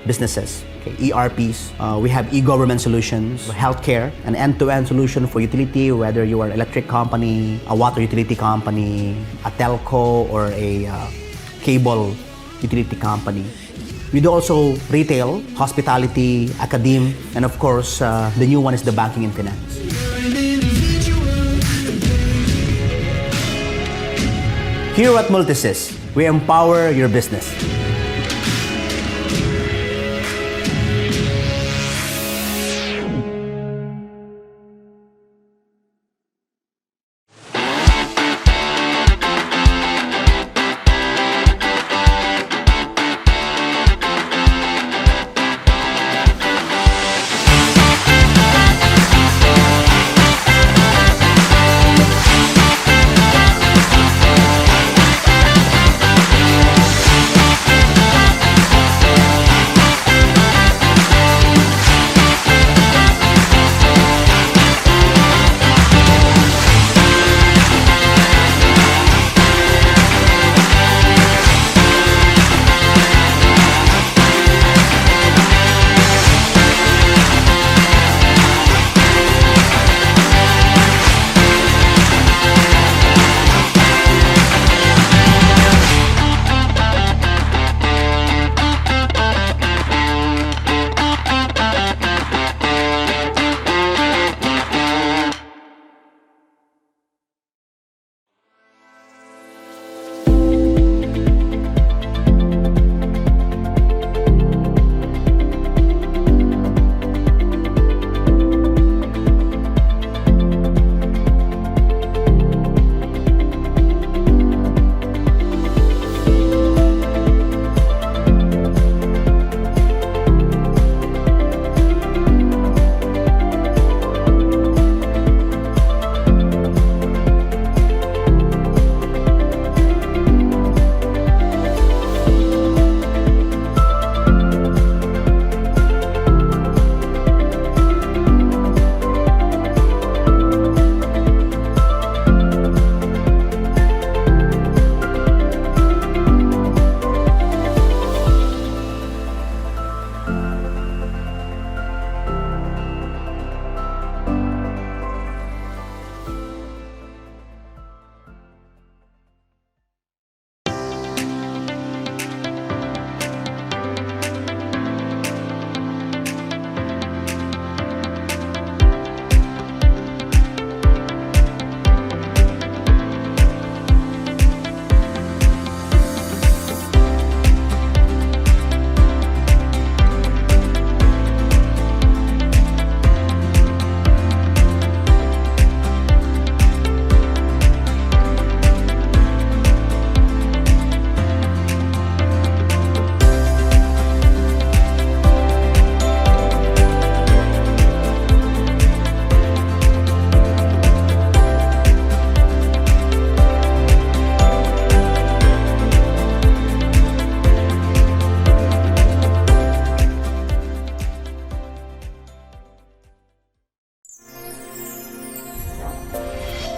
businesses, okay, ERPs. We have e-government solutions, healthcare, an end-to-end solution for utility, whether you are an electric company, a water utility company, a telco, or a cable utility company. We do also retail, hospitality, academe, and of course, the new one is the banking and finance. Here at Multisys, we empower your business.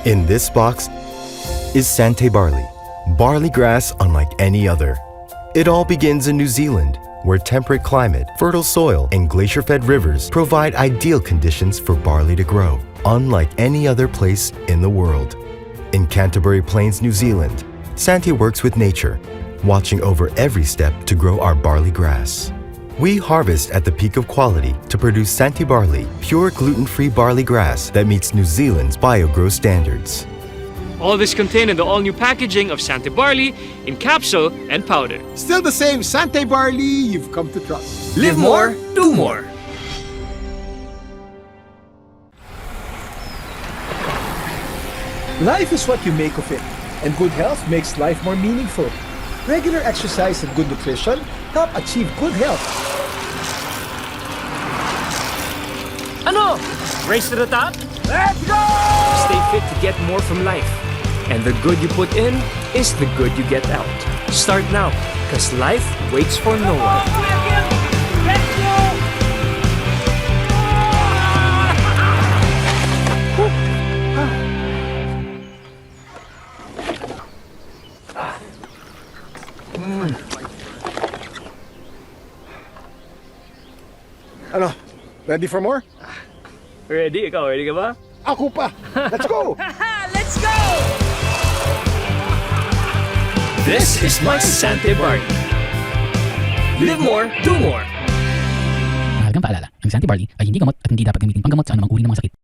In this box is Sante barley, barley grass unlike any other. It all begins in New Zealand, where temperate climate, fertile soil, and glacier-fed rivers provide ideal conditions for barley to grow, unlike any other place in the world. In Canterbury Plains, New Zealand, Sante works with nature, watching over every step to grow our barley grass. We harvest at the peak of quality to produce Sante barley, pure gluten-free barley grass that meets New Zealand's BioGrow standards. All this contained in the all-new packaging of Sante Barley in capsule and powder. Still the same Sante barley you've come to trust. Live more, do more. Life is what you make of it, and good health makes life more meaningful. Regular exercise and good nutrition help achieve good health. Ano? Race to the top? Let's go! Stay fit to get more from life. And the good you put in is the good you get out. Start now, because life waits for no one. Ano? Ready for more? Ready? Ikaw, ready ka ba? Ako pa! Let's go! Let's go! This is my Sante Barley. Live more, do more. Mahalagang paalala, ang Sante barley ay hindi gamot at hindi dapat gamitin panggamot sa anumang uri ng mga sakit.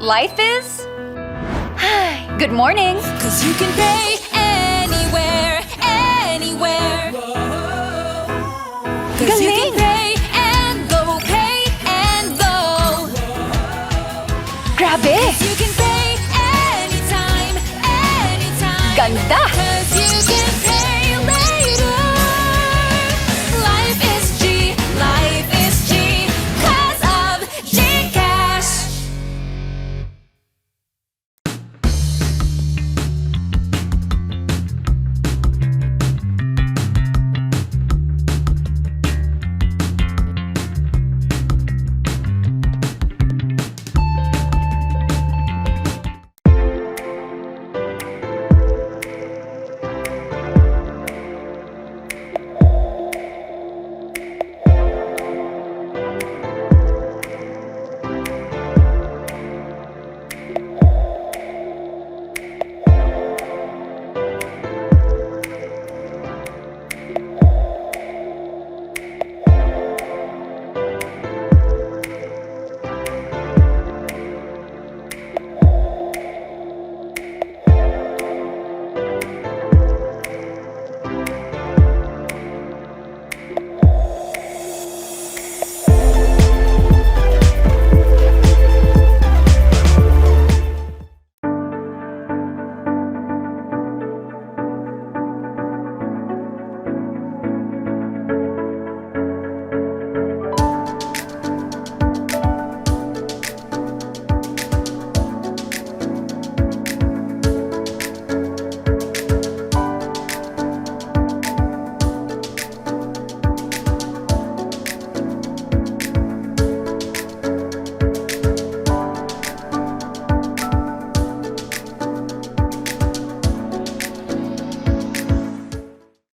Life is... Good morning. Cause you can pay anywhere, anywhere. Cause you can Galing! pay and go, pay and go. Grabe! You can pay anytime, anytime. Ganda!